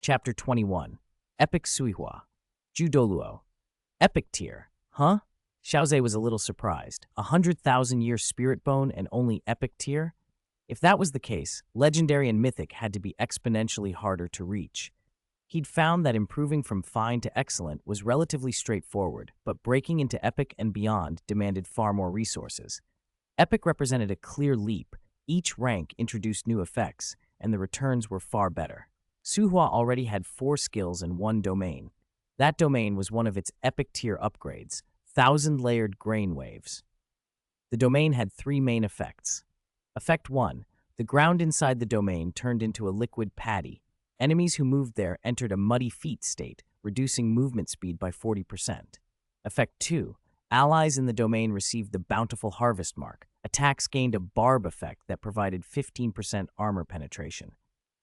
Chapter 21. Epic Suihua. Douluo. Epic tier. Huh? Xiao Ze was a little surprised. 100,000-year spirit bone and only epic tier? If that was the case, legendary and mythic had to be exponentially harder to reach. He'd found that improving from fine to excellent was relatively straightforward, but breaking into epic and beyond demanded far more resources. Epic represented a clear leap. Each rank introduced new effects, and the returns were far better. Suihua already had 4 skills in one domain. That domain was one of its epic tier upgrades, 1,000-layered grain waves. The domain had 3 main effects. Effect 1. The ground inside the domain turned into a liquid paddy. Enemies who moved there entered a muddy feet state, reducing movement speed by 40%. Effect 2. Allies in the domain received the bountiful harvest mark. Attacks gained a barb effect that provided 15% armor penetration.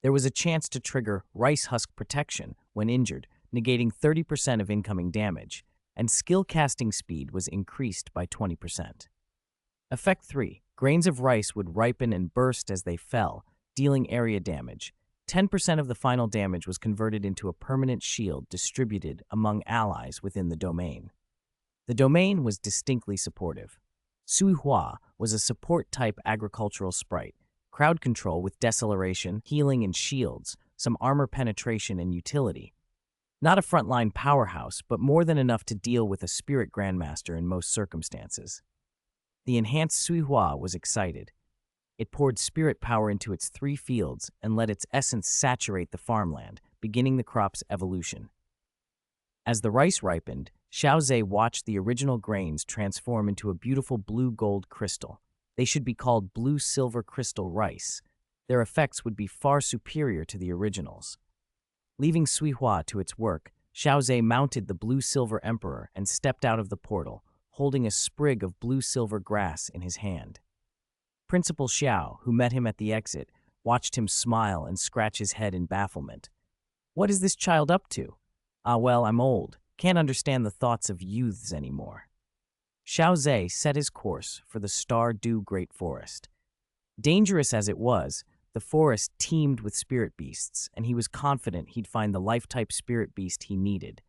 There was a chance to trigger rice husk protection when injured, negating 30% of incoming damage, and skill casting speed was increased by 20%. Effect 3. Grains of rice would ripen and burst as they fell, dealing area damage. 10% of the final damage was converted into a permanent shield distributed among allies within the domain. The domain was distinctly supportive. Suihua was a support-type agricultural sprite, crowd control with deceleration, healing and shields, some armor penetration and utility. Not a frontline powerhouse, but more than enough to deal with a spirit grandmaster in most circumstances. The enhanced Suihua was excited. It poured spirit power into its 3 fields and let its essence saturate the farmland, beginning the crop's evolution. As the rice ripened, Xiao Ze watched the original grains transform into a beautiful blue-gold crystal. They should be called blue-silver crystal rice. Their effects would be far superior to the originals. Leaving Suihua to its work, Xiao Ze mounted the blue-silver emperor and stepped out of the portal, holding a sprig of blue-silver grass in his hand. Principal Xiao, who met him at the exit, watched him smile and scratch his head in bafflement. What is this child up to? Well, I'm old. Can't understand the thoughts of youths anymore. Xiao Ze set his course for the Stardew Great Forest. Dangerous as it was, the forest teemed with spirit beasts, and he was confident he'd find the life-type spirit beast he needed.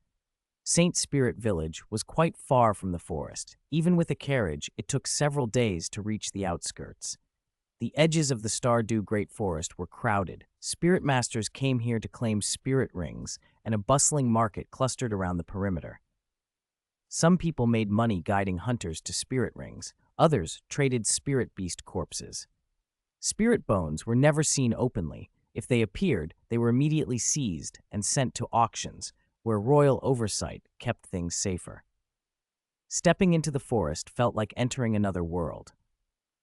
Saint Spirit Village was quite far from the forest. Even with a carriage, it took several days to reach the outskirts. The edges of the Stardew Great Forest were crowded. Spirit masters came here to claim spirit rings, and a bustling market clustered around the perimeter. Some people made money guiding hunters to spirit rings. Others traded spirit beast corpses. Spirit bones were never seen openly. If they appeared, they were immediately seized and sent to auctions, where royal oversight kept things safer. Stepping into the forest felt like entering another world.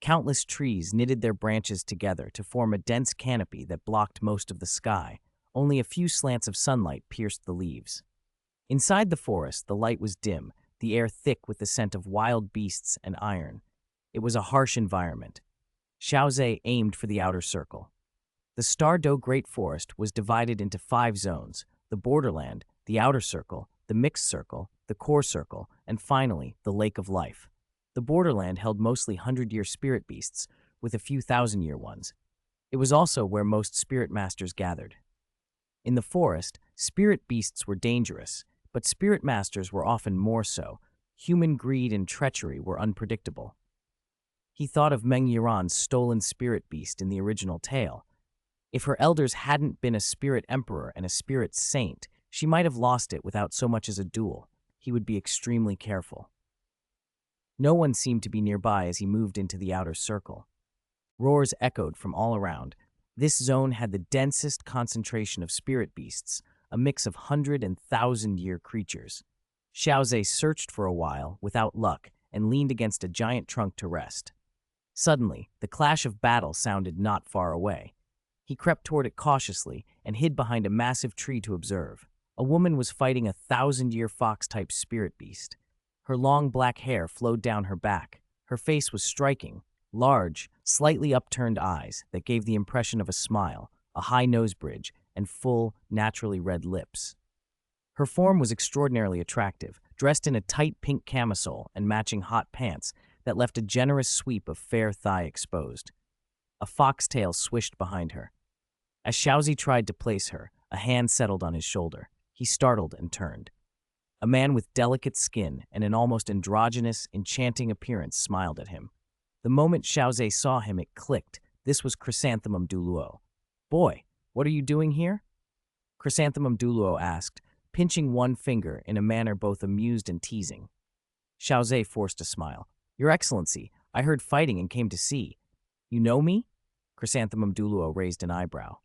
Countless trees knitted their branches together to form a dense canopy that blocked most of the sky. Only a few slants of sunlight pierced the leaves. Inside the forest, the light was dim, the air thick with the scent of wild beasts and iron. It was a harsh environment. Xiao Ze aimed for the outer circle. The Stardew Great Forest was divided into 5 zones: the borderland, the outer circle, the mixed circle, the core circle, and finally, the Lake of Life. The borderland held mostly 100-year spirit beasts, with a few 1,000-year ones. It was also where most spirit masters gathered. In the forest, spirit beasts were dangerous, but spirit masters were often more so. Human greed and treachery were unpredictable. He thought of Meng Yiran's stolen spirit beast in the original tale. If her elders hadn't been a spirit emperor and a spirit saint, she might have lost it without so much as a duel. He would be extremely careful. No one seemed to be nearby as he moved into the outer circle. Roars echoed from all around. This zone had the densest concentration of spirit beasts, a mix of 100- and 1,000-year creatures. Xiao Ze searched for a while, without luck, and leaned against a giant trunk to rest. Suddenly, the clash of battle sounded not far away. He crept toward it cautiously and hid behind a massive tree to observe. A woman was fighting a 1,000-year fox-type spirit beast. Her long black hair flowed down her back. Her face was striking, large, slightly upturned eyes that gave the impression of a smile, a high nose bridge, and full, naturally red lips. Her form was extraordinarily attractive, dressed in a tight pink camisole and matching hot pants that left a generous sweep of fair thigh exposed. A foxtail swished behind her. As Xiao Ze tried to place her, A hand settled on his shoulder. He startled and turned. A man with delicate skin and an almost androgynous, enchanting appearance smiled at him. The moment Xiao Ze saw him, it clicked. This was Chrysanthemum Douluo. "Boy, what are you doing here?" Chrysanthemum Douluo asked, pinching one finger in a manner both amused and teasing. Xiao Ze forced a smile. "Your Excellency, I heard fighting and came to see. You know me?" Chrysanthemum Douluo raised an eyebrow.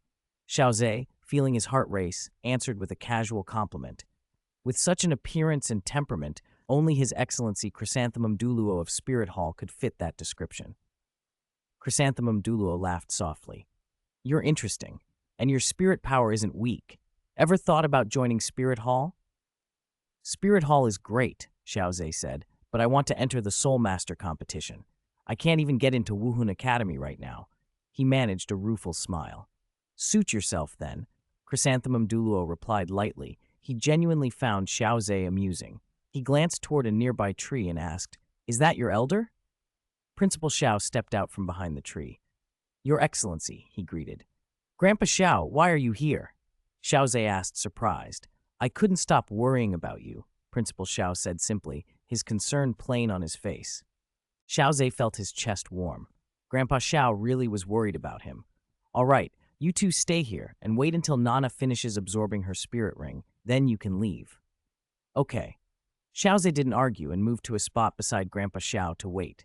Xiao Ze, feeling his heart race, answered with a casual compliment. With such an appearance and temperament, only His Excellency Chrysanthemum Douluo of Spirit Hall could fit that description. Chrysanthemum Douluo laughed softly. "You're interesting, and your spirit power isn't weak. Ever thought about joining Spirit Hall?" "Spirit Hall is great," Xiao Ze said, "but I want to enter the Soul Master competition. I can't even get into Wuhun Academy right now." He managed a rueful smile. "Suit yourself, then," Chrysanthemum Douluo replied lightly. He genuinely found Xiao Ze amusing. He glanced toward a nearby tree and asked, "Is that your elder?" Principal Xiao stepped out from behind the tree. "Your Excellency," he greeted. "Grandpa Xiao, why are you here?" Xiao Ze asked, surprised. "I couldn't stop worrying about you," Principal Xiao said simply, his concern plain on his face. Xiao Ze felt his chest warm. Grandpa Xiao really was worried about him. "All right, you two stay here and wait until Nana finishes absorbing her spirit ring, then you can leave." "Okay." Xiao Ze didn't argue and moved to a spot beside Grandpa Xiao to wait.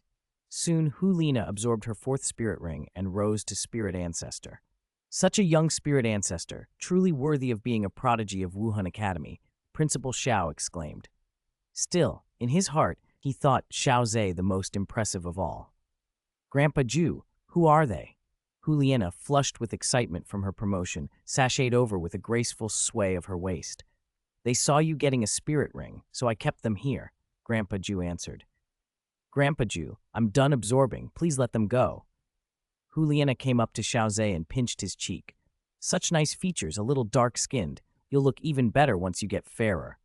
Soon, Hu Lina absorbed her fourth spirit ring and rose to Spirit Ancestor. Such a young spirit ancestor, truly worthy of being a prodigy of Wuhan Academy, Principal Xiao exclaimed. Still, in his heart, he thought Xiao Ze the most impressive of all. "Grandpa Ju, who are they?" Juliana, flushed with excitement from her promotion, sashayed over with a graceful sway of her waist. "They saw you getting a spirit ring, so I kept them here," Grandpa Ju answered. "Grandpa Ju, I'm done absorbing. Please let them go." Juliana came up to Xiao Ze and pinched his cheek. "Such nice features, a little dark-skinned. You'll look even better once you get fairer."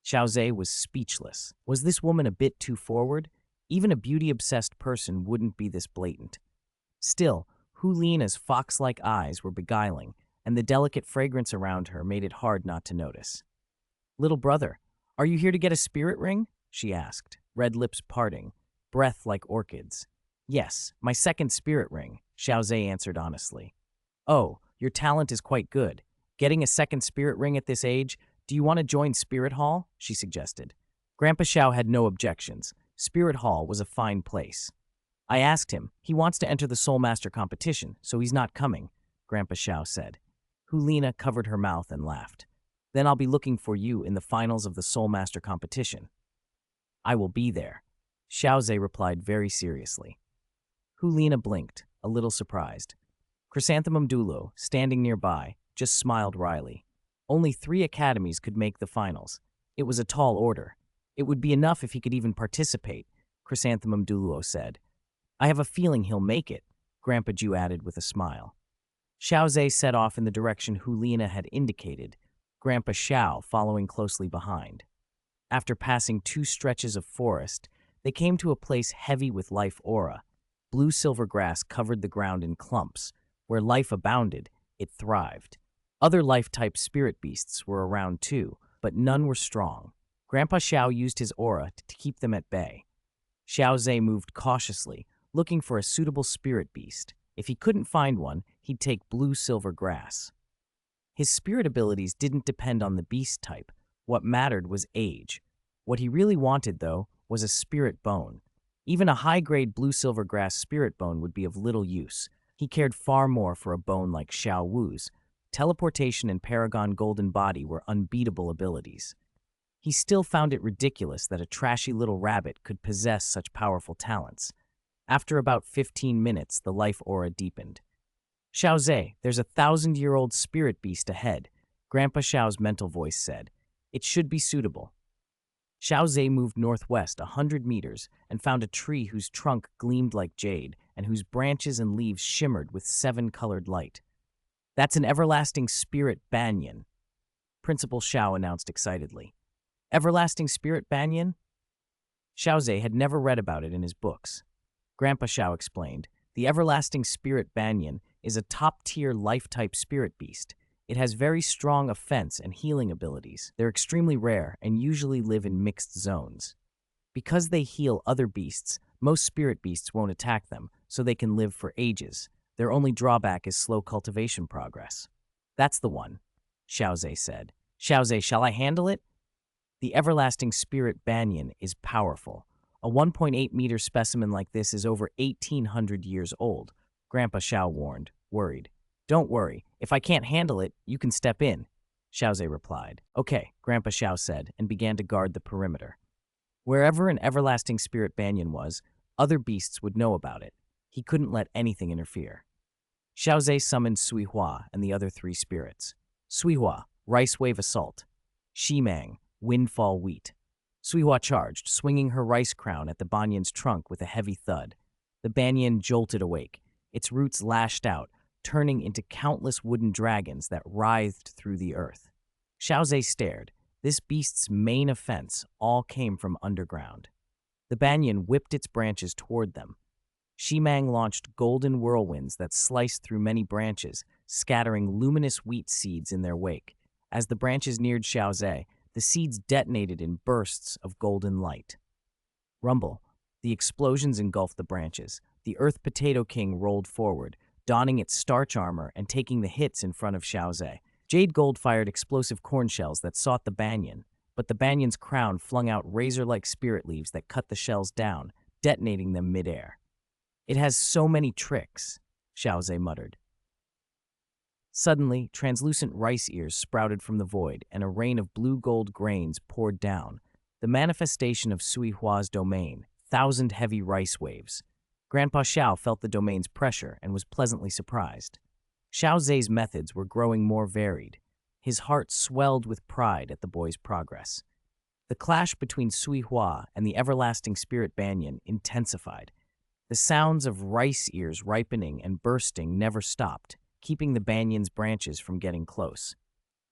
Xiao Ze was speechless. Was this woman a bit too forward? Even a beauty-obsessed person wouldn't be this blatant. Still, Hulina's fox-like eyes were beguiling, and the delicate fragrance around her made it hard not to notice. "Little brother, are you here to get a spirit ring?" she asked, red lips parting, breath like orchids. "Yes, my second spirit ring," Xiao Ze answered honestly. "Oh, your talent is quite good. Getting a second spirit ring at this age, do you want to join Spirit Hall?" she suggested. Grandpa Xiao had no objections. Spirit Hall was a fine place. "I asked him. He wants to enter the Soul Master competition, so he's not coming," Grandpa Xiao said. Hulina covered her mouth and laughed. "Then I'll be looking for you in the finals of the Soul Master competition." "I will be there," Xiao Ze replied very seriously. Hulina blinked, a little surprised. Chrysanthemum Douluo, standing nearby, just smiled wryly. Only 3 academies could make the finals. It was a tall order. It would be enough if he could even participate, Chrysanthemum Douluo said. "I have a feeling he'll make it," Grandpa Ju added with a smile. Xiao Ze set off in the direction Hulina had indicated, Grandpa Xiao following closely behind. After passing 2 stretches of forest, they came to a place heavy with life aura. Blue-silver grass covered the ground in clumps. Where life abounded, it thrived. Other life-type spirit beasts were around too, but none were strong. Grandpa Xiao used his aura to keep them at bay. Xiao Ze moved cautiously, looking for a suitable spirit beast. If he couldn't find one, he'd take blue-silver grass. His spirit abilities didn't depend on the beast type. What mattered was age. What he really wanted, though, was a spirit bone. Even a high-grade blue-silver grass spirit bone would be of little use. He cared far more for a bone like Xiao Wu's. Teleportation and Paragon Golden Body were unbeatable abilities. He still found it ridiculous that a trashy little rabbit could possess such powerful talents. After about 15 minutes, the life aura deepened. "Xiao Ze, there's a 1,000-year-old spirit beast ahead," Grandpa Xiao's mental voice said. "It should be suitable." Xiao Ze moved northwest 100 meters and found a tree whose trunk gleamed like jade and whose branches and leaves shimmered with 7-colored light. "That's an everlasting spirit banyan," Principal Xiao announced excitedly. "Everlasting spirit banyan?" Xiao Ze had never read about it in his books. Grandpa Xiao explained, "The everlasting spirit banyan is a top-tier life-type spirit beast. It has very strong offense and healing abilities. They're extremely rare and usually live in mixed zones. Because they heal other beasts, most spirit beasts won't attack them, so they can live for ages. Their only drawback is slow cultivation progress. That's the one, Xiao Ze said. Xiao Ze, shall I handle it? The everlasting spirit banyan is powerful. A 1.8-meter specimen like this is over 1,800 years old, Grandpa Xiao warned, worried. Don't worry, if I can't handle it, you can step in, Xiao Ze replied. Okay, Grandpa Xiao said, and began to guard the perimeter. Wherever an everlasting spirit banyan was, other beasts would know about it. He couldn't let anything interfere. Xiao Ze summoned Sui Hua and the other three spirits. Sui Hua, rice wave assault. Shimang, windfall wheat. Sui Hua charged, swinging her rice crown at the banyan's trunk with a heavy thud. The banyan jolted awake. Its roots lashed out, turning into countless wooden dragons that writhed through the earth. Xiao Ze stared. This beast's main offense all came from underground. The banyan whipped its branches toward them. Shimang launched golden whirlwinds that sliced through many branches, scattering luminous wheat seeds in their wake. As the branches neared Xiao Ze, the seeds detonated in bursts of golden light. Rumble. The explosions engulfed the branches. The Earth Potato King rolled forward, donning its starch armor and taking the hits in front of Xiao Ze. Jade Gold fired explosive corn shells that sought the banyan, but the banyan's crown flung out razor-like spirit leaves that cut the shells down, detonating them midair. It has so many tricks, Xiao Ze muttered. Suddenly, translucent rice ears sprouted from the void, and a rain of blue-gold grains poured down, the manifestation of Sui Hua's domain, 1,000 heavy rice waves. Grandpa Xiao felt the domain's pressure and was pleasantly surprised. Xiao Ze's methods were growing more varied. His heart swelled with pride at the boy's progress. The clash between Sui Hua and the everlasting spirit banyan intensified. The sounds of rice ears ripening and bursting never stopped, keeping the banyan's branches from getting close.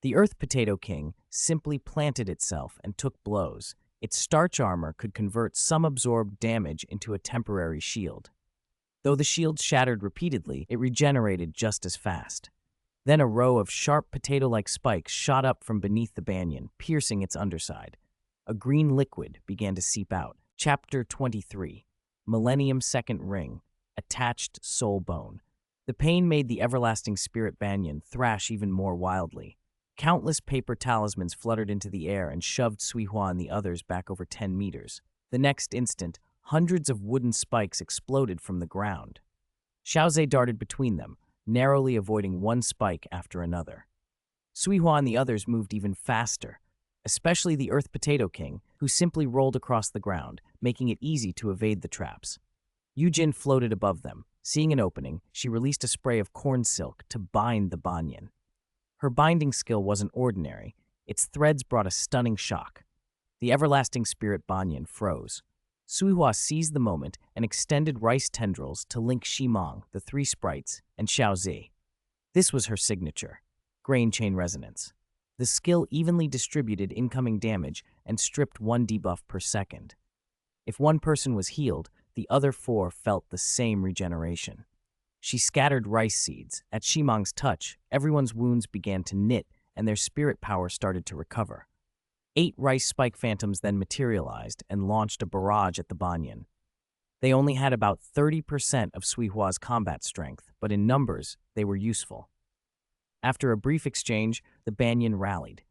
The Earth Potato King simply planted itself and took blows. Its starch armor could convert some absorbed damage into a temporary shield. Though the shield shattered repeatedly, it regenerated just as fast. Then a row of sharp potato-like spikes shot up from beneath the banyan, piercing its underside. A green liquid began to seep out. Chapter 23. Millennium Second Ring. Attached Soul Bone. The pain made the everlasting spirit banyan thrash even more wildly. Countless paper talismans fluttered into the air and shoved Sui Hua and the others back over 10 meters. The next instant, hundreds of wooden spikes exploded from the ground. Xiao Ze darted between them, narrowly avoiding one spike after another. Sui Hua and the others moved even faster, especially the Earth Potato King, who simply rolled across the ground, making it easy to evade the traps. Yujin floated above them. Seeing an opening, she released a spray of corn silk to bind the banyan. Her binding skill wasn't ordinary. Its threads brought a stunning shock. The everlasting spirit banyan froze. Sui Hua seized the moment and extended rice tendrils to link Shimang, the three sprites, and Xiao Ze. This was her signature, grain chain resonance. The skill evenly distributed incoming damage and stripped one debuff per second. If one person was healed, the other four felt the same regeneration. She scattered rice seeds. At Shimang's touch, everyone's wounds began to knit and their spirit power started to recover. 8 rice spike phantoms then materialized and launched a barrage at the banyan. They only had about 30% of Sui Hua's combat strength, but in numbers, they were useful. After a brief exchange, the banyan rallied.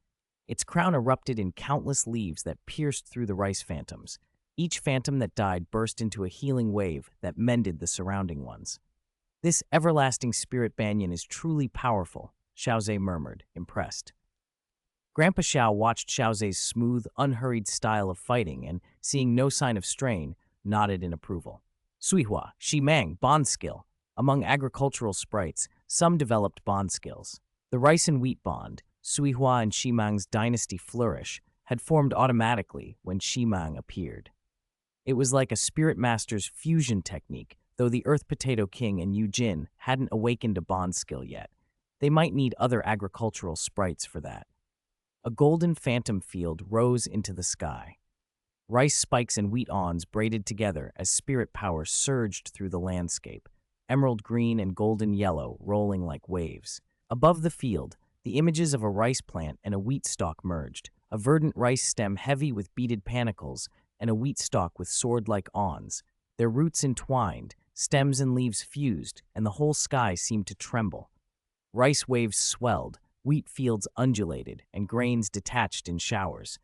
Its crown erupted in countless leaves that pierced through the rice phantoms. Each phantom that died burst into a healing wave that mended the surrounding ones. This everlasting spirit banyan is truly powerful, Xiao Ze murmured, impressed. Grandpa Xiao watched Xiao Ze's smooth, unhurried style of fighting and, seeing no sign of strain, nodded in approval. Sui Hua, Shimang, bond skill. Among agricultural sprites, some developed bond skills. The rice and wheat bond, Sui Hua and Shimang's dynasty flourish, had formed automatically when Shimang appeared. It was like a spirit master's fusion technique, though the Earth Potato King and Yujin hadn't awakened a bond skill yet. They might need other agricultural sprites for that. A golden phantom field rose into the sky. Rice spikes and wheat awns braided together as spirit power surged through the landscape, emerald green and golden yellow rolling like waves. Above the field, The images of a rice plant and a wheat stalk merged, a verdant rice stem heavy with beaded panicles, and a wheat stalk with sword-like awns. Their roots entwined, stems and leaves fused, and the whole sky seemed to tremble. Rice waves swelled, wheat fields undulated, and grains detached in showers.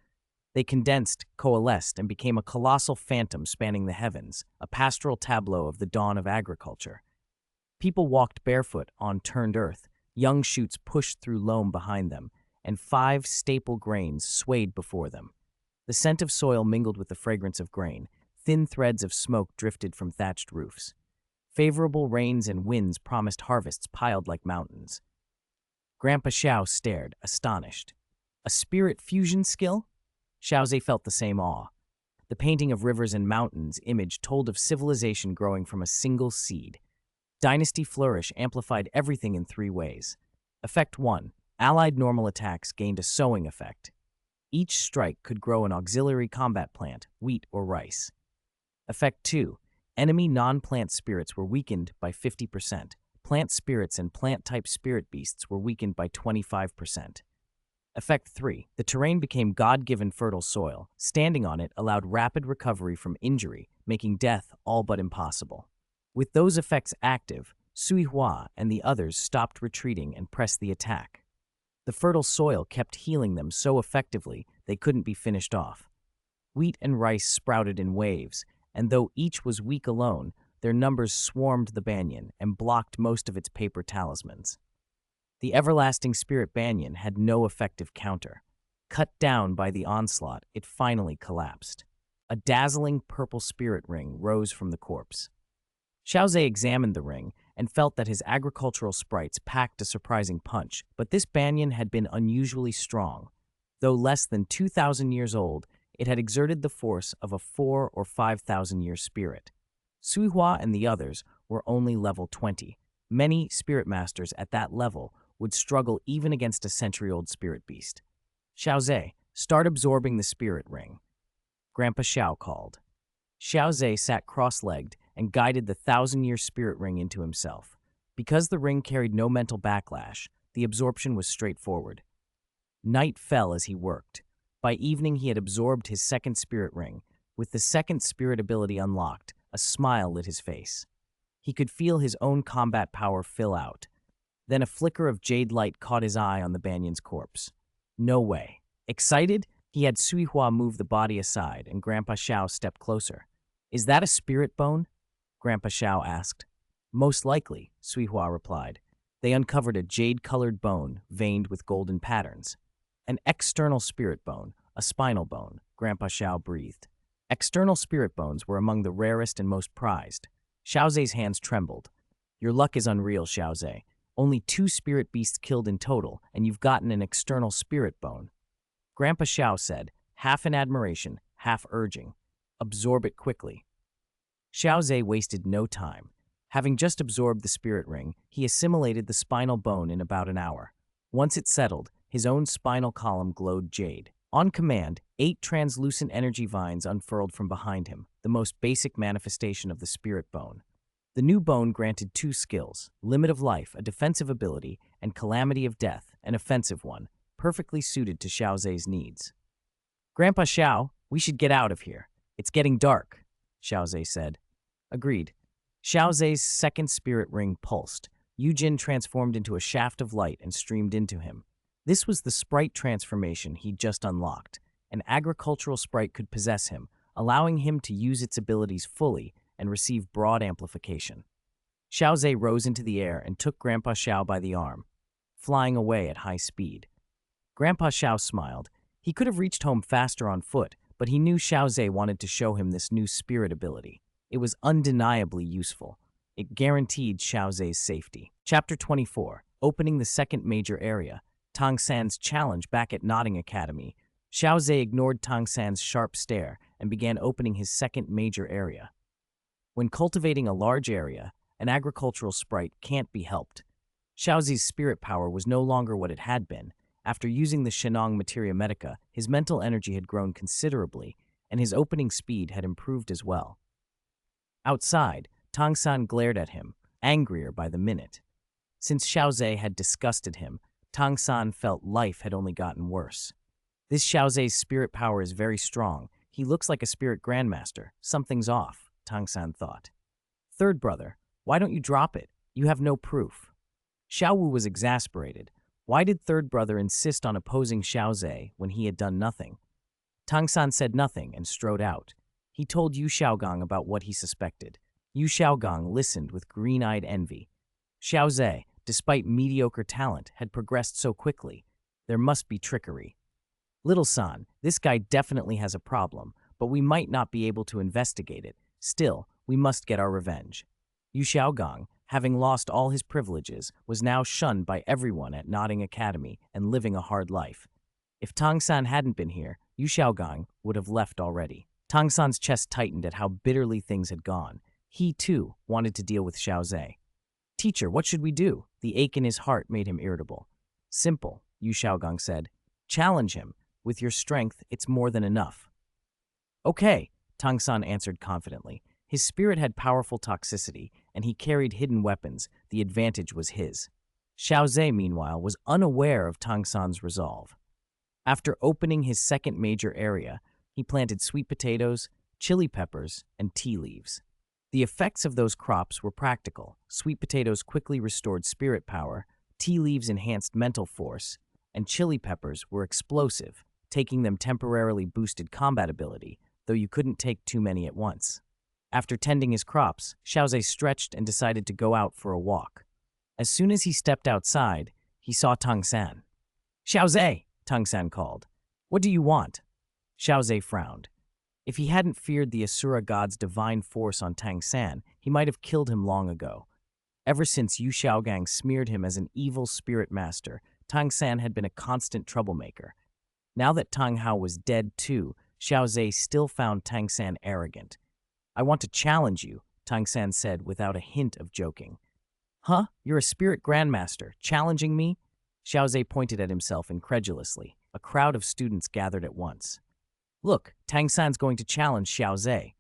They condensed, coalesced, and became a colossal phantom spanning the heavens, a pastoral tableau of the dawn of agriculture. People walked barefoot on turned earth, young shoots pushed through loam behind them, and 5 staple grains swayed before them. The scent of soil mingled with the fragrance of grain. Thin threads of smoke drifted from thatched roofs. Favorable rains and winds promised harvests piled like mountains. Grandpa Xiao stared, astonished. A spirit fusion skill? Xiao Ze felt the same awe. The painting of rivers and mountains image told of civilization growing from a single seed. Dynasty Flourish amplified everything in 3 ways. Effect 1. Allied normal attacks gained a sowing effect. Each strike could grow an auxiliary combat plant, wheat or rice. Effect 2. Enemy non-plant spirits were weakened by 50%. Plant spirits and plant-type spirit beasts were weakened by 25%. Effect 3. The terrain became God-given fertile soil. Standing on it allowed rapid recovery from injury, making death all but impossible. With those effects active, Sui Hua and the others stopped retreating and pressed the attack. The fertile soil kept healing them so effectively they couldn't be finished off. Wheat and rice sprouted in waves, and though each was weak alone, their numbers swarmed the banyan and blocked most of its paper talismans. The everlasting spirit banyan had no effective counter. Cut down by the onslaught, it finally collapsed. A dazzling purple spirit ring rose from the corpse. Xiao Ze examined the ring and felt that his agricultural sprites packed a surprising punch, but this banyan had been unusually strong. Though less than 2,000 years old, it had exerted the force of a 4,000 or 5,000 year spirit. Sui Hua and the others were only level 20. Many spirit masters at that level would struggle even against a century-old spirit beast. Xiao Ze, start absorbing the spirit ring. Grandpa Xiao called. Xiao Ze sat cross-legged and guided the 1,000-year spirit ring into himself. Because the ring carried no mental backlash, the absorption was straightforward. Night fell as he worked. By evening, he had absorbed his second spirit ring. With the second spirit ability unlocked, a smile lit his face. He could feel his own combat power fill out. Then a flicker of jade light caught his eye on the banyan's corpse. No way. Excited, he had Sui Hua move the body aside, and Grandpa Xiao stepped closer. Is that a spirit bone? Grandpa Xiao asked. Most likely, Sui Hua replied. They uncovered a jade-colored bone veined with golden patterns. An external spirit bone, a spinal bone, Grandpa Xiao breathed. External spirit bones were among the rarest and most prized. Xiao Ze's hands trembled. Your luck is unreal, Xiao Ze. Only 2 spirit beasts killed in total, and you've gotten an external spirit bone. Grandpa Xiao said, half in admiration, half urging. Absorb it quickly. Xiao Ze wasted no time. Having just absorbed the spirit ring, he assimilated the spinal bone in about an hour. Once it settled, his own spinal column glowed jade. On command, 8 translucent energy vines unfurled from behind him, the most basic manifestation of the spirit bone. The new bone granted 2 skills, Limit of Life, a defensive ability, and Calamity of Death, an offensive one, perfectly suited to Xiao Ze's needs. Grandpa Xiao, we should get out of here. It's getting dark, Xiao Ze said. Agreed. Xiao Ze's second spirit ring pulsed. Yujin transformed into a shaft of light and streamed into him. This was the sprite transformation he'd just unlocked. An agricultural sprite could possess him, allowing him to use its abilities fully and receive broad amplification. Xiao Ze rose into the air and took Grandpa Xiao by the arm, flying away at high speed. Grandpa Xiao smiled. He could have reached home faster on foot, but he knew Xiao Ze wanted to show him this new spirit ability. It was undeniably useful. It guaranteed Xiao Ze's safety. Chapter 24, Opening the Second Major Area. Tang San's challenge back at Nodding Academy. Xiao Ze ignored Tang San's sharp stare and began opening his second major area. When cultivating a large area, an agricultural sprite can't be helped. Xiao Ze's spirit power was no longer what it had been. After using the Shenong Materia Medica, his mental energy had grown considerably, and his opening speed had improved as well. Outside, Tang San glared at him, angrier by the minute. Since Xiao Ze had disgusted him, Tang San felt life had only gotten worse. This Xiao Ze's spirit power is very strong. He looks like a spirit grandmaster. Something's off, Tang San thought. Third brother, why don't you drop it? You have no proof. Xiao Wu was exasperated. Why did third brother insist on opposing Xiao Ze when he had done nothing? Tang San said nothing and strode out. He told Yu Xiaogang about what he suspected. Yu Xiaogang listened with green-eyed envy. Xiao Ze, despite mediocre talent, had progressed so quickly. There must be trickery. Little San, this guy definitely has a problem, but we might not be able to investigate it. Still, we must get our revenge. Yu Xiaogang, having lost all his privileges, was now shunned by everyone at Nodding Academy and living a hard life. If Tang San hadn't been here, Yu Xiaogang would have left already. Tang San's chest tightened at how bitterly things had gone. He, too, wanted to deal with Xiao Ze. Teacher, what should we do? The ache in his heart made him irritable. Simple, Yu Xiaogang said. Challenge him. With your strength, it's more than enough. Okay, Tang San answered confidently. His spirit had powerful toxicity, and he carried hidden weapons. The advantage was his. Xiao Ze, meanwhile, was unaware of Tang San's resolve. After opening his second major area, he planted sweet potatoes, chili peppers, and tea leaves. The effects of those crops were practical. Sweet potatoes quickly restored spirit power, tea leaves enhanced mental force, and chili peppers were explosive. Taking them temporarily boosted combat ability, though you couldn't take too many at once. After tending his crops, Xiao Ze stretched and decided to go out for a walk. As soon as he stepped outside, he saw Tang San. Xiao Ze, Tang San called. What do you want? Xiao Ze frowned. If he hadn't feared the Asura god's divine force on Tang San, he might have killed him long ago. Ever since Yu Xiaogang smeared him as an evil spirit master, Tang San had been a constant troublemaker. Now that Tang Hao was dead too, Xiao Ze still found Tang San arrogant. I want to challenge you, Tang San said without a hint of joking. Huh? You're a spirit grandmaster, challenging me? Xiao Ze pointed at himself incredulously. A crowd of students gathered at once. Look, Tang San's going to challenge Xiao Ze.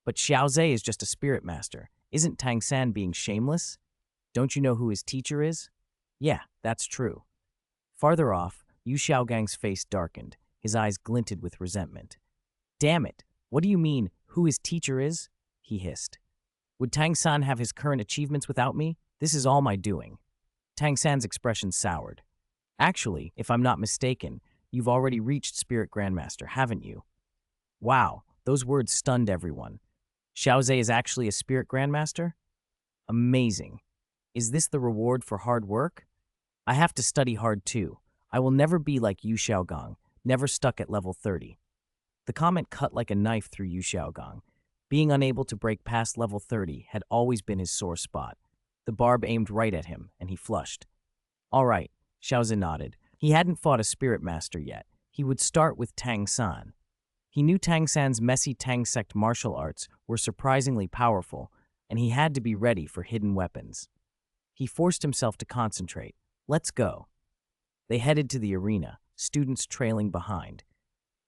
But Xiao Ze is just a spirit master. Isn't Tang San being shameless? Don't you know who his teacher is? Yeah, that's true. Farther off, Yu Xiaogang's face darkened. His eyes glinted with resentment. Damn it, what do you mean, who his teacher is? He hissed. Would Tang San have his current achievements without me? This is all my doing. Tang San's expression soured. Actually, if I'm not mistaken, you've already reached Spirit Grandmaster, haven't you? Wow, those words stunned everyone. Xiao Ze is actually a Spirit Grandmaster? Amazing. Is this the reward for hard work? I have to study hard too. I will never be like Yu Xiaogang, never stuck at level 30. The comment cut like a knife through Yu Xiaogang. Being unable to break past level 30 had always been his sore spot. The barb aimed right at him, and he flushed. All right, Xiao Ze nodded. He hadn't fought a spirit master yet. He would start with Tang San. He knew Tang San's messy Tang sect martial arts were surprisingly powerful, and he had to be ready for hidden weapons. He forced himself to concentrate. Let's go. They headed to the arena, students trailing behind.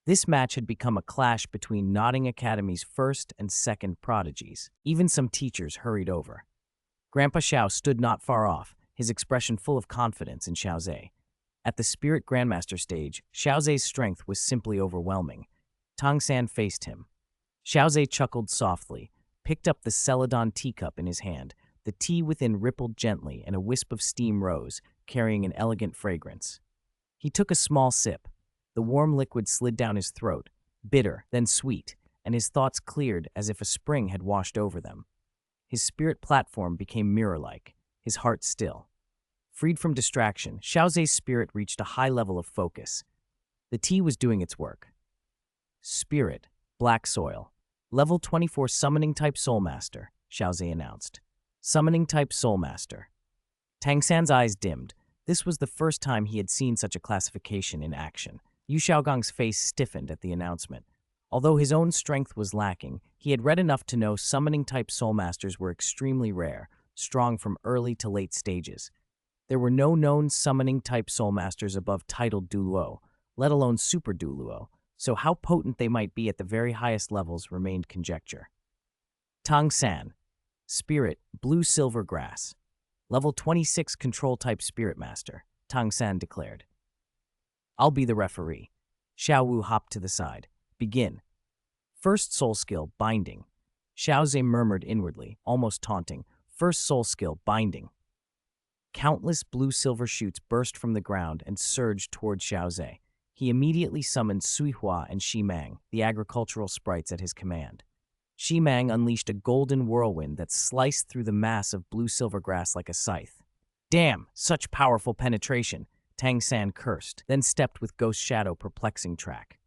This match had become a clash between Nodding Academy's first and second prodigies. Even some teachers hurried over. Grandpa Xiao stood not far off, his expression full of confidence in Xiao Ze. At the Spirit Grandmaster stage, Xiao Ze's strength was simply overwhelming. Tang San faced him. Xiao Ze chuckled softly, picked up the Celadon teacup in his hand. The tea within rippled gently, and a wisp of steam rose, carrying an elegant fragrance. He took a small sip. The warm liquid slid down his throat, bitter, then sweet, and his thoughts cleared as if a spring had washed over them. His spirit platform became mirror-like, his heart still. Freed from distraction, Xiao Ze's spirit reached a high level of focus. The tea was doing its work. Spirit, Black Soil. Level 24 Summoning Type Soul Master, Xiao Ze announced. Summoning Type Soul Master. Tang San's eyes dimmed. This was the first time he had seen such a classification in action. Yu Xiaogang's face stiffened at the announcement. Although his own strength was lacking, he had read enough to know summoning-type soul masters were extremely rare, strong from early to late stages. There were no known summoning-type soul masters above titled Douluo, let alone Super Douluo, so how potent they might be at the very highest levels remained conjecture. Tang San. Spirit, Blue Silver Grass. Level 26 Control-type Spirit Master. Tang San declared. I'll be the referee. Xiao Wu hopped to the side. Begin. First soul skill, binding. Xiao Ze murmured inwardly, almost taunting. First soul skill, binding. Countless blue-silver shoots burst from the ground and surged toward Xiao Ze. He immediately summoned Sui Hua and Shi Mang, the agricultural sprites at his command. Shi Mang unleashed a golden whirlwind that sliced through the mass of blue-silver grass like a scythe. Damn, such powerful penetration, Tang San cursed, then stepped with Ghost Shadow perplexing track.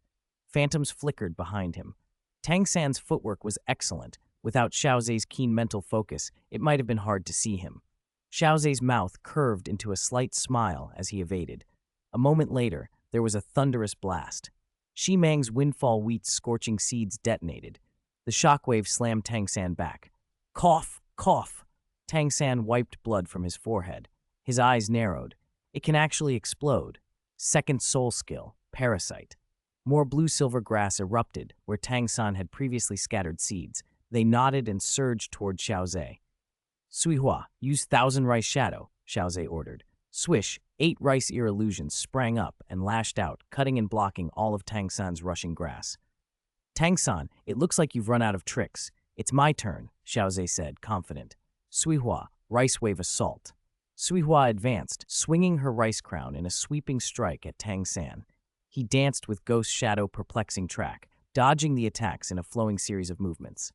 Phantoms flickered behind him. Tang San's footwork was excellent. Without Xiao Ze's keen mental focus, it might have been hard to see him. Xiao Ze's mouth curved into a slight smile as he evaded. A moment later, there was a thunderous blast. Shi Mang's windfall wheat's scorching seeds detonated. The shockwave slammed Tang San back. Cough, cough. Tang San wiped blood from his forehead. His eyes narrowed. It can actually explode. Second soul skill, parasite. More blue-silver grass erupted where Tang San had previously scattered seeds. They nodded and surged toward Xiao Ze. Sui Hua, use 1,000 rice shadow, Xiao Ze ordered. Swish, 8 rice ear illusions sprang up and lashed out, cutting and blocking all of Tang San's rushing grass. Tang San, it looks like you've run out of tricks. It's my turn, Xiao Ze said, confident. Sui Hua, rice wave assault. Sui Hua advanced, swinging her rice crown in a sweeping strike at Tang San. He danced with Ghost Shadow perplexing track, dodging the attacks in a flowing series of movements.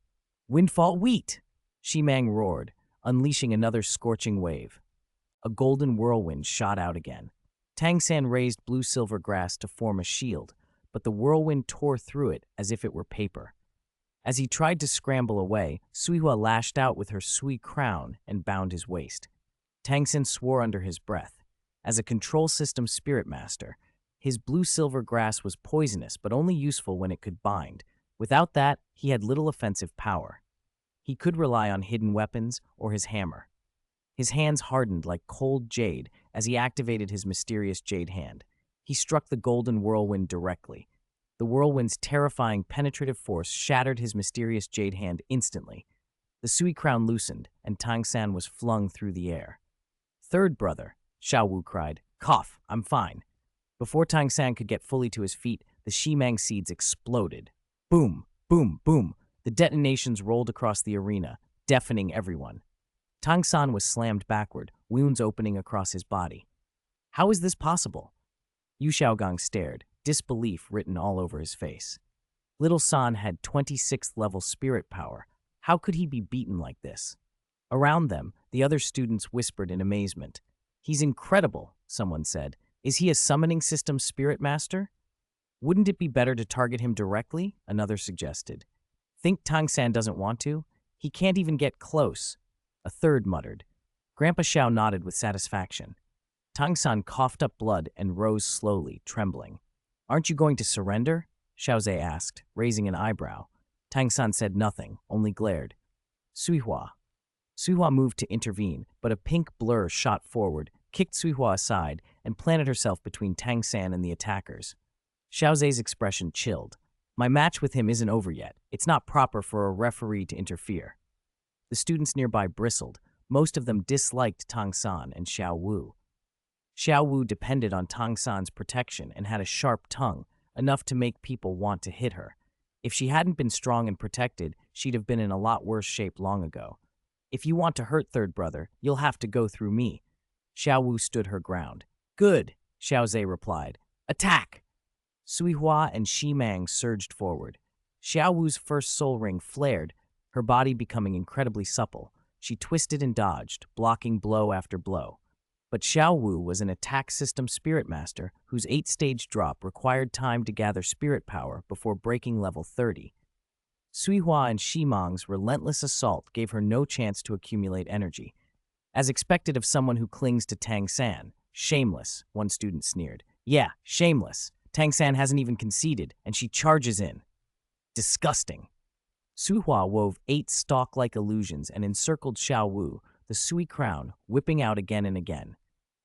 Windfall wheat! Shi Mang roared, unleashing another scorching wave. A golden whirlwind shot out again. Tang San raised blue-silver grass to form a shield, but the whirlwind tore through it as if it were paper. As he tried to scramble away, Sui Hua lashed out with her Sui crown and bound his waist. Tang San swore under his breath. As a control system spirit master, his blue-silver grass was poisonous but only useful when it could bind. Without that, he had little offensive power. He could rely on hidden weapons or his hammer. His hands hardened like cold jade as he activated his mysterious jade hand. He struck the golden whirlwind directly. The whirlwind's terrifying penetrative force shattered his mysterious jade hand instantly. The Sui crown loosened, and Tang San was flung through the air. Third brother, Xiao Wu cried. Cough, I'm fine. Before Tang San could get fully to his feet, the Shi Mang seeds exploded. Boom, boom, boom. The detonations rolled across the arena, deafening everyone. Tang San was slammed backward, wounds opening across his body. How is this possible? Yu Xiaogang stared, disbelief written all over his face. Little San had 26th level spirit power. How could he be beaten like this? Around them, the other students whispered in amazement. He's incredible, someone said. Is he a summoning system spirit master? Wouldn't it be better to target him directly? Another suggested. Think Tang San doesn't want to? He can't even get close. A third muttered. Grandpa Xiao nodded with satisfaction. Tang San coughed up blood and rose slowly, trembling. Aren't you going to surrender? Xiao Ze asked, raising an eyebrow. Tang San said nothing, only glared. Sui Hua. Sui Hua moved to intervene, but a pink blur shot forward, kicked Sui Hua aside, and planted herself between Tang San and the attackers. Xiao Ze's expression chilled. My match with him isn't over yet. It's not proper for a referee to interfere. The students nearby bristled. Most of them disliked Tang San and Xiao Wu. Xiao Wu depended on Tang San's protection and had a sharp tongue, enough to make people want to hit her. If she hadn't been strong and protected, she'd have been in a lot worse shape long ago. If you want to hurt third brother, you'll have to go through me. Xiao Wu stood her ground. Good, Xiao Ze replied. Attack! Sui Hua and Shi Mang surged forward. Xiao Wu's first soul ring flared, her body becoming incredibly supple. She twisted and dodged, blocking blow after blow. But Xiao Wu was an attack system spirit master whose 8-stage drop required time to gather spirit power before breaking level 30. Sui Hua and Shi Mang's relentless assault gave her no chance to accumulate energy. As expected of someone who clings to Tang San, shameless, one student sneered. Yeah, shameless. Tang San hasn't even conceded, and she charges in. Disgusting. Sui Hua wove 8 stalk-like illusions and encircled Xiao Wu, the Sui crown, whipping out again and again.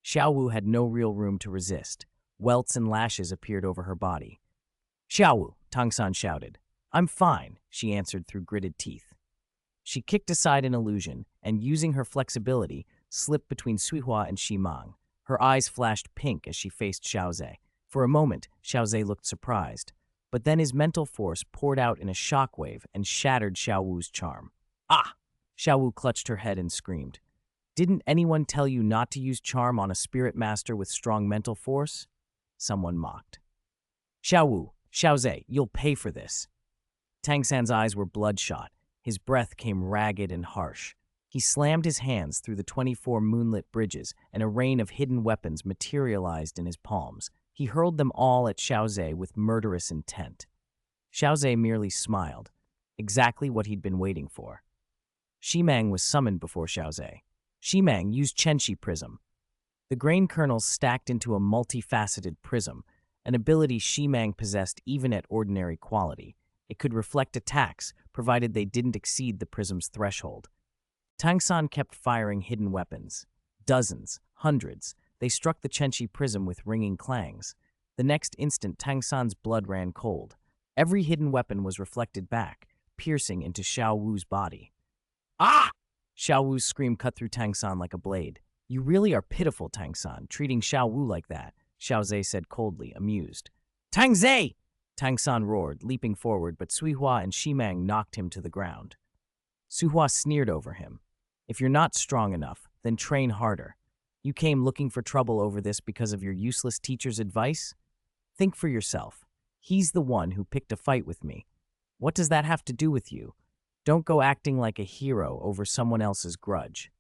Xiao Wu had no real room to resist. Welts and lashes appeared over her body. Xiao Wu, Tang San shouted. I'm fine, she answered through gritted teeth. She kicked aside an illusion and, using her flexibility, slipped between Sui Hua and Shi Mang. Her eyes flashed pink as she faced Xiao Ze. For a moment, Xiao Ze looked surprised, but then his mental force poured out in a shockwave and shattered Xiao Wu's charm. Ah! Xiao Wu clutched her head and screamed. Didn't anyone tell you not to use charm on a spirit master with strong mental force? Someone mocked. Xiao Wu, Xiao Ze, you'll pay for this. Tang San's eyes were bloodshot. His breath came ragged and harsh. He slammed his hands through the 24 moonlit bridges, and a rain of hidden weapons materialized in his palms. He hurled them all at Xiao Ze with murderous intent. Xiao Ze merely smiled, exactly what he'd been waiting for. Shimang was summoned before Xiao Ze. Shimang used Chenshi Prism. The grain kernels stacked into a multifaceted prism, an ability Shimang possessed even at ordinary quality. It could reflect attacks, provided they didn't exceed the prism's threshold. Tang San kept firing hidden weapons. Dozens, hundreds. They struck the Chenshi prism with ringing clangs. The next instant, Tang San's blood ran cold. Every hidden weapon was reflected back, piercing into Xiao Wu's body. Ah! Xiao Wu's scream cut through Tang San like a blade. You really are pitiful, Tang San, treating Xiao Wu like that, Xiao Ze said coldly, amused. Tang Ze! Tang San roared, leaping forward, but Suihua and Shimang knocked him to the ground. Suihua sneered over him. If you're not strong enough, then train harder. You came looking for trouble over this because of your useless teacher's advice? Think for yourself. He's the one who picked a fight with me. What does that have to do with you? Don't go acting like a hero over someone else's grudge.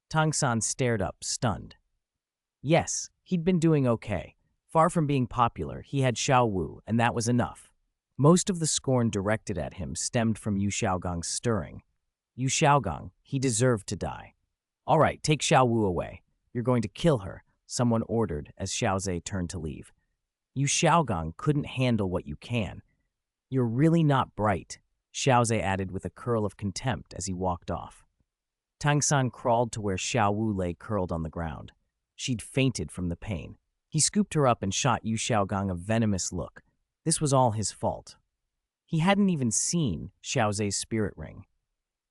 Tang San stared up, stunned. Yes, he'd been doing okay. Far from being popular, he had Xiao Wu, and that was enough. Most of the scorn directed at him stemmed from Yu Xiaogang's stirring. Yu Xiaogang, he deserved to die. All right, take Xiao Wu away. You're going to kill her, someone ordered as Xiao Ze turned to leave. Yu Xiaogang couldn't handle what you can. You're really not bright, Xiao Ze added with a curl of contempt as he walked off. Tang San crawled to where Xiao Wu lay curled on the ground. She'd fainted from the pain. He scooped her up and shot Yu Xiaogang a venomous look. This was all his fault. He hadn't even seen Xiao Ze's spirit ring.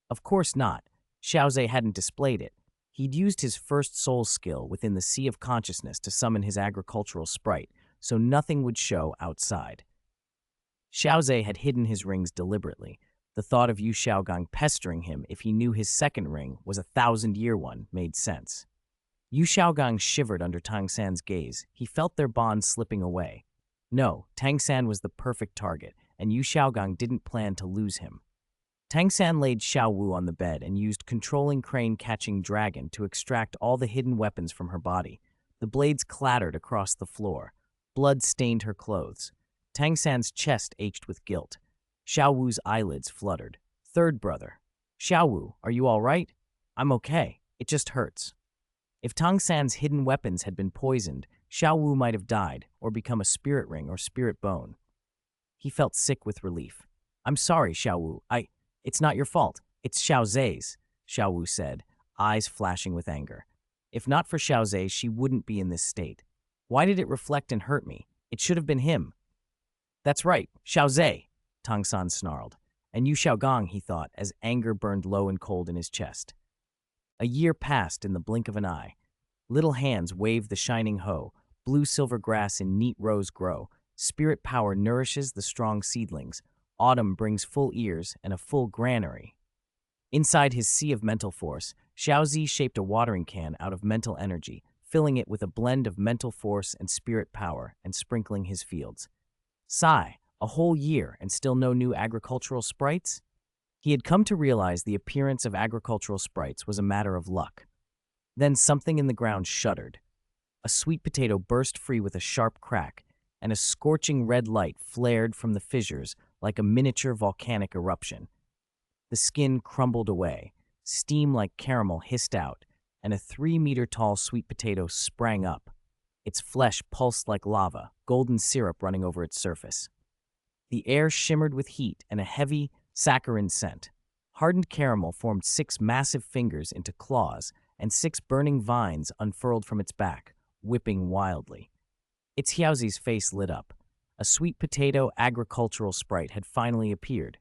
Of course not. Xiao Ze hadn't displayed it. He'd used his first soul skill within the Sea of Consciousness to summon his agricultural sprite, so nothing would show outside. Xiao Ze had hidden his rings deliberately. The thought of Yu Xiaogang pestering him if he knew his second ring was a 1,000-year one made sense. Yu Xiaogang shivered under Tang San's gaze. He felt their bond slipping away. No, Tang San was the perfect target, and Yu Xiaogang didn't plan to lose him. Tang San laid Xiao Wu on the bed and used Controlling Crane Catching Dragon to extract all the hidden weapons from her body. The blades clattered across the floor. Blood stained her clothes. Tang San's chest ached with guilt. Xiao Wu's eyelids fluttered. Third brother. Xiao Wu, are you all right? I'm okay. It just hurts. If Tang San's hidden weapons had been poisoned, Xiao Wu might have died or become a spirit ring or spirit bone. He felt sick with relief. I'm sorry, Xiao Wu. It's not your fault. It's Xiao Ze's, Xiao Wu said, eyes flashing with anger. If not for Xiao Ze, she wouldn't be in this state. Why did it reflect and hurt me? It should have been him. That's right, Xiao Ze, Tang San snarled. And Yu Xiaogang, he thought, as anger burned low and cold in his chest. A year passed in the blink of an eye. Little hands waved the shining hoe. Blue-silver grass in neat rows grow. Spirit power nourishes the strong seedlings. Autumn brings full ears and a full granary. Inside his sea of mental force, Xiao Ze shaped a watering can out of mental energy, filling it with a blend of mental force and spirit power and sprinkling his fields. Sigh, a whole year and still no new agricultural sprites? He had come to realize the appearance of agricultural sprites was a matter of luck. Then something in the ground shuddered. A sweet potato burst free with a sharp crack, and a scorching red light flared from the fissures like a miniature volcanic eruption. The skin crumbled away, steam like caramel hissed out, and a 3-meter-tall sweet potato sprang up. Its flesh pulsed like lava, golden syrup running over its surface. The air shimmered with heat and a heavy, saccharine scent. Hardened caramel formed 6 massive fingers into claws, and 6 burning vines unfurled from its back, whipping wildly. Its Xiao Ze's face lit up. A sweet potato agricultural sprite had finally appeared.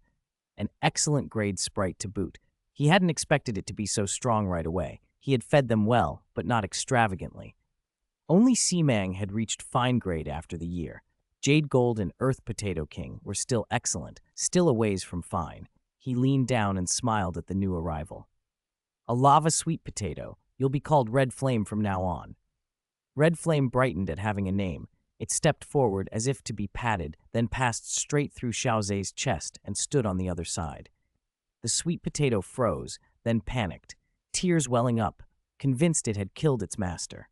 An excellent grade sprite to boot. He hadn't expected it to be so strong right away. He had fed them well, but not extravagantly. Only Simang had reached fine grade after the year. Jade Gold and Earth Potato King were still excellent, still a ways from fine. He leaned down and smiled at the new arrival. A lava sweet potato. You'll be called Red Flame from now on. Red Flame brightened at having a name. It stepped forward as if to be patted, then passed straight through Xiao Ze's chest and stood on the other side. The sweet potato froze, then panicked, tears welling up, convinced it had killed its master.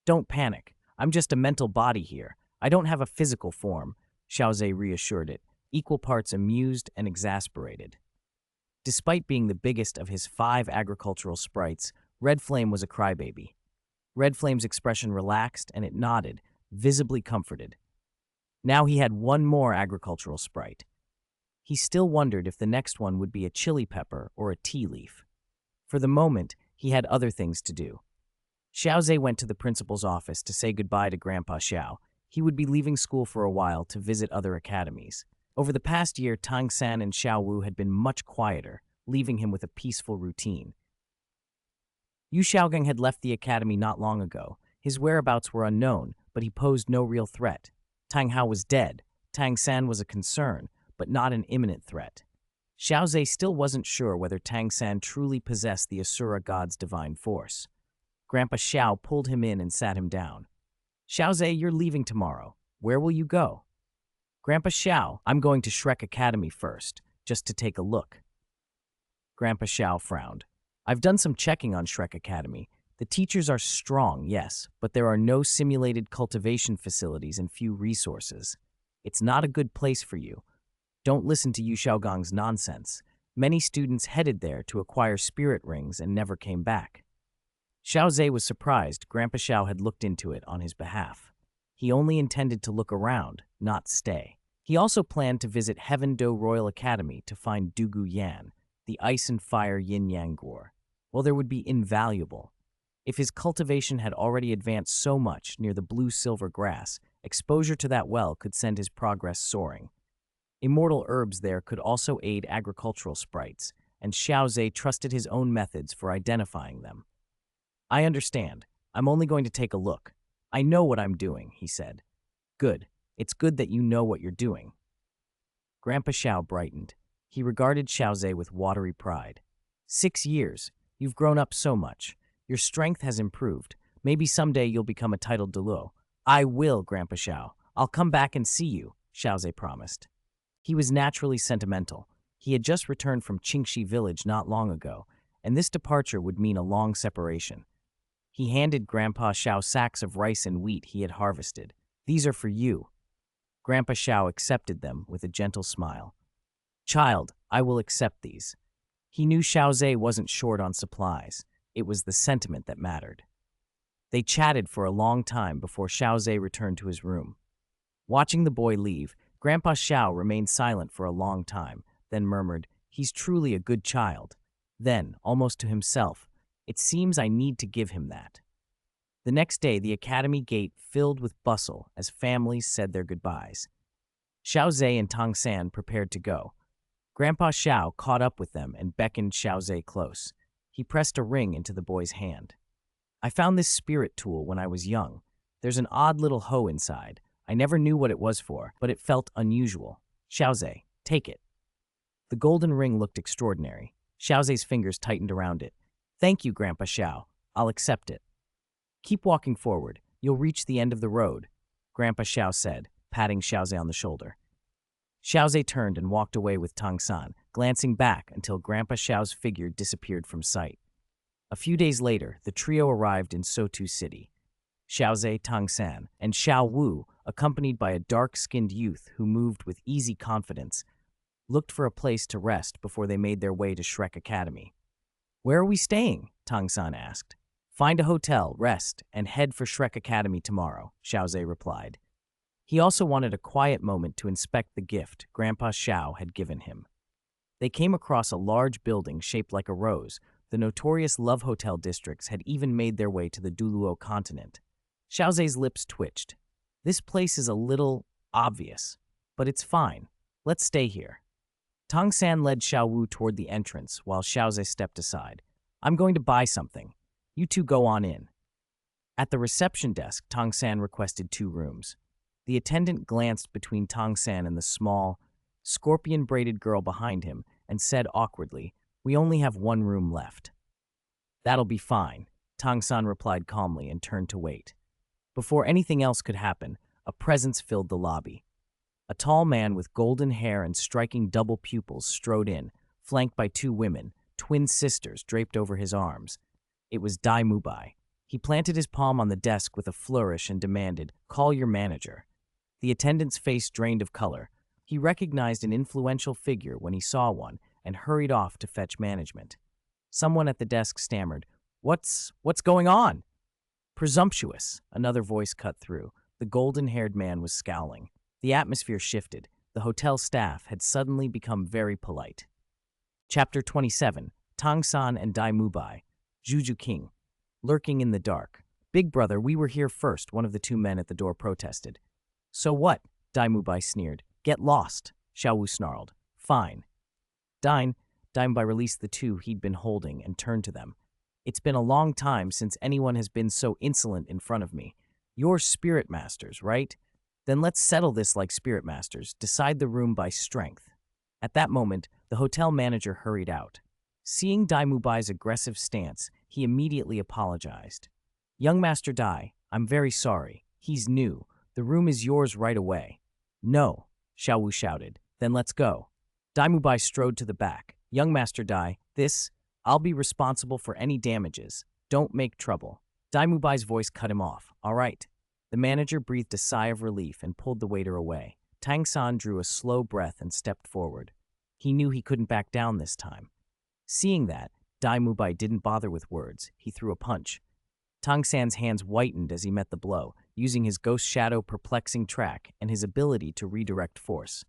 Don't panic. I'm just a mental body here. I don't have a physical form, Xiao Ze reassured it, equal parts amused and exasperated. Despite being the biggest of his 5 agricultural sprites, Red Flame was a crybaby. Red Flame's expression relaxed and it nodded, visibly comforted. Now he had one more agricultural sprite. He still wondered if the next one would be a chili pepper or a tea leaf. For the moment, he had other things to do. Xiao Ze went to the principal's office to say goodbye to Grandpa Xiao. He would be leaving school for a while to visit other academies. Over the past year, Tang San and Xiao Wu had been much quieter, leaving him with a peaceful routine. Yu Xiaogang had left the academy not long ago. His whereabouts were unknown, but he posed no real threat. Tang Hao was dead. Tang San was a concern, but not an imminent threat. Xiao Ze still wasn't sure whether Tang San truly possessed the Asura god's divine force. Grandpa Xiao pulled him in and sat him down. Xiao Ze, you're leaving tomorrow. Where will you go? Grandpa Xiao, I'm going to Shrek Academy first, just to take a look. Grandpa Xiao frowned. I've done some checking on Shrek Academy. The teachers are strong, yes, but there are no simulated cultivation facilities and few resources. It's not a good place for you. Don't listen to Yu Xiaogang's nonsense. Many students headed there to acquire spirit rings and never came back. Xiao Ze was surprised Grandpa Xiao had looked into it on his behalf. He only intended to look around, not stay. He also planned to visit Heaven Do Royal Academy to find Dugu Yan, the ice and fire yin-yang Guor. Well, there would be invaluable. If his cultivation had already advanced so much near the blue-silver grass, exposure to that well could send his progress soaring. Immortal herbs there could also aid agricultural sprites, and Xiao Ze trusted his own methods for identifying them. I understand. I'm only going to take a look. I know what I'm doing, he said. Good. It's good that you know what you're doing. Grandpa Xiao brightened. He regarded Xiao Ze with watery pride. 6 years. You've grown up so much. Your strength has improved. Maybe someday you'll become a titled Douluo. I will, Grandpa Xiao. I'll come back and see you, Xiao Ze promised. He was naturally sentimental. He had just returned from Qingxi village not long ago, and this departure would mean a long separation. He handed Grandpa Xiao sacks of rice and wheat he had harvested. These are for you. Grandpa Xiao accepted them with a gentle smile. Child, I will accept these. He knew Xiao Ze wasn't short on supplies. It was the sentiment that mattered. They chatted for a long time before Xiao Ze returned to his room. Watching the boy leave, Grandpa Xiao remained silent for a long time, then murmured, He's truly a good child. Then, almost to himself, it seems I need to give him that. The next day, the academy gate filled with bustle as families said their goodbyes. Xiao Ze and Tang San prepared to go. Grandpa Xiao caught up with them and beckoned Xiao Ze close. He pressed a ring into the boy's hand. I found this spirit tool when I was young. There's an odd little hoe inside. I never knew what it was for, but it felt unusual. Xiao Ze, take it. The golden ring looked extraordinary. Xiao Ze's fingers tightened around it. Thank you, Grandpa Xiao. I'll accept it. Keep walking forward. You'll reach the end of the road, Grandpa Xiao said, patting Xiao Ze on the shoulder. Xiao Ze turned and walked away with Tang San, glancing back until Grandpa Xiao's figure disappeared from sight. A few days later, the trio arrived in Sotu City. Xiao Ze, Tang San, and Xiao Wu, accompanied by a dark-skinned youth who moved with easy confidence, looked for a place to rest before they made their way to Shrek Academy. Where are we staying? Tang San asked. Find a hotel, rest, and head for Shrek Academy tomorrow, Xiao Ze replied. He also wanted a quiet moment to inspect the gift Grandpa Xiao had given him. They came across a large building shaped like a rose. The notorious love hotel districts had even made their way to the Douluo Continent. Xiao Ze's lips twitched. This place is a little obvious, but it's fine. Let's stay here. Tang San led Xiao Wu toward the entrance while Xiao Ze stepped aside. I'm going to buy something. You two go on in. At the reception desk, Tang San requested 2 rooms. The attendant glanced between Tang San and the small, scorpion-braided girl behind him and said awkwardly, "We only have 1 room left." "That'll be fine," Tang San replied calmly and turned to wait. Before anything else could happen, a presence filled the lobby. A tall man with golden hair and striking double pupils strode in, flanked by 2 women, twin sisters draped over his arms. It was Dai Mubai. He planted his palm on the desk with a flourish and demanded, "Call your manager." The attendant's face drained of color. He recognized an influential figure when he saw one and hurried off to fetch management. Someone at the desk stammered, What's going on?" "Presumptuous," another voice cut through. The golden-haired man was scowling. The atmosphere shifted. The hotel staff had suddenly become very polite. Chapter 27, Tang San and Dai Mubai, Juju King. Lurking in the dark. "Big brother, we were here first," one of the 2 men at the door protested. "So what?" Dai Mubai sneered. "Get lost," Xiao Wu snarled. "Fine." Dai Mubai released the 2 he'd been holding and turned to them. "It's been a long time since anyone has been so insolent in front of me. You're spirit masters, right? Then let's settle this like spirit masters, decide the room by strength." At that moment, the hotel manager hurried out. Seeing Dai Mubai's aggressive stance, he immediately apologized. "Young Master Dai, I'm very sorry. He's new. The room is yours right away." "No," Xiao Wu shouted. "Then let's go." Dai Mubai strode to the back. "Young Master Dai, I'll be responsible for any damages. Don't make trouble." Dai Mubai's voice cut him off. "All right." The manager breathed a sigh of relief and pulled the waiter away. Tang San drew a slow breath and stepped forward. He knew he couldn't back down this time. Seeing that, Dai Mubai didn't bother with words. He threw a punch. Tang San's hands whitened as he met the blow, using his ghost shadow perplexing track and his ability to redirect force.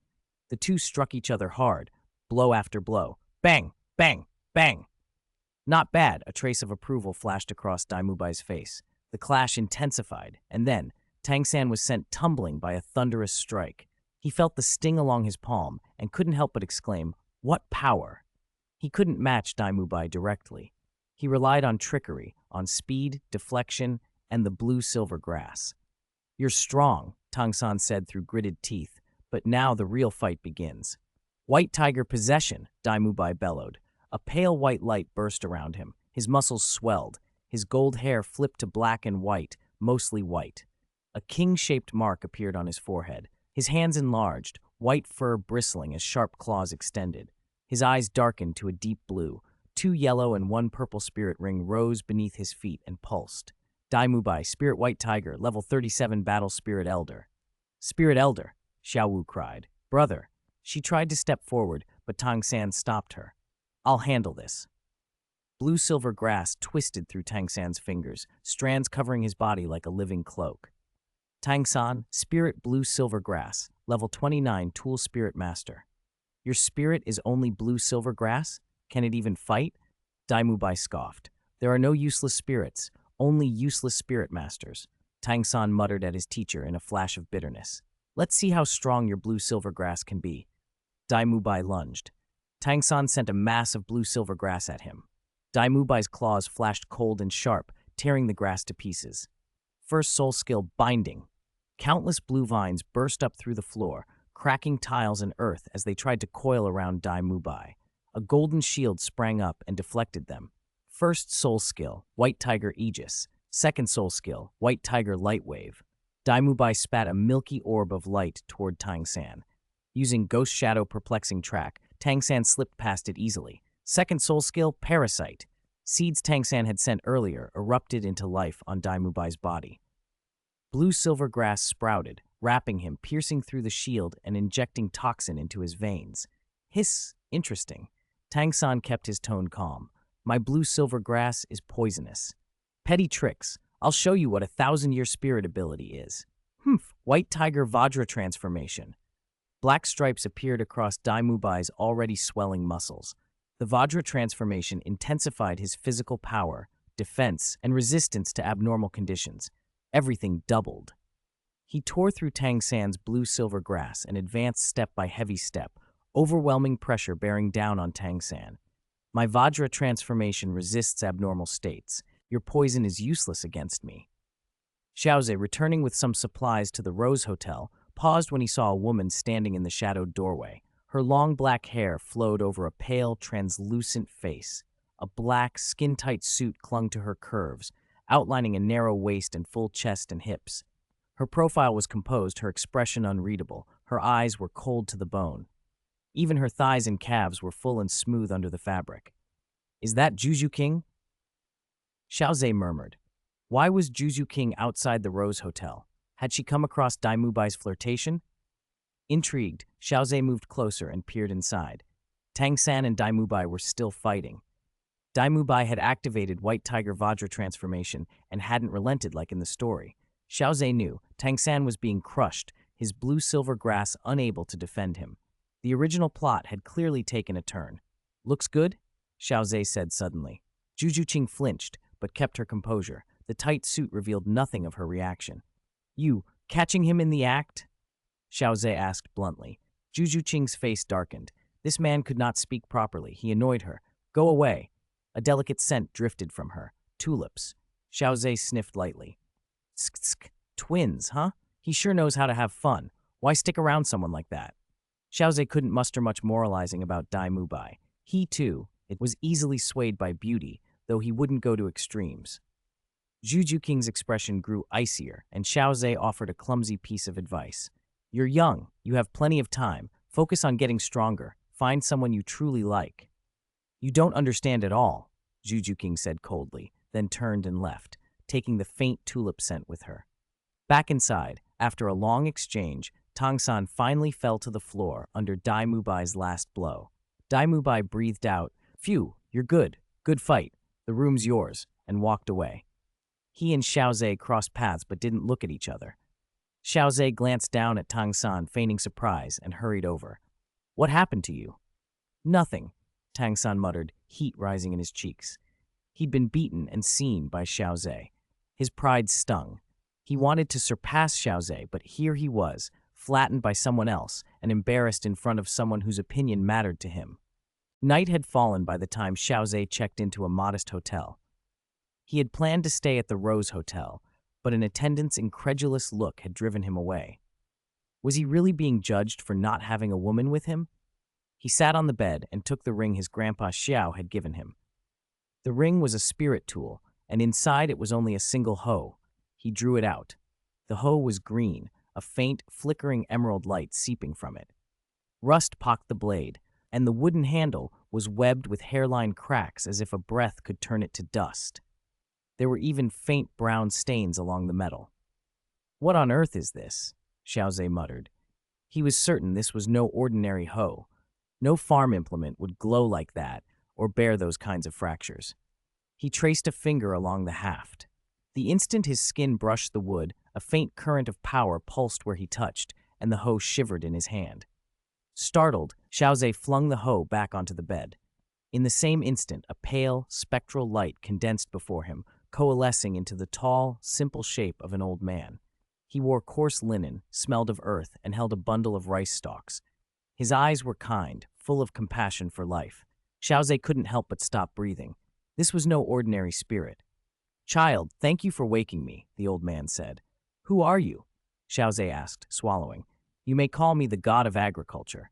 The 2 struck each other hard, blow after blow. Bang! Bang! Bang! "Not bad," a trace of approval flashed across Dai Mubai's face. The clash intensified, and then Tang San was sent tumbling by a thunderous strike. He felt the sting along his palm and couldn't help but exclaim, "What power!" He couldn't match Dai Mubai directly. He relied on trickery, on speed, deflection, and the blue-silver grass. "You're strong," Tang San said through gritted teeth, "but now the real fight begins." "White tiger possession," Dai Mubai bellowed. A pale white light burst around him. His muscles swelled. His gold hair flipped to black and white, mostly white. A king-shaped mark appeared on his forehead. His hands enlarged, white fur bristling as sharp claws extended. His eyes darkened to a deep blue. 2 yellow and 1 purple spirit ring rose beneath his feet and pulsed. Dai Mubai, Spirit White Tiger, level 37 Battle Spirit Elder. "Spirit Elder," Xiao Wu cried. "Brother." She tried to step forward, but Tang San stopped her. "I'll handle this." Blue-silver grass twisted through Tang San's fingers, strands covering his body like a living cloak. Tang San, Spirit Blue-Silver Grass, level 29 Tool Spirit Master. "Your spirit is only blue-silver grass? Can it even fight?" Dai Mubai scoffed. "There are no useless spirits, only useless spirit masters." Tang San muttered at his teacher in a flash of bitterness. "Let's see how strong your blue-silver grass can be." Dai Mubai lunged. Tang San sent a mass of blue-silver grass at him. Dai Mubai's claws flashed cold and sharp, tearing the grass to pieces. First soul skill, Binding. Countless blue vines burst up through the floor, cracking tiles and earth as they tried to coil around Dai Mubai. A golden shield sprang up and deflected them. First soul skill, White Tiger Aegis. Second soul skill, White Tiger Light Wave. Dai Mubai spat a milky orb of light toward Tang San. Using Ghost Shadow Perplexing Track, Tang San slipped past it easily. Second soul skill, Parasite. Seeds Tang San had sent earlier erupted into life on Dai Mubai's body. Blue-silver grass sprouted, wrapping him, piercing through the shield and injecting toxin into his veins. Hiss, interesting. Tang San kept his tone calm. "My blue-silver grass is poisonous." "Petty tricks. I'll show you what a 1,000-year spirit ability is." "Humph, White Tiger Vajra Transformation." Black stripes appeared across Dai Mubai's already swelling muscles. The Vajra transformation intensified his physical power, defense, and resistance to abnormal conditions. Everything doubled. He tore through Tang San's blue-silver grass and advanced step by heavy step, overwhelming pressure bearing down on Tang San. "My Vajra transformation resists abnormal states. Your poison is useless against me." Xiao Ze, returning with some supplies to the Rose Hotel, paused when he saw a woman standing in the shadowed doorway. Her long black hair flowed over a pale, translucent face. A black, skin-tight suit clung to her curves, outlining a narrow waist and full chest and hips. Her profile was composed, her expression unreadable. Her eyes were cold to the bone. Even her thighs and calves were full and smooth under the fabric. "Is that Juju King?" Xiao Ze murmured. Why was Juju King outside the Rose Hotel? Had she come across Dai Mubai's flirtation? Intrigued, Xiao Ze moved closer and peered inside. Tang San and Dai Mubai were still fighting. Dai Mubai had activated White Tiger Vajra transformation and hadn't relented like in the story. Xiao Ze knew Tang San was being crushed, his blue-silver grass unable to defend him. The original plot had clearly taken a turn. "Looks good?" Xiao Ze said suddenly. Juju Qing flinched, but kept her composure. The tight suit revealed nothing of her reaction. "You, catching him in the act?" Xiao Ze asked bluntly. Juju Qing's face darkened. This man could not speak properly. He annoyed her. "Go away." A delicate scent drifted from her. Tulips. Xiao Ze sniffed lightly. "Tsk, twins, huh? He sure knows how to have fun. Why stick around someone like that?" Xiao Ze couldn't muster much moralizing about Dai Mubai. He, too, was easily swayed by beauty, though he wouldn't go to extremes. Juju King's expression grew icier, and Xiao Ze offered a clumsy piece of advice. "You're young. You have plenty of time. Focus on getting stronger. Find someone you truly like." "You don't understand at all," Juju King said coldly, then turned and left, taking the faint tulip scent with her. Back inside, after a long exchange, Tang San finally fell to the floor under Dai Mubai's last blow. Dai Mubai breathed out, "Phew, you're good. Good fight. The room's yours," and walked away. He and Xiao Ze crossed paths but didn't look at each other. Xiao Ze glanced down at Tang San, feigning surprise, and hurried over. "What happened to you?" "Nothing," Tang San muttered, heat rising in his cheeks. He'd been beaten and seen by Xiao Ze. His pride stung. He wanted to surpass Xiao Ze, but here he was, flattened by someone else and embarrassed in front of someone whose opinion mattered to him. Night had fallen by the time Xiao Ze checked into a modest hotel. He had planned to stay at the Rose Hotel, but an attendant's incredulous look had driven him away. Was he really being judged for not having a woman with him? He sat on the bed and took the ring his grandpa Xiao had given him. The ring was a spirit tool, and inside it was only a single hoe. He drew it out. The hoe was green, a faint, flickering emerald light seeping from it. Rust pocked the blade, and the wooden handle was webbed with hairline cracks as if a breath could turn it to dust. There were even faint brown stains along the metal. "What on earth is this?" Xiao Ze muttered. He was certain this was no ordinary hoe. No farm implement would glow like that or bear those kinds of fractures. He traced a finger along the haft. The instant his skin brushed the wood, a faint current of power pulsed where he touched, and the hoe shivered in his hand. Startled, Xiao Ze flung the hoe back onto the bed. In the same instant, a pale, spectral light condensed before him, coalescing into the tall, simple shape of an old man. He wore coarse linen, smelled of earth, and held a bundle of rice stalks. His eyes were kind, full of compassion for life. Xiao Ze couldn't help but stop breathing. This was no ordinary spirit. "Child, thank you for waking me," the old man said. "Who are you?" Xiao Ze asked, swallowing. "You may call me the god of agriculture."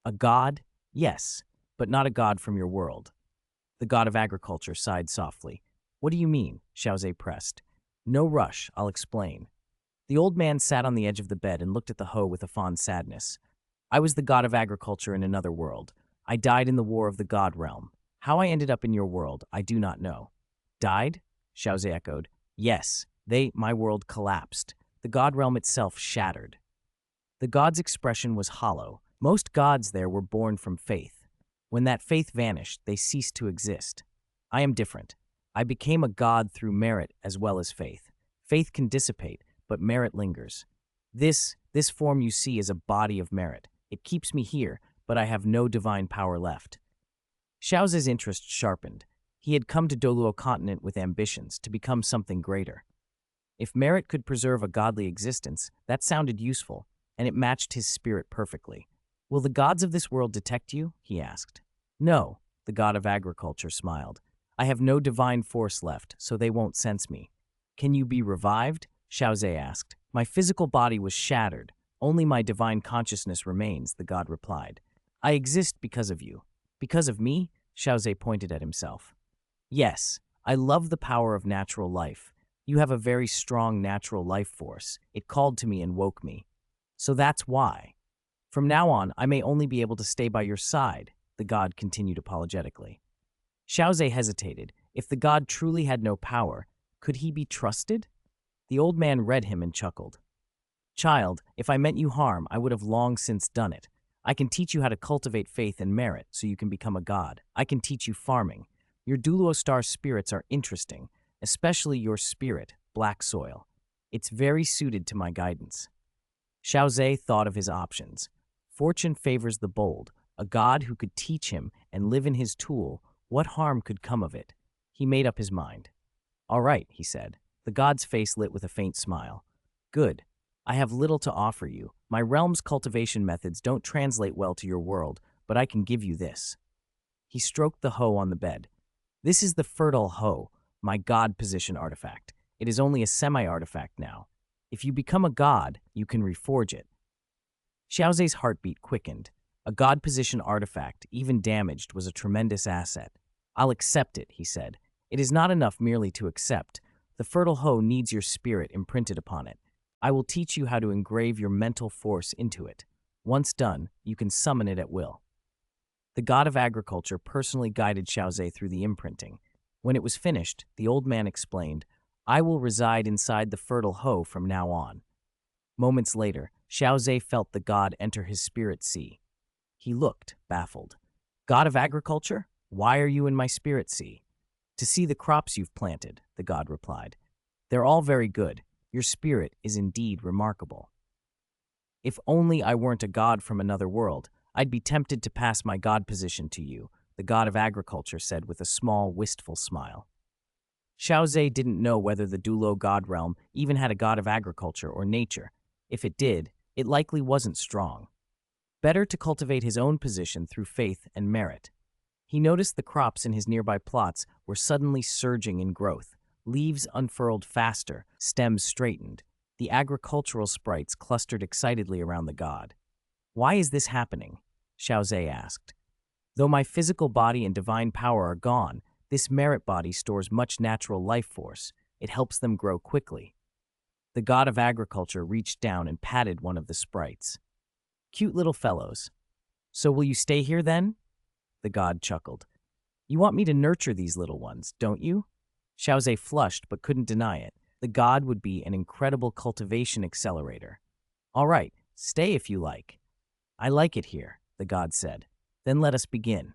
"A god? Yes, but not a god from your world." The god of agriculture sighed softly. "What do you mean?" Xiao Ze pressed. "No rush, I'll explain." The old man sat on the edge of the bed and looked at the hoe with a fond sadness. "I was the god of agriculture in another world. I died in the war of the god realm. How I ended up in your world, I do not know." "Died?" Xiao Ze echoed. "Yes, my world collapsed. The god realm itself shattered." The god's expression was hollow. Most gods there were born from faith. When that faith vanished, they ceased to exist. I am different. I became a god through merit as well as faith. Faith can dissipate, but merit lingers. This form you see is a body of merit. It keeps me here, but I have no divine power left. Xiao Ze's interest sharpened. He had come to Douluo Continent with ambitions to become something greater. If merit could preserve a godly existence, that sounded useful, and it matched his spirit perfectly. "Will the gods of this world detect you?" he asked. "No," the god of agriculture smiled. "I have no divine force left, so they won't sense me." "Can you be revived?" Xiao Ze asked. My physical body was shattered. Only my divine consciousness remains, the god replied. I exist because of you. Because of me? Xiao Ze pointed at himself. Yes, I love the power of natural life. You have a very strong natural life force. It called to me and woke me. So that's why. From now on, I may only be able to stay by your side, the god continued apologetically. Xiao Ze hesitated. If the god truly had no power, could he be trusted? The old man read him and chuckled. Child, if I meant you harm, I would have long since done it. I can teach you how to cultivate faith and merit so you can become a god. I can teach you farming. Your Douluo star spirits are interesting, especially your spirit, black soil. It's very suited to my guidance. Xiao Ze thought of his options. Fortune favors the bold, a god who could teach him and live in his tool. What harm could come of it? He made up his mind. All right, he said. The god's face lit with a faint smile. Good. I have little to offer you. My realm's cultivation methods don't translate well to your world, but I can give you this. He stroked the hoe on the bed. This is the fertile hoe, my god position artifact. It is only a semi-artifact now. If you become a god, you can reforge it. Xiao Ze's heartbeat quickened. A god position artifact, even damaged, was a tremendous asset. I'll accept it, he said. It is not enough merely to accept. The fertile hoe needs your spirit imprinted upon it. I will teach you how to engrave your mental force into it. Once done, you can summon it at will. The god of agriculture personally guided Xiao Ze through the imprinting. When it was finished, the old man explained, I will reside inside the fertile hoe from now on. Moments later, Xiao Ze felt the god enter his spirit sea. He looked, baffled. God of agriculture? Why are you in my spirit sea? To see the crops you've planted, the god replied. They're all very good. Your spirit is indeed remarkable. If only I weren't a god from another world, I'd be tempted to pass my god position to you, the god of agriculture said with a small, wistful smile. Xiao Ze didn't know whether the Douluo god realm even had a god of agriculture or nature. If it did, it likely wasn't strong. Better to cultivate his own position through faith and merit. He noticed the crops in his nearby plots were suddenly surging in growth. Leaves unfurled faster, stems straightened. The agricultural sprites clustered excitedly around the god. Why is this happening? Xiao Ze asked. Though my physical body and divine power are gone, this merit body stores much natural life force. It helps them grow quickly. The god of agriculture reached down and patted one of the sprites. Cute little fellows. So will you stay here then? The god chuckled. You want me to nurture these little ones, don't you? Xiao Ze flushed but couldn't deny it. The god would be an incredible cultivation accelerator. All right, stay if you like. I like it here, the god said. Then let us begin.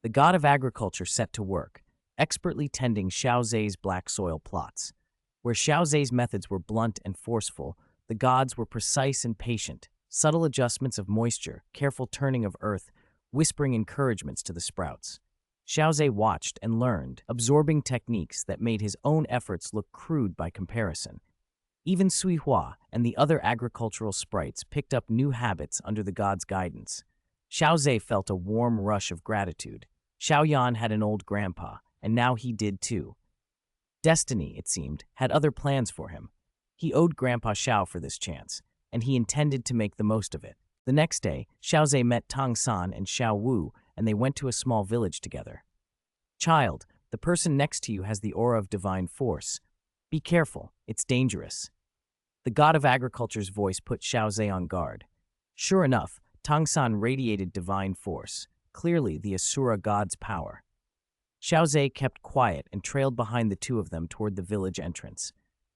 The god of agriculture set to work, expertly tending Xiao Ze's black soil plots. Where Xiao Ze's methods were blunt and forceful, the gods were precise and patient, subtle adjustments of moisture, careful turning of earth, whispering encouragements to the sprouts. Xiao Ze watched and learned, absorbing techniques that made his own efforts look crude by comparison. Even Sui Hua and the other agricultural sprites picked up new habits under the god's guidance. Xiao Ze felt a warm rush of gratitude. Xiao Yan had an old grandpa, and now he did too. Destiny, it seemed, had other plans for him. He owed Grandpa Xiao for this chance, and he intended to make the most of it. The next day, Xiao Ze met Tang San and Xiao Wu, and they went to a small village together. Child, the person next to you has the aura of divine force. Be careful, it's dangerous. The god of agriculture's voice put Xiao Ze on guard. Sure enough, Tang San radiated divine force, clearly the Asura god's power. Xiao Ze kept quiet and trailed behind the two of them toward the village entrance.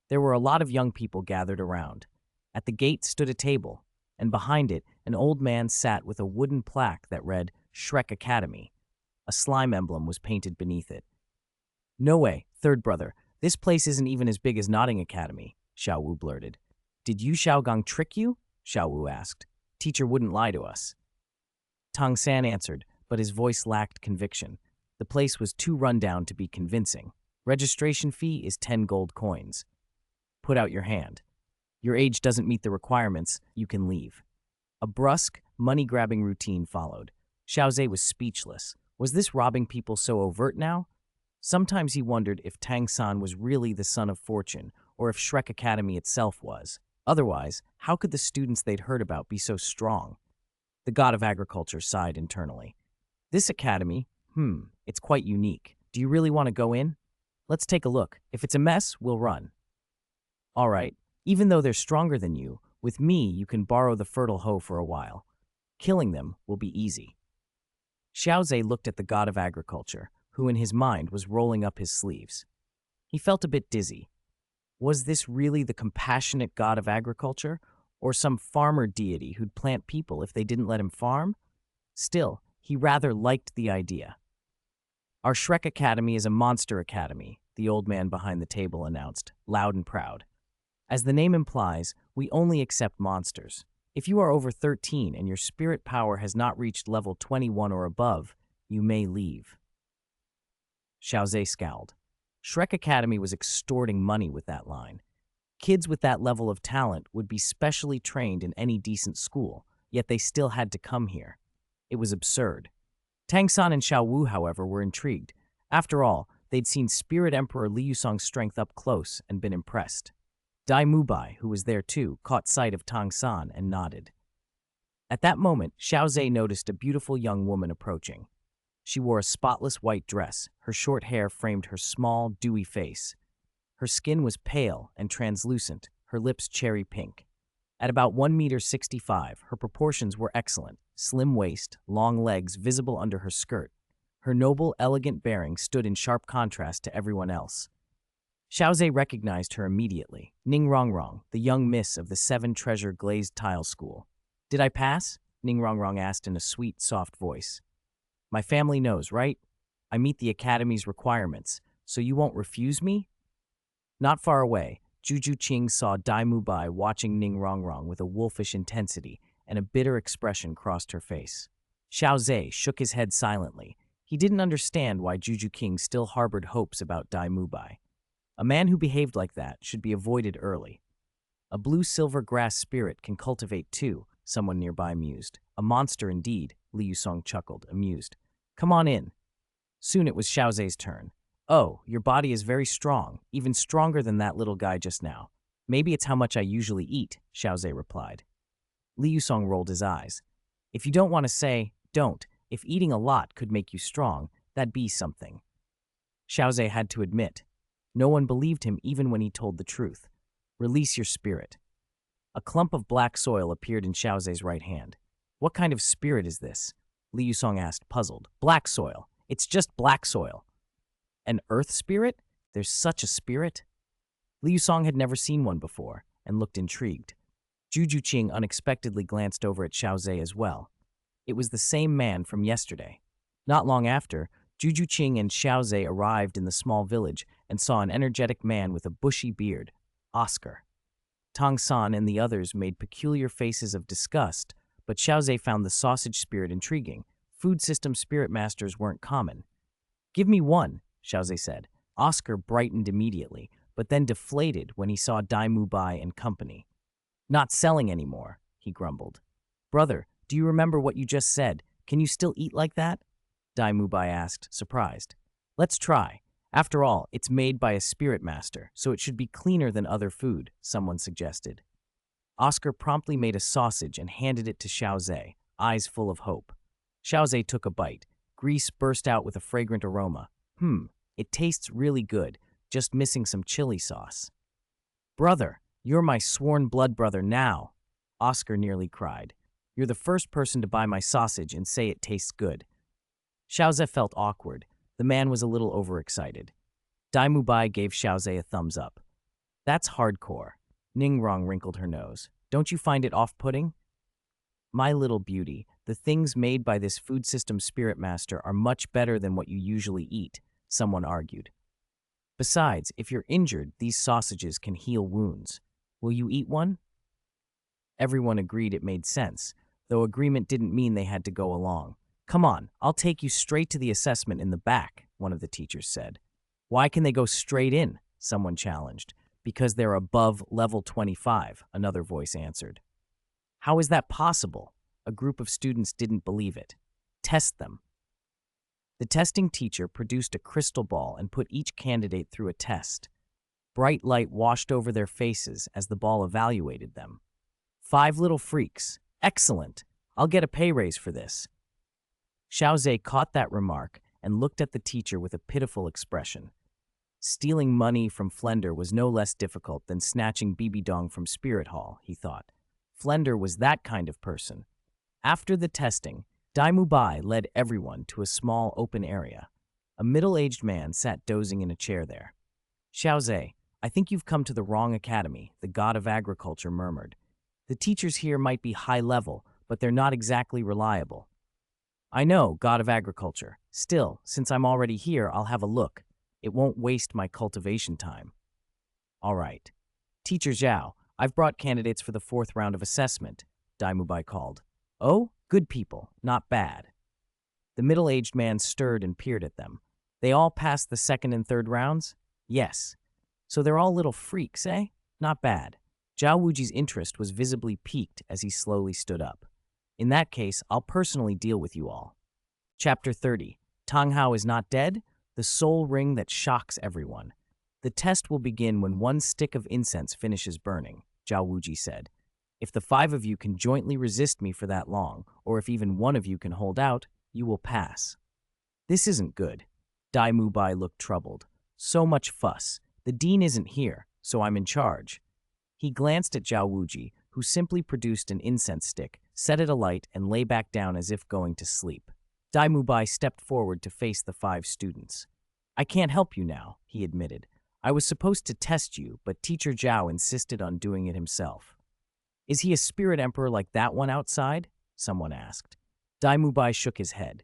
There were a lot of young people gathered around. At the gate stood a table, and behind it, an old man sat with a wooden plaque that read, Shrek Academy. A slime emblem was painted beneath it. No way, third brother, this place isn't even as big as Nodding Academy, Xiao Wu blurted. Did Yu Xiaogong trick you? Xiao Wu asked. Teacher wouldn't lie to us. Tang San answered, but his voice lacked conviction. The place was too run down to be convincing. Registration fee is 10 gold coins. Put out your hand. Your age doesn't meet the requirements, you can leave. A brusque, money-grabbing routine followed. Xiao Ze was speechless. Was this robbing people so overt now? Sometimes he wondered if Tang San was really the son of fortune, or if Shrek Academy itself was. Otherwise, how could the students they'd heard about be so strong? The god of agriculture sighed internally. This academy, it's quite unique. Do you really want to go in? Let's take a look. If it's a mess, we'll run. All right, even though they're stronger than you, with me you can borrow the fertile hoe for a while. Killing them will be easy. Xiao Ze looked at the god of agriculture, who in his mind was rolling up his sleeves. He felt a bit dizzy. Was this really the compassionate god of agriculture, or some farmer deity who'd plant people if they didn't let him farm? Still, he rather liked the idea. Our Shrek Academy is a monster academy, the old man behind the table announced, loud and proud. As the name implies, we only accept monsters. If you are over 13 and your spirit power has not reached level 21 or above, you may leave. Xiao Ze scowled. Shrek Academy was extorting money with that line. Kids with that level of talent would be specially trained in any decent school, yet they still had to come here. It was absurd. Tang San and Xiao Wu, however, were intrigued. After all, they'd seen Spirit Emperor Liu Song's strength up close and been impressed. Dai Mubai, who was there too, caught sight of Tang San and nodded. At that moment, Xiao Ze noticed a beautiful young woman approaching. She wore a spotless white dress. Her short hair framed her small, dewy face. Her skin was pale and translucent, her lips cherry pink. At about 1.65 meters, her proportions were excellent. Slim waist, long legs visible under her skirt. Her noble, elegant bearing stood in sharp contrast to everyone else. Xiao Ze recognized her immediately. Ning Rongrong, the young miss of the 7-treasure glazed tile school. Did I pass? Ning Rongrong asked in a sweet, soft voice. My family knows, right? I meet the academy's requirements, so you won't refuse me? Not far away, Juju Qing saw Dai Mubai watching Ning Rongrong with a wolfish intensity, and a bitter expression crossed her face. Xiao Ze shook his head silently. He didn't understand why Juju King still harbored hopes about Dai Mubai. A man who behaved like that should be avoided early. A blue-silver grass spirit can cultivate too, someone nearby mused. A monster indeed, Liu Song chuckled, amused. Come on in. Soon it was Xiao Ze's turn. Oh, your body is very strong, even stronger than that little guy just now. Maybe it's how much I usually eat, Xiao Ze replied. Liu Song rolled his eyes. If you don't want to say, don't. If eating a lot could make you strong, that'd be something. Xiao Ze had to admit. No one believed him even when he told the truth. Release your spirit. A clump of black soil appeared in Xiao Ze's right hand. What kind of spirit is this? Liu Song asked, puzzled. Black soil. It's just black soil. An earth spirit? There's such a spirit? Liu Song had never seen one before, and looked intrigued. Juju Qing unexpectedly glanced over at Xiao Ze as well. It was the same man from yesterday. Not long after, Juju Qing and Xiao Ze arrived in the small village and saw an energetic man with a bushy beard, Oscar. Tang San and the others made peculiar faces of disgust, but Xiao Ze found the sausage spirit intriguing. Food system spirit masters weren't common. Give me one, Xiao Ze said. Oscar brightened immediately, but then deflated when he saw Dai Mubai and company. Not selling anymore, he grumbled. Brother, do you remember what you just said? Can you still eat like that? Dai Mubai asked, surprised. Let's try. After all, it's made by a spirit master, so it should be cleaner than other food, someone suggested. Oscar promptly made a sausage and handed it to Xiao Ze, eyes full of hope. Xiao Ze took a bite. Grease burst out with a fragrant aroma. It tastes really good, just missing some chili sauce. Brother, you're my sworn blood brother now, Oscar nearly cried. You're the first person to buy my sausage and say it tastes good. Xiao Ze felt awkward. The man was a little overexcited. Dai Mubai gave Xiao Ze a thumbs up. That's hardcore. Ning Rong wrinkled her nose. Don't you find it off-putting? My little beauty, the things made by this food system spirit master are much better than what you usually eat, someone argued. Besides, if you're injured, these sausages can heal wounds. Will you eat one? Everyone agreed it made sense, though agreement didn't mean they had to go along. Come on, I'll take you straight to the assessment in the back, one of the teachers said. Why can they go straight in? Someone challenged. Because they're above level 25, another voice answered. How is that possible? A group of students didn't believe it. Test them. The testing teacher produced a crystal ball and put each candidate through a test. Bright light washed over their faces as the ball evaluated them. 5 little freaks. Excellent. I'll get a pay raise for this. Xiao Ze caught that remark and looked at the teacher with a pitiful expression. Stealing money from Flender was no less difficult than snatching Dong from Spirit Hall, he thought. Flender was that kind of person. After the testing, Dai Bai led everyone to a small open area. A middle-aged man sat dozing in a chair there. Xiao Ze, I think you've come to the wrong academy, the god of agriculture murmured. The teachers here might be high level, but they're not exactly reliable. I know, god of agriculture. Still, since I'm already here, I'll have a look. It won't waste my cultivation time. All right. Teacher Zhao, I've brought candidates for the 4th round of assessment, Dai Bai called. Oh, good people, not bad. The middle-aged man stirred and peered at them. They all passed the 2nd and 3rd rounds? Yes. So they're all little freaks, eh? Not bad. Zhao Wuji's interest was visibly piqued as he slowly stood up. In that case, I'll personally deal with you all. Chapter 30. Tang Hao is not dead? The soul ring that shocks everyone. The test will begin when 1 stick of incense finishes burning, Zhao Wuji said. If the 5 of you can jointly resist me for that long, or if even one of you can hold out, you will pass. This isn't good. Dai Bai looked troubled. So much fuss. The dean isn't here, so I'm in charge. He glanced at Zhao Wuji, who simply produced an incense stick, set it alight, and lay back down as if going to sleep. Dai Bai stepped forward to face the 5 students. I can't help you now, he admitted. I was supposed to test you, but Teacher Zhao insisted on doing it himself. Is he a spirit emperor like that one outside? Someone asked. Dai Bai shook his head.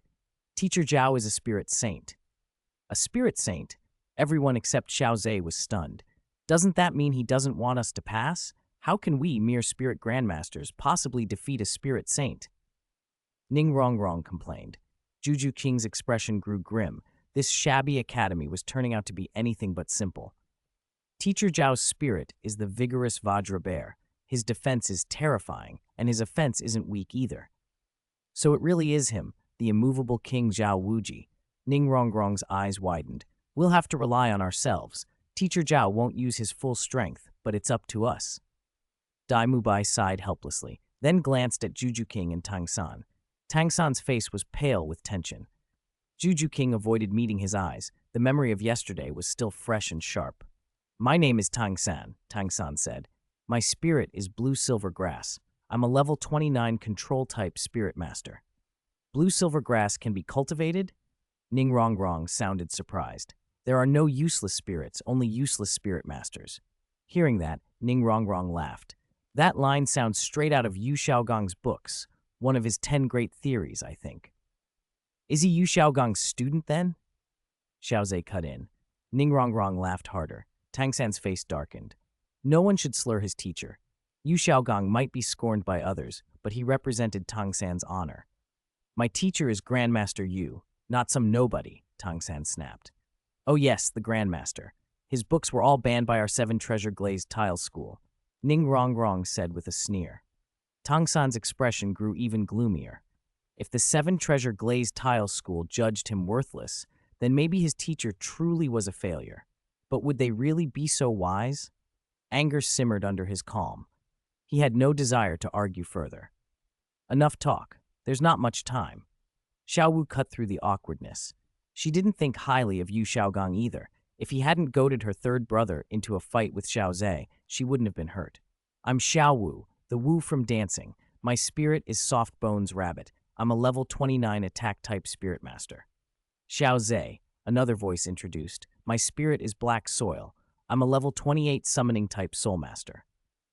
Teacher Zhao is a spirit saint. A spirit saint? Everyone except Xiao Ze was stunned. Doesn't that mean he doesn't want us to pass? How can we, mere spirit grandmasters, possibly defeat a spirit saint? Ning Rongrong complained. Juju King's expression grew grim. This shabby academy was turning out to be anything but simple. Teacher Zhao's spirit is the vigorous Vajra bear. His defense is terrifying, and his offense isn't weak either. So it really is him, the immovable King Zhao Wuji. Ning Rongrong's eyes widened. We'll have to rely on ourselves. Teacher Zhao won't use his full strength, but it's up to us. Dai Bai sighed helplessly, then glanced at Juju King and Tang San. Tang San's face was pale with tension. Juju King avoided meeting his eyes. The memory of yesterday was still fresh and sharp. My name is Tang San, Tang San said. My spirit is Blue Silver Grass. I'm a level 29 control-type spirit master. Blue Silver Grass can be cultivated? Ning Rongrong sounded surprised. There are no useless spirits, only useless spirit masters. Hearing that, Ning Rongrong laughed. That line sounds straight out of Yu Xiaogang's books, one of his 10 great theories, I think. Is he Yu Xiaogang's student, then? Xiao Ze cut in. Ning Rongrong laughed harder. Tang San's face darkened. No one should slur his teacher. Yu Xiaogang might be scorned by others, but he represented Tang San's honor. My teacher is Grandmaster Yu, not some nobody, Tang San snapped. Oh yes, the Grandmaster. His books were all banned by our 7-treasure glazed tile school, Ning Rongrong said with a sneer. Tang San's expression grew even gloomier. If the 7-treasure glazed tile school judged him worthless, then maybe his teacher truly was a failure. But would they really be so wise? Anger simmered under his calm. He had no desire to argue further. Enough talk. There's not much time. Xiao Wu cut through the awkwardness. She didn't think highly of Yu Xiaogang either. If he hadn't goaded her 3rd brother into a fight with Xiao Ze, she wouldn't have been hurt. I'm Xiao Wu, the Wu from dancing. My spirit is Soft Bones Rabbit. I'm a level 29 attack-type spirit master. Xiao Ze, another voice introduced. My spirit is Black Soil. I'm a level 28 summoning-type soul master.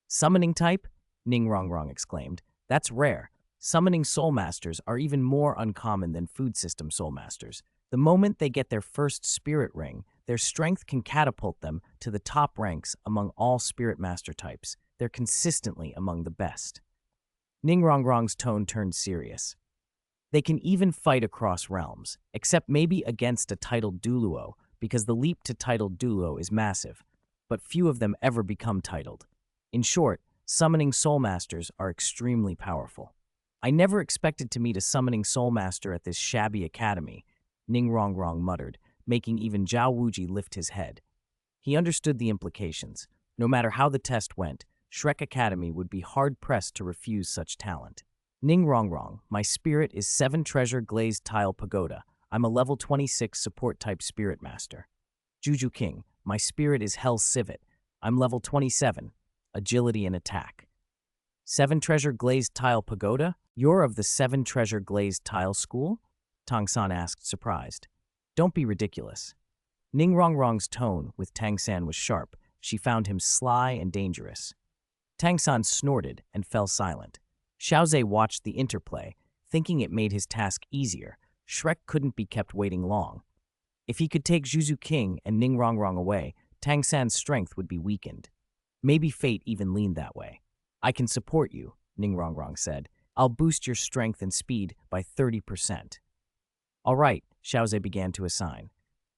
Summoning type? Ning Rongrong exclaimed. That's rare. Summoning soul masters are even more uncommon than food system soul masters. The moment they get their first spirit ring, their strength can catapult them to the top ranks among all spirit master types. They're consistently among the best. Ning Rongrong's tone turned serious. They can even fight across realms, except maybe against a titled Douluo, because the leap to titled Douluo is massive, but few of them ever become titled. In short, summoning soul masters are extremely powerful. I never expected to meet a summoning soul master at this shabby academy, Ning Rongrong muttered, making even Zhao Wuji lift his head. He understood the implications. No matter how the test went, Shrek Academy would be hard-pressed to refuse such talent. Ning Rong Rong, my spirit is 7 treasure glazed tile pagoda. I'm a level 26 support type spirit master. Juju King, my spirit is Hell Civet. I'm level 27, agility and attack. 7 treasure glazed tile pagoda? You're of the 7 treasure glazed tile school? Tang San asked, surprised. Don't be ridiculous. Ning Rong Rong's tone with Tang San was sharp. She found him sly and dangerous. Tang San snorted and fell silent. Xiao Ze watched the interplay, thinking it made his task easier. Shrek couldn't be kept waiting long. If he could take Juju King and Ning Rong Rong away, Tang San's strength would be weakened. Maybe fate even leaned that way. I can support you, Ning Rong Rong said. I'll boost your strength and speed by 30%. All right, Xiao Ze began to assign.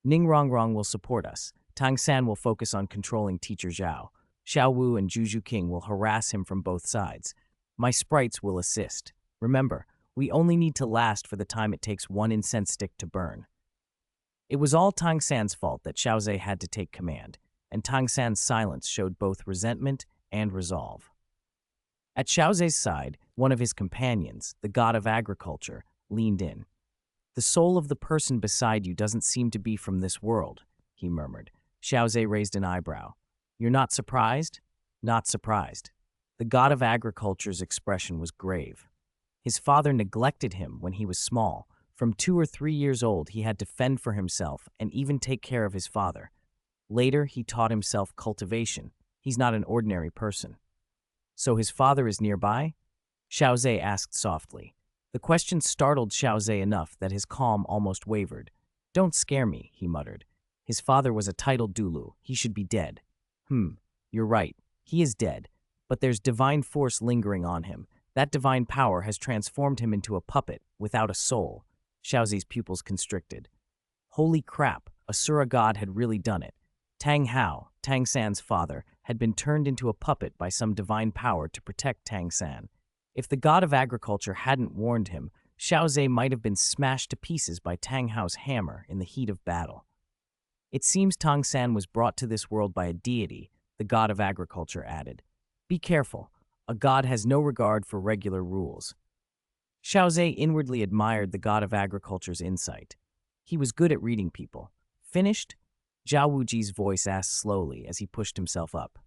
Ning Rong Rong will support us. Tang San will focus on controlling Teacher Zhao. Xiao Wu and Juju King will harass him from both sides. My sprites will assist. Remember, we only need to last for the time it takes 1 incense stick to burn. It was all Tang San's fault that Xiao Ze had to take command, and Tang San's silence showed both resentment and resolve. At Xiao Ze's side, one of his companions, the god of agriculture, leaned in. The soul of the person beside you doesn't seem to be from this world, he murmured. Xiao Ze raised an eyebrow. You're not surprised? Not surprised. The god of agriculture's expression was grave. His father neglected him when he was small. From 2 or 3 years old, he had to fend for himself and even take care of his father. Later, he taught himself cultivation. He's not an ordinary person. So his father is nearby? Xiao Ze asked softly. The question startled Xiao Ze enough that his calm almost wavered. Don't scare me, he muttered. His father was a titled Douluo. He should be dead. You're right. He is dead. But there's divine force lingering on him. That divine power has transformed him into a puppet without a soul. Xiao Ze's pupils constricted. Holy crap, Asura god had really done it. Tang Hao, Tang San's father, had been turned into a puppet by some divine power to protect Tang San. If the god of agriculture hadn't warned him, Xiao Ze might have been smashed to pieces by Tang Hao's hammer in the heat of battle. It seems Tang San was brought to this world by a deity, the god of agriculture added. Be careful, a god has no regard for regular rules. Xiao Ze inwardly admired the god of agriculture's insight. He was good at reading people. Finished? Zhao Wuji's voice asked slowly as he pushed himself up.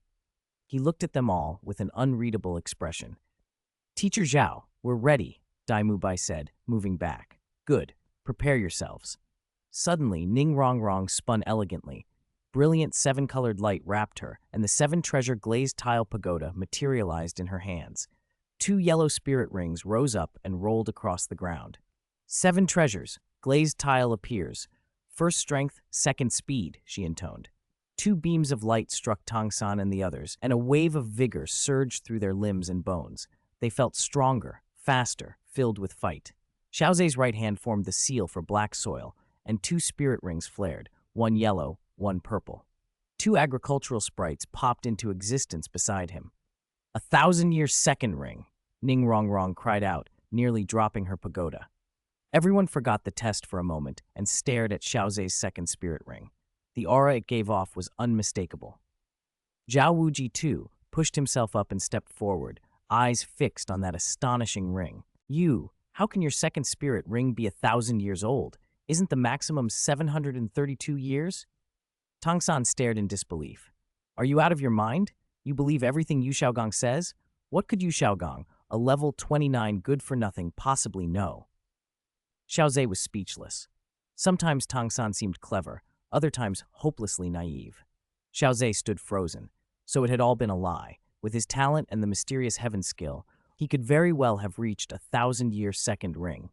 He looked at them all with an unreadable expression. Teacher Zhao, we're ready, Dai Mubai said, moving back. Good, prepare yourselves. Suddenly, Ning Rong Rong spun elegantly. Brilliant 7-colored light wrapped her, and the 7-treasure glazed tile pagoda materialized in her hands. 2 yellow spirit rings rose up and rolled across the ground. 7 treasures, glazed tile appears. First strength, second speed, she intoned. 2 beams of light struck Tang San and the others, and a wave of vigor surged through their limbs and bones. They felt stronger, faster, filled with fight. Xiao Ze's right hand formed the seal for black soil, and 2 spirit rings flared, 1 yellow, 1 purple. 2 agricultural sprites popped into existence beside him. 1,000-year second ring, Ning Rong Rong cried out, nearly dropping her pagoda. Everyone forgot the test for a moment and stared at Xiao Ze's second spirit ring. The aura it gave off was unmistakable. Zhao Wuji, too, pushed himself up and stepped forward, eyes fixed on that astonishing ring. How can your second spirit ring be 1,000 years old? Isn't the maximum 732 years? Tang San stared in disbelief. Are you out of your mind? You believe everything Yu Xiaogong says? What could Yu Xiaogong, a level 29 good-for-nothing, possibly know? Xiao Ze was speechless. Sometimes Tang San seemed clever, other times hopelessly naive. Xiao Ze stood frozen. So it had all been a lie. With his talent and the mysterious heaven skill, he could very well have reached 1,000-year second ring.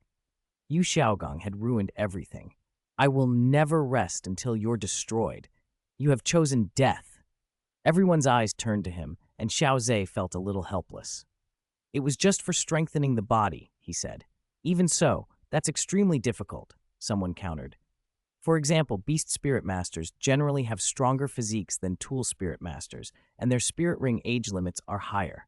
Yu Xiaogong had ruined everything. I will never rest until you're destroyed. You have chosen death. Everyone's eyes turned to him, and Xiao Ze felt a little helpless. It was just for strengthening the body, he said. Even so, that's extremely difficult, someone countered. For example, beast spirit masters generally have stronger physiques than tool spirit masters, and their spirit ring age limits are higher.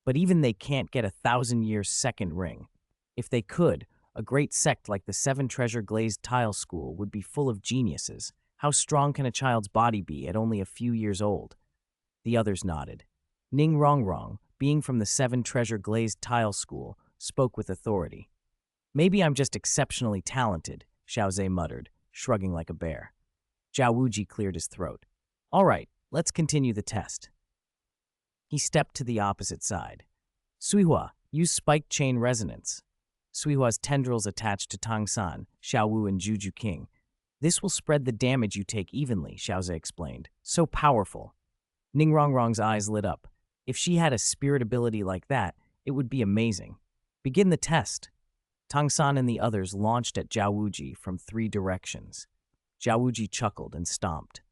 But even they can't get 1,000-year second ring. If they could, a great sect like the 7-treasure glazed tile school would be full of geniuses. How strong can a child's body be at only a few years old? The others nodded. Ning Rongrong, being from the Seven Treasure Glazed Tile School, spoke with authority. Maybe I'm just exceptionally talented, Xiao Ze muttered, shrugging like a bear. Zhao Wuji cleared his throat. All right, let's continue the test. He stepped to the opposite side. Suihua, use spiked chain resonance. Suihua's tendrils attached to Tang San, Xiao Wu, and Juju King. This will spread the damage you take evenly, Xiao Ze explained. So powerful. Ning Rongrong's eyes lit up. If she had a spirit ability like that, it would be amazing. Begin the test. Tang San and the others launched at Zhao Wuji from 3 directions. Zhao Wuji chuckled and stomped.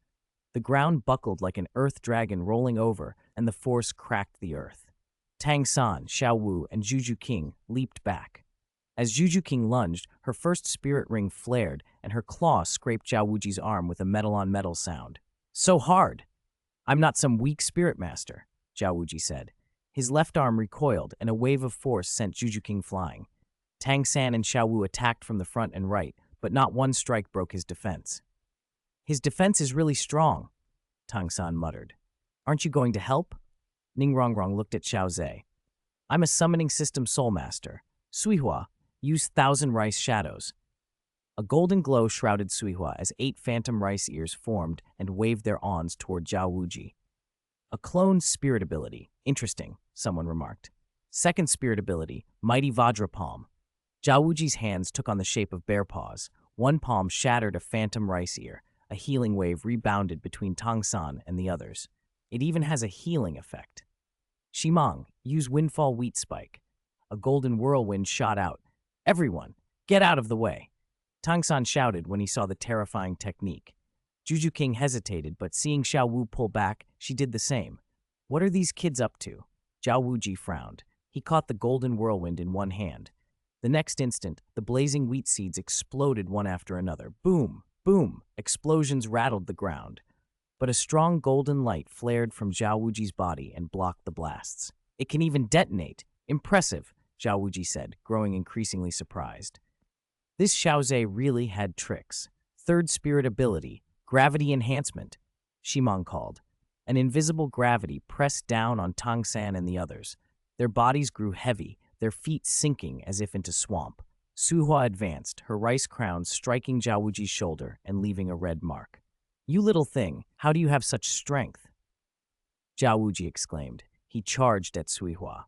The ground buckled like an earth dragon rolling over, and the force cracked the earth. Tang San, Xiao Wu, and Juju King leaped back. As Juju King lunged, her first spirit ring flared, and her claw scraped Zhao Wuji's arm with a metal-on-metal sound. So hard! I'm not some weak spirit master, Zhao Wuji said. His left arm recoiled, and a wave of force sent Juju King flying. Tang San and Xiao Wu attacked from the front and right, but not one strike broke his defense. His defense is really strong, Tang San muttered. Aren't you going to help? Ning Rongrong looked at Xiao Ze. I'm a summoning system soul master. Suihua, use 1,000 rice shadows. A golden glow shrouded Suihua as 8 phantom rice ears formed and waved their awns toward Zhao Wuji. A cloned spirit ability. Interesting, someone remarked. Second spirit ability, Mighty Vajra Palm. Zhao Wuji's hands took on the shape of bear paws. One palm shattered a phantom rice ear. A healing wave rebounded between Tang San and the others. It even has a healing effect. Shimang, use Windfall Wheat Spike. A golden whirlwind shot out. Everyone, get out of the way. Tang San shouted when he saw the terrifying technique. Juju King hesitated, but seeing Xiao Wu pull back, she did the same. What are these kids up to? Zhao Wuji frowned. He caught the golden whirlwind in one hand. The next instant, the blazing wheat seeds exploded one after another. Boom! Boom! Explosions rattled the ground. But a strong golden light flared from Zhao Wuji's body and blocked the blasts. It can even detonate. Impressive, Zhao Wuji said, growing increasingly surprised. This Xiao Ze really had tricks. Third spirit ability, gravity enhancement, Shimang called. An invisible gravity pressed down on Tang San and the others. Their bodies grew heavy, their feet sinking as if into swamp. Suihua advanced, her rice crown striking Zhao Wuji's shoulder and leaving a red mark. You little thing, how do you have such strength? Zhao Wuji exclaimed. He charged at Suihua.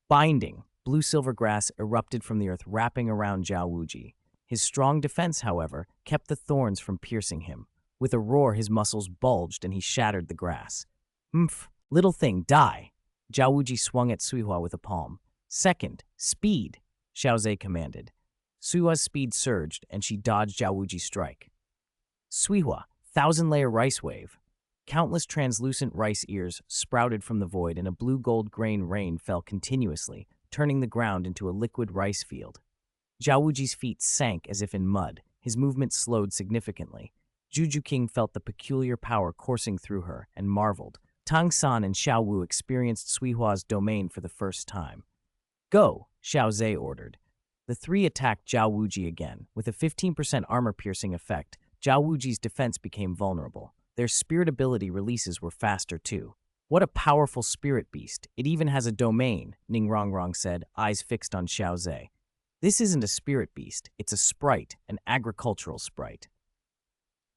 Binding, blue-silver grass erupted from the earth wrapping around Zhao Wuji. His strong defense, however, kept the thorns from piercing him. With a roar, his muscles bulged and he shattered the grass. Mph, little thing, die! Zhao Wuji swung at Suihua with a palm. Second, speed, Xiao Ze commanded. Suihua's speed surged, and she dodged Zhao Wuji's strike. Suihua, 1,000-layer rice wave. Countless translucent rice ears sprouted from the void, and a blue-gold grain rain fell continuously, turning the ground into a liquid rice field. Zhao Wuji's feet sank as if in mud. His movement slowed significantly. Juju King felt the peculiar power coursing through her and marveled. Tang San and Xiao Wu experienced Suihua's domain for the first time. Go, Xiao Ze ordered. The 3 attacked Zhao Wuji again. With a 15% armor-piercing effect, Zhao Wuji's defense became vulnerable. Their spirit ability releases were faster too. What a powerful spirit beast. It even has a domain, Ning Rongrong said, eyes fixed on Xiao Ze. This isn't a spirit beast, it's a sprite, an agricultural sprite.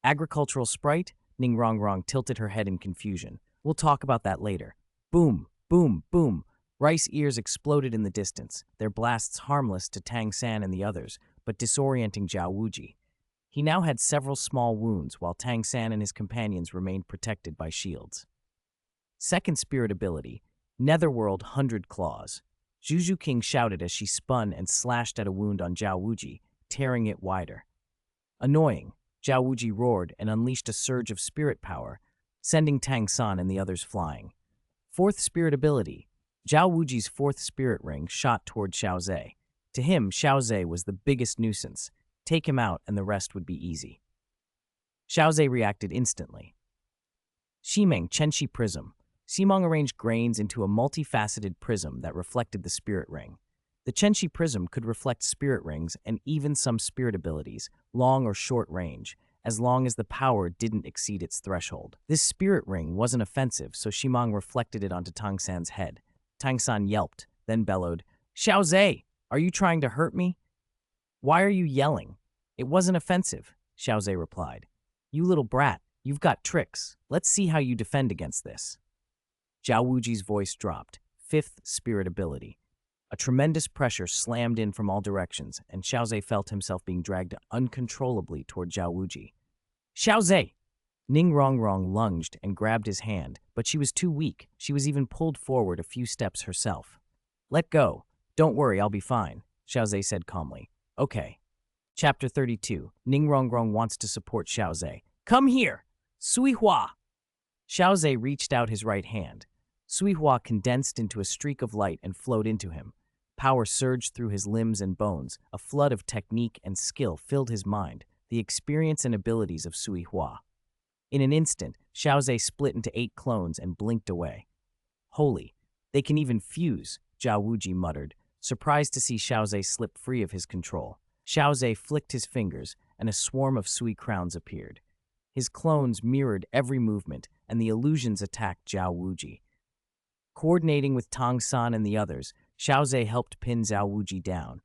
Agricultural sprite? Ning Rongrong tilted her head in confusion. We'll talk about that later. Boom, boom, boom. Rice ears exploded in the distance, their blasts harmless to Tang San and the others, but disorienting Zhao Wuji. He now had several small wounds, while Tang San and his companions remained protected by shields. Second spirit ability, Netherworld 100 Claws. Juju King shouted as she spun and slashed at a wound on Zhao Wuji, tearing it wider. Annoying, Zhao Wuji roared and unleashed a surge of spirit power, sending Tang San and the others flying. Fourth spirit ability, Zhao Wuji's 4th spirit ring shot toward Xiao Ze. To him, Xiao Ze was the biggest nuisance. Take him out and the rest would be easy. Xiao Ze reacted instantly. Shimeng Chenshi Prism. Simong arranged grains into a multifaceted prism that reflected the spirit ring. The Chenshi Prism could reflect spirit rings and even some spirit abilities, long or short range, as long as the power didn't exceed its threshold. This spirit ring wasn't offensive, so Shimang reflected it onto Tang San's head. Tang San yelped, then bellowed, "Xiao Ze, are you trying to hurt me?" "Why are you yelling?" "It wasn't offensive," Xiao Ze replied. "You little brat, you've got tricks. Let's see how you defend against this." Zhao Wuji's voice dropped. Fifth spirit ability. A tremendous pressure slammed in from all directions, and Xiao Ze felt himself being dragged uncontrollably toward Zhao Wuji. "Xiao Ze!" Ning Rongrong lunged and grabbed his hand, but she was too weak. She was even pulled forward a few steps herself. "Let go. Don't worry, I'll be fine," Xiao Ze said calmly. "Okay." Chapter 32. Ning Rongrong wants to support Xiao Ze. "Come here! Sui Hua!" Xiao Ze reached out his right hand. Sui Hua condensed into a streak of light and flowed into him. Power surged through his limbs and bones. A flood of technique and skill filled his mind, the experience and abilities of Sui Hua. In an instant, Xiao Ze split into 8 clones and blinked away. "Holy, they can even fuse," Zhao Wuji muttered, surprised to see Xiao Ze slip free of his control. Xiao Ze flicked his fingers, and a swarm of Sui crowns appeared. His clones mirrored every movement, and the illusions attacked Zhao Wuji. Coordinating with Tang San and the others, Xiao Ze helped pin Zhao Wuji down.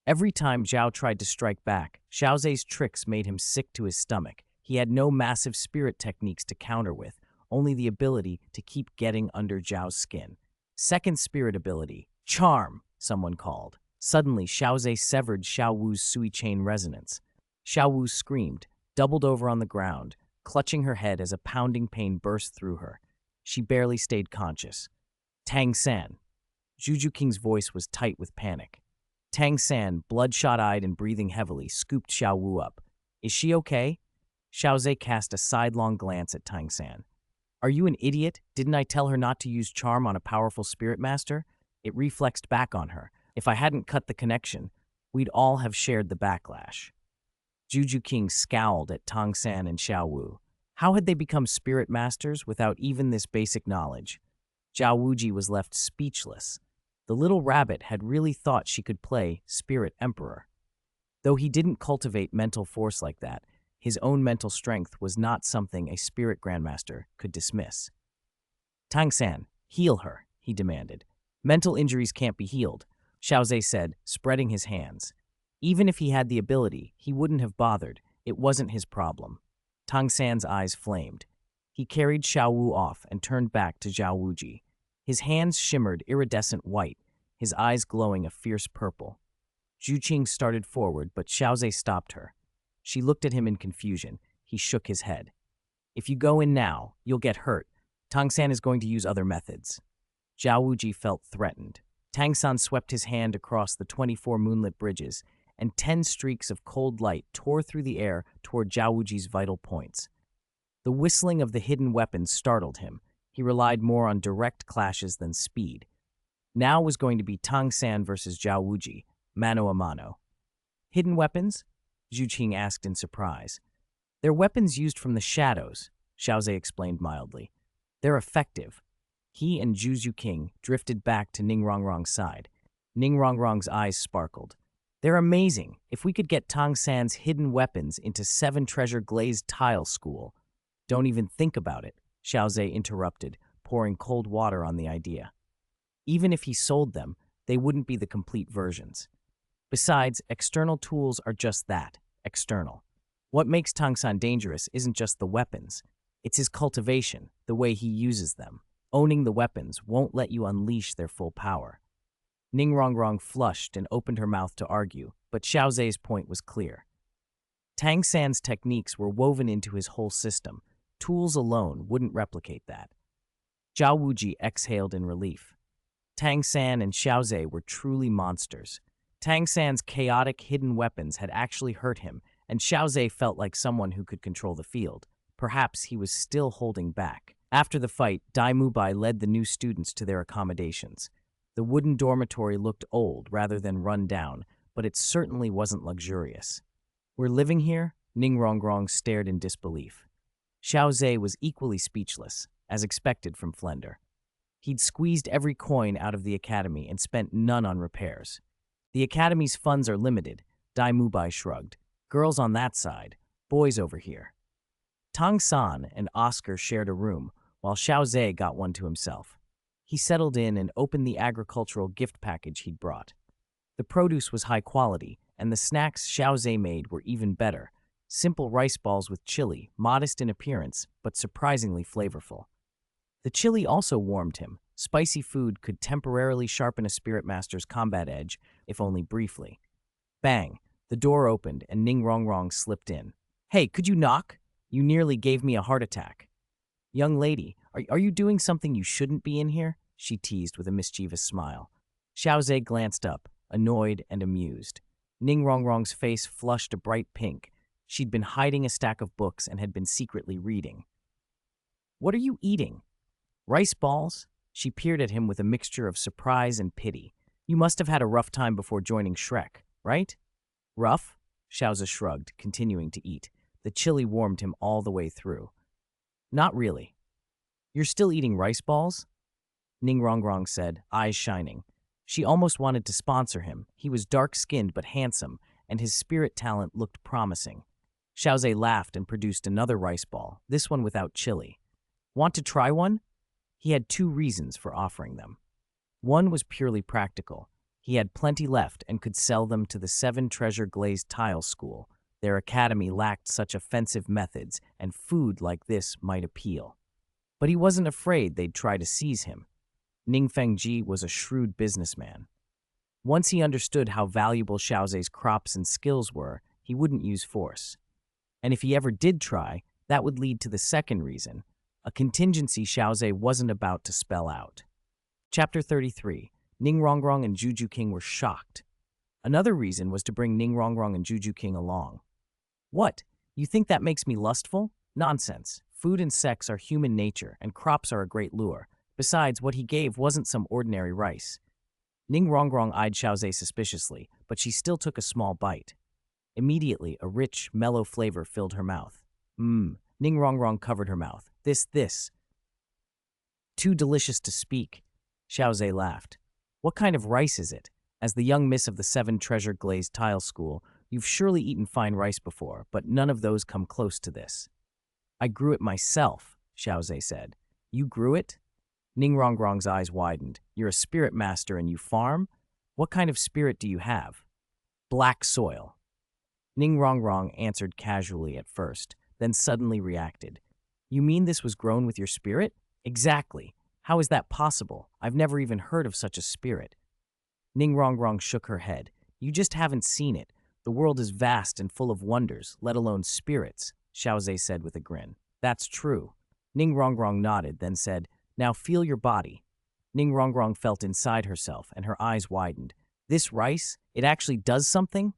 Every time Zhao tried to strike back, Xiao Ze's tricks made him sick to his stomach. He had no massive spirit techniques to counter with, only the ability to keep getting under Zhao's skin. Second spirit ability, Charm, someone called. Suddenly, Xiao Ze severed Xiao Wu's Sui chain resonance. Xiao Wu screamed, doubled over on the ground, clutching her head as a pounding pain burst through her. She barely stayed conscious. "Tang San." Juju King's voice was tight with panic. Tang San, bloodshot-eyed and breathing heavily, scooped Xiao Wu up. "Is she okay?" Xiao Ze cast a sidelong glance at Tang San. "Are you an idiot? Didn't I tell her not to use charm on a powerful spirit master?" It reflexed back on her. "If I hadn't cut the connection, we'd all have shared the backlash." Juju King scowled at Tang San and Xiao Wu. How had they become spirit masters without even this basic knowledge? Zhao Wuji was left speechless. The little rabbit had really thought she could play Spirit Emperor. Though he didn't cultivate mental force like that, his own mental strength was not something a spirit grandmaster could dismiss. "Tang San, heal her," he demanded. "Mental injuries can't be healed," Xiao Ze said, spreading his hands. Even if he had the ability, he wouldn't have bothered. It wasn't his problem. Tang San's eyes flamed. He carried Xiao Wu off and turned back to Zhao Wuji. His hands shimmered iridescent white, his eyes glowing a fierce purple. Zhu Qing started forward, but Xiao Ze stopped her. She looked at him in confusion. He shook his head. "If you go in now, you'll get hurt. Tang San is going to use other methods." Zhao Wuji felt threatened. Tang San swept his hand across the 24 moonlit bridges, and 10 streaks of cold light tore through the air toward Zhao Wuji's vital points. The whistling of the hidden weapons startled him. He relied more on direct clashes than speed. Now was going to be Tang San versus Zhao Wuji, mano a mano. "Hidden weapons?" Zhu Qing asked in surprise. "They're weapons used from the shadows," Xiao Ze explained mildly. "They're effective." He and Zhu King drifted back to Ning Rongrong's side. Ning Rongrong's eyes sparkled. "They're amazing. If we could get Tang San's hidden weapons into 7 treasure glazed tile school." "Don't even think about it," Xiao Ze interrupted, pouring cold water on the idea. "Even if he sold them, they wouldn't be the complete versions. Besides, external tools are just that, external. What makes Tang San dangerous isn't just the weapons. It's his cultivation, the way he uses them. Owning the weapons won't let you unleash their full power." Ning Rongrong flushed and opened her mouth to argue, but Xiao Ze's point was clear. Tang San's techniques were woven into his whole system. Tools alone wouldn't replicate that. Zhao Wuji exhaled in relief. Tang San and Xiao Ze were truly monsters. Tang San's chaotic hidden weapons had actually hurt him, and Xiao Ze felt like someone who could control the field. Perhaps he was still holding back. After the fight, Dai Mubai led the new students to their accommodations. The wooden dormitory looked old rather than run down, but it certainly wasn't luxurious. "We're living here?" Ning Rongrong stared in disbelief. Xiao Ze was equally speechless, as expected from Flender. He'd squeezed every coin out of the academy and spent none on repairs. "The academy's funds are limited," Dai Mubai shrugged. "Girls on that side, Boys over here. Tang San and Oscar shared a room, while Xiao Ze got one to himself. He settled in and opened the agricultural gift package he'd brought. The produce was high quality, and the snacks Xiao Ze made were even better. Simple rice balls with chili, modest in appearance, but surprisingly flavorful. The chili also warmed him. Spicy food could temporarily sharpen a spirit master's combat edge, if only briefly. Bang! The door opened, and Ning Rongrong slipped in. "Hey, could you knock? You nearly gave me a heart attack." "Young lady, are you doing something you shouldn't be in here?" she teased with a mischievous smile. Xiao Ze glanced up, annoyed and amused. Ning Rongrong's face flushed a bright pink. She'd been hiding a stack of books and had been secretly reading. "What are you eating?" "Rice balls?" She peered at him with a mixture of surprise and pity. "You must have had a rough time before joining Shrek, right?" "Rough?" Xiao Ze shrugged, continuing to eat. The chili warmed him all the way through. "Not really." "You're still eating rice balls?" Ning Rongrong said, eyes shining. She almost wanted to sponsor him. He was dark-skinned but handsome, and his spirit talent looked promising. Xiao Ze laughed and produced another rice ball, this one without chili. "Want to try one?" He had two reasons for offering them. One was purely practical. He had plenty left and could sell them to the 7 Treasure Glazed Tile School. Their academy lacked such offensive methods, and food like this might appeal. But he wasn't afraid they'd try to seize him. Ning Fengji was a shrewd businessman. Once he understood how valuable Xiao Ze's crops and skills were, he wouldn't use force. And if he ever did try, that would lead to the second reason, a contingency Xiao Ze wasn't about to spell out. Chapter 33. Ning Rongrong and Juju King were shocked. Another reason was to bring Ning Rongrong and Juju King along. "What? You think that makes me lustful? Nonsense. Food and sex are human nature, and crops are a great lure. Besides, what he gave wasn't some ordinary rice." Ning Rongrong eyed Xiao Ze suspiciously, but she still took a small bite. Immediately, a rich, mellow flavor filled her mouth. Ning Rongrong covered her mouth. This. Too delicious to speak. Xiao Ze laughed. "What kind of rice is it? As the young miss of the 7 Treasure Glazed Tile School, you've surely eaten fine rice before, but none of those come close to this." "I grew it myself," Xiao Ze said. "You grew it?" Ning Rongrong's eyes widened. "You're a spirit master and you farm? What kind of spirit do you have?" "Black soil." Ning Rongrong answered casually at first, then suddenly reacted. "You mean this was grown with your spirit?" "Exactly. How is that possible? I've never even heard of such a spirit." Ning Rongrong shook her head. "You just haven't seen it. The world is vast and full of wonders, let alone spirits," Xiao Ze said with a grin. "That's true." Ning Rongrong nodded, then said, "Now feel your body." Ning Rongrong felt inside herself, and her eyes widened. "This rice, it actually does something?"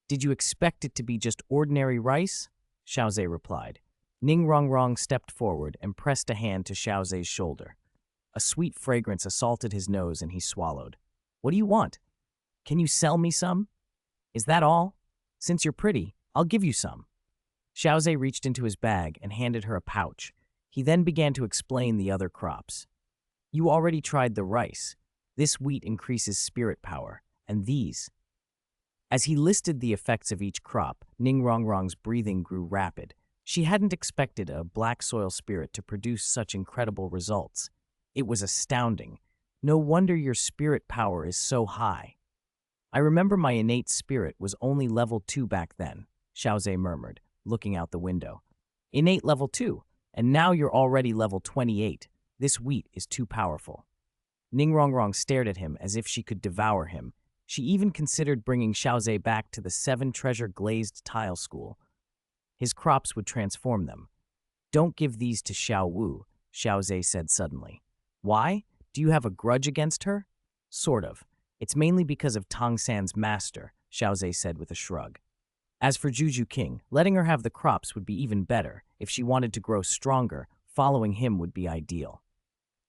"Did you expect it to be just ordinary rice?" Xiao Ze replied. Ning Rongrong stepped forward and pressed a hand to Xiao Ze's shoulder. A sweet fragrance assaulted his nose and he swallowed. "What do you want? Can you sell me some?" "Is that all? Since you're pretty, I'll give you some." Xiao Ze reached into his bag and handed her a pouch. He then began to explain the other crops. "You already tried the rice. This wheat increases spirit power, and these." As he listed the effects of each crop, Ning Rongrong's breathing grew rapid. She hadn't expected a black soil spirit to produce such incredible results. It was astounding. "No wonder your spirit power is so high." "I remember my innate spirit was only level 2 back then," Xiao Ze murmured, looking out the window. "Innate level 2, and now you're already level 28. This wheat is too powerful." Ning Rongrong stared at him as if she could devour him. She even considered bringing Xiao Ze back to the 7 Treasure Glazed Tile School. His crops would transform them. "Don't give these to Xiao Wu," Xiao Ze said suddenly. "Why? Do you have a grudge against her?" "Sort of. It's mainly because of Tang San's master," Xiao Ze said with a shrug. "As for Juju King, letting her have the crops would be even better. If she wanted to grow stronger, following him would be ideal."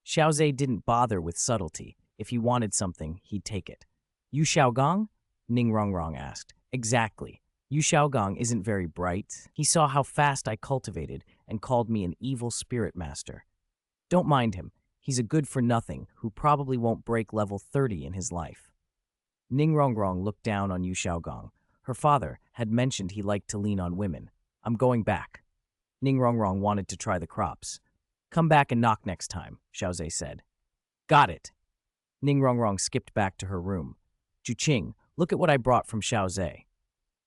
Xiao Ze didn't bother with subtlety. If he wanted something, he'd take it. "Yu Xiaogong?" Ning Rongrong asked. "Exactly. Yu Xiaogong isn't very bright. He saw how fast I cultivated and called me an evil spirit master. Don't mind him. He's a good-for-nothing who probably won't break level 30 in his life." Ning Rongrong looked down on Yu Xiaogong. Her father had mentioned he liked to lean on women. I'm going back. Ning Rongrong wanted to try the crops. Come back and knock next time, Xiao Ze said. Got it. Ning Rongrong skipped back to her room. Juqing, look at what I brought from Xiao Ze.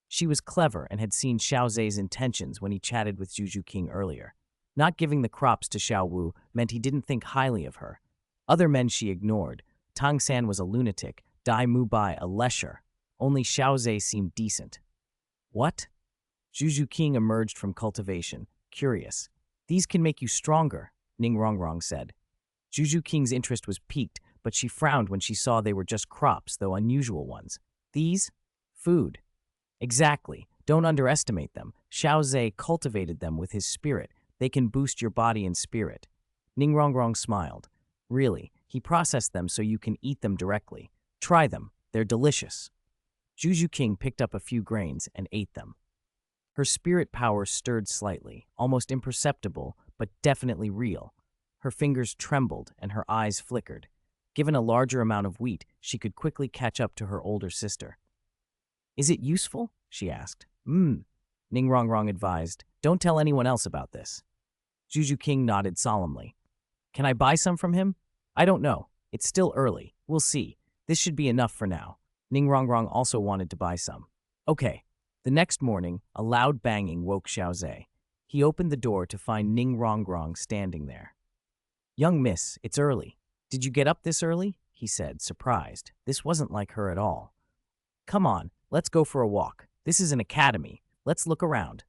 She was clever and had seen Xiao Ze's intentions when he chatted with Juju King earlier. Not giving the crops to Xiao Wu meant he didn't think highly of her. Other men she ignored. Tang San was a lunatic, Dai Mubai a lesher. Only Xiao Ze seemed decent. What? Juju King emerged from cultivation, curious. These can make you stronger, Ning Rongrong said. Juju King's interest was piqued, but she frowned when she saw they were just crops, though unusual ones. These? Food. Exactly. Don't underestimate them. Xiao Ze cultivated them with his spirit. They can boost your body and spirit. Ning Rongrong smiled. Really, he processed them so you can eat them directly. Try them. They're delicious. Juju King picked up a few grains and ate them. Her spirit power stirred slightly, almost imperceptible, but definitely real. Her fingers trembled and her eyes flickered. Given a larger amount of wheat, she could quickly catch up to her older sister. Is it useful? She asked. Ning Rongrong advised. Don't tell anyone else about this. Juju King nodded solemnly. Can I buy some from him? I don't know. It's still early. We'll see. This should be enough for now. Ning Rongrong also wanted to buy some. Okay. The next morning, a loud banging woke Xiao Ze. He opened the door to find Ning Rongrong standing there. Young miss, it's early. Did you get up this early? He said, surprised. This wasn't like her at all. Come on, let's go for a walk. This is an academy. Let's look around.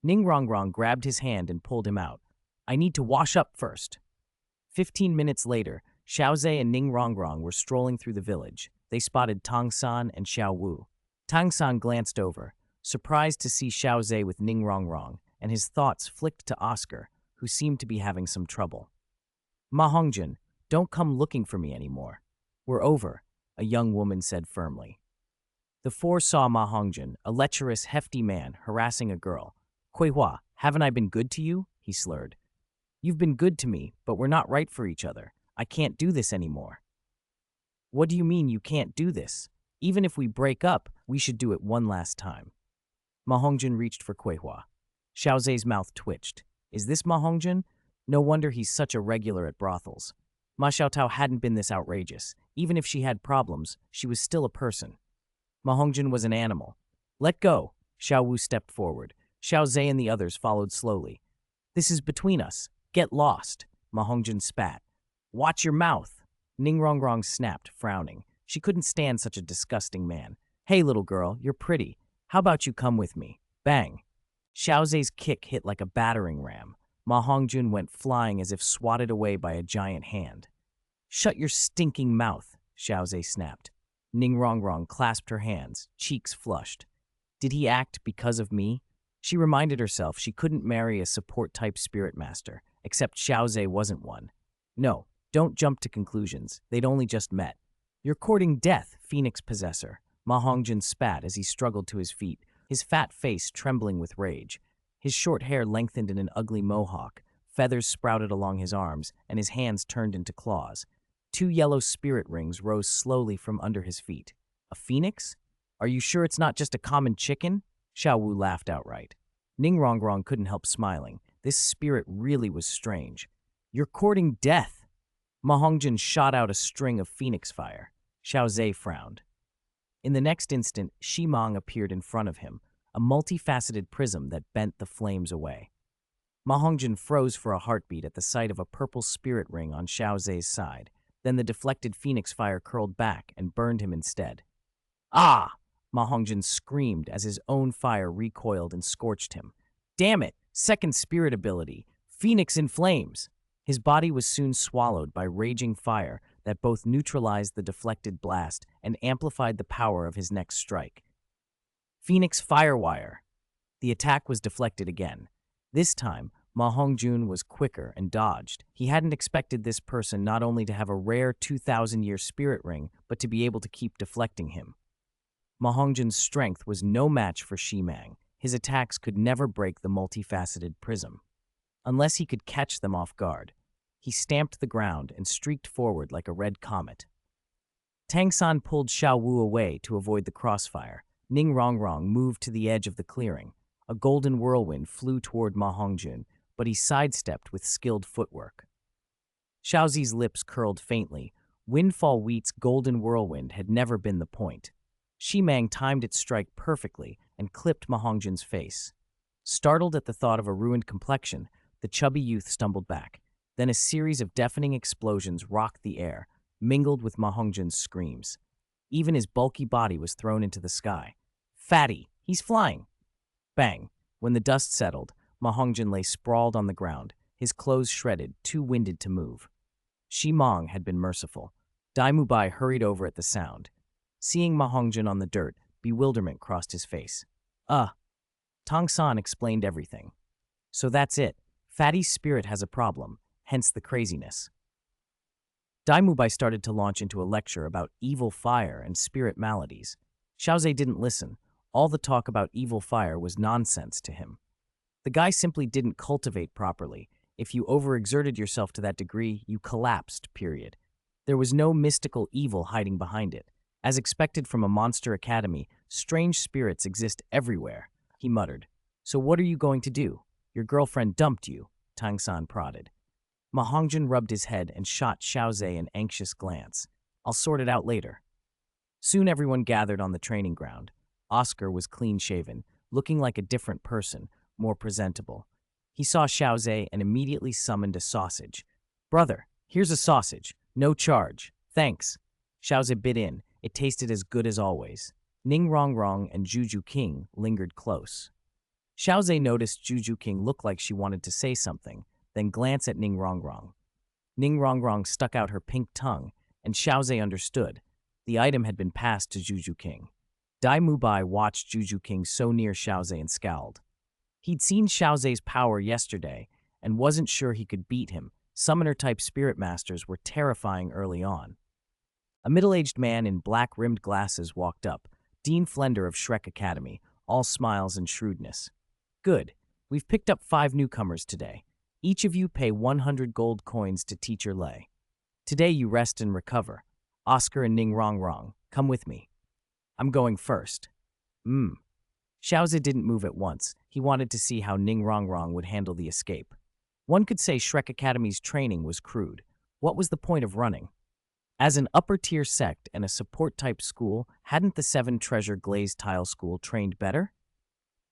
Ning Rongrong grabbed his hand and pulled him out. I need to wash up first. 15 minutes later, Xiao Ze and Ning Rongrong were strolling through the village. They spotted Tang San and Xiao Wu. Tang San glanced over, surprised to see Xiao Ze with Ning Rongrong, and his thoughts flicked to Oscar, who seemed to be having some trouble. Ma Hongjun, don't come looking for me anymore. We're over, a young woman said firmly. The four saw Ma Hongjun, a lecherous, hefty man, harassing a girl. Kuihua, haven't I been good to you? He slurred. You've been good to me, but we're not right for each other. I can't do this anymore. What do you mean you can't do this? Even if we break up, we should do it one last time. Ma Hongjun reached for Kuihua. Xiao Ze's mouth twitched. Is this Ma Hongjun? No wonder he's such a regular at brothels. Ma Xiaotao hadn't been this outrageous. Even if she had problems, she was still a person. Ma Hongjun was an animal. Let go. Xiao Wu stepped forward. Xiao Ze and the others followed slowly. This is between us. Get lost. Ma Hongjun spat. Watch your mouth. Ning Rongrong snapped, frowning. She couldn't stand such a disgusting man. Hey, little girl, you're pretty. How about you come with me? Bang. Xiao Ze's kick hit like a battering ram. Ma Hongjun went flying as if swatted away by a giant hand. Shut your stinking mouth, Xiao Ze snapped. Ning Rongrong clasped her hands, cheeks flushed. Did he act because of me? She reminded herself she couldn't marry a support-type spirit master, except Xiao Ze wasn't one. No, don't jump to conclusions. They'd only just met. You're courting death, Phoenix Possessor. Ma Hongjun spat as he struggled to his feet, his fat face trembling with rage. His short hair lengthened in an ugly mohawk, feathers sprouted along his arms, and his hands turned into claws. 2 yellow spirit rings rose slowly from under his feet. A phoenix? Are you sure it's not just a common chicken? Xiao Wu laughed outright. Ning Rongrong couldn't help smiling. This spirit really was strange. You're courting death. Ma Hongjun shot out a string of phoenix fire. Xiao Ze frowned. In the next instant, Shimang appeared in front of him, a multifaceted prism that bent the flames away. Ma Hongjun froze for a heartbeat at the sight of a purple spirit ring on Xiao Ze's side. Then the deflected phoenix fire curled back and burned him instead. Ah! Ma Hongjun screamed as his own fire recoiled and scorched him. Damn it! Second spirit ability. Phoenix in flames! His body was soon swallowed by raging fire that both neutralized the deflected blast and amplified the power of his next strike. Phoenix Firewire! The attack was deflected again. This time, Ma Hongjun was quicker and dodged. He hadn't expected this person not only to have a rare 2,000-year spirit ring, but to be able to keep deflecting him. Ma Hongjun's strength was no match for Shimang. His attacks could never break the multifaceted prism. Unless he could catch them off guard. He stamped the ground and streaked forward like a red comet. Tang San pulled Xiao Wu away to avoid the crossfire. Ning Rongrong moved to the edge of the clearing. A golden whirlwind flew toward Ma Hongjun, but he sidestepped with skilled footwork. Xiao Ze's lips curled faintly. Windfall Wheat's golden whirlwind had never been the point. Shimang timed its strike perfectly and clipped Ma Hongjun's face. Startled at the thought of a ruined complexion, the chubby youth stumbled back. Then a series of deafening explosions rocked the air, mingled with Ma Hongjun's screams. Even his bulky body was thrown into the sky. "Fatty! He's flying!" Bang! When the dust settled, Ma Hongjun lay sprawled on the ground, his clothes shredded, too winded to move. Shimang had been merciful. Dai Mubai hurried over at the sound. Seeing Ma Hongjun on the dirt, bewilderment crossed his face. Tong San explained everything. "So that's it. Fatty's spirit has a problem, hence the craziness." Dai Mubai started to launch into a lecture about evil fire and spirit maladies. Xiao Ze didn't listen. All the talk about evil fire was nonsense to him. The guy simply didn't cultivate properly. If you overexerted yourself to that degree, you collapsed, period. There was no mystical evil hiding behind it. As expected from a monster academy, strange spirits exist everywhere, he muttered. "So what are you going to do? Your girlfriend dumped you," Tang San prodded. Ma Hongjun rubbed his head and shot Xiao Ze an anxious glance. "I'll sort it out later." Soon everyone gathered on the training ground. Oscar was clean-shaven, looking like a different person, more presentable. He saw Xiao Ze and immediately summoned a sausage. "Brother, here's a sausage. No charge. Thanks." Xiao Ze bit in. It tasted as good as always. Ning Rongrong and Juju King lingered close. Xiao Ze noticed Juju King look like she wanted to say something, then glance at Ning Rongrong. Ning Rongrong stuck out her pink tongue, and Xiao Ze understood. The item had been passed to Juju King. Dai Mubai watched Juju King so near Xiao Ze and scowled. He'd seen Xiao Ze's power yesterday and wasn't sure he could beat him. Summoner-type spirit masters were terrifying early on. A middle-aged man in black-rimmed glasses walked up, Dean Flender of Shrek Academy, all smiles and shrewdness. "Good. We've picked up 5 newcomers today. Each of you pay 100 gold coins to teacher Lei. Today you rest and recover. Oscar and Ning Rongrong, come with me. I'm going first." Xiao Ze didn't move at once. He wanted to see how Ning Rongrong would handle the escape. One could say Shrek Academy's training was crude. What was the point of running? As an upper-tier sect and a support-type school, hadn't the 7 Treasure Glazed Tile School trained better?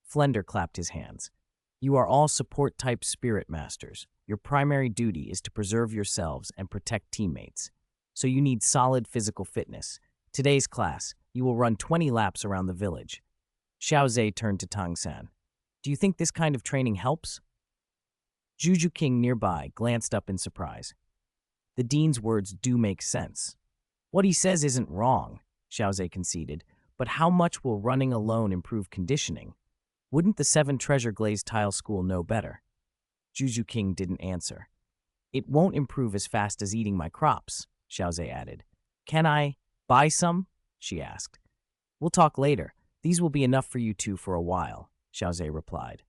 Flender clapped his hands. "You are all support-type spirit masters. Your primary duty is to preserve yourselves and protect teammates. So you need solid physical fitness. Today's class, you will run 20 laps around the village." Xiao Ze turned to Tang San. "Do you think this kind of training helps?" Juju King nearby glanced up in surprise. The dean's words do make sense. "What he says isn't wrong," Xiao Ze conceded, "but how much will running alone improve conditioning? Wouldn't the 7 Treasure Glazed Tile School know better?" Juju King didn't answer. "It won't improve as fast as eating my crops," Xiao Ze added. "Can I buy some?" she asked. "We'll talk later. These will be enough for you two for a while," Xiao Ze replied.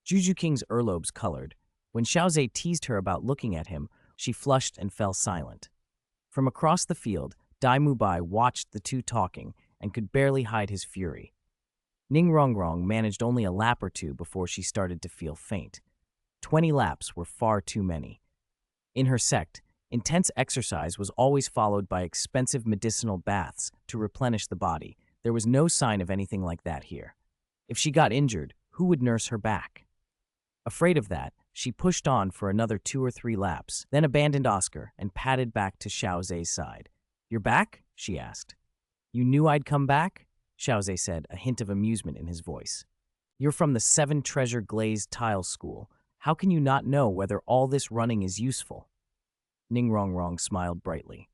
Juju King's earlobes colored. When Xiao Ze teased her about looking at him, she flushed and fell silent. From across the field, Dai Mubai watched the two talking and could barely hide his fury. Ning Rongrong managed only a lap or 2 before she started to feel faint. 20 laps were far too many. In her sect, intense exercise was always followed by expensive medicinal baths to replenish the body. There was no sign of anything like that here. If she got injured, who would nurse her back? Afraid of that, she pushed on for another 2 or 3 laps, then abandoned Oscar and padded back to Xiao Ze's side. "You're back?" she asked. "You knew I'd come back?" Xiao Ze said, a hint of amusement in his voice. "You're from the 7 Treasure Glazed Tile School. How can you not know whether all this running is useful?" Ning Rongrong smiled brightly.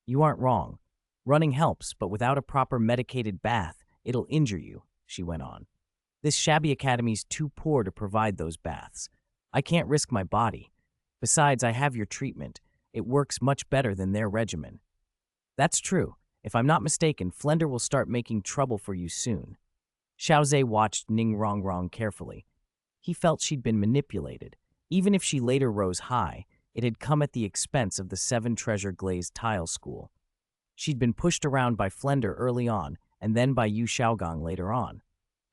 "You aren't wrong. Running helps, but without a proper medicated bath, it'll injure you," she went on. "This shabby academy's too poor to provide those baths. I can't risk my body. Besides, I have your treatment. It works much better than their regimen." "That's true. If I'm not mistaken, Flender will start making trouble for you soon." Xiao Ze watched Ning Rongrong carefully. He felt she'd been manipulated. Even if she later rose high, it had come at the expense of the 7 Treasure Glazed Tile School. She'd been pushed around by Flender early on, and then by Yu Xiaogang later on.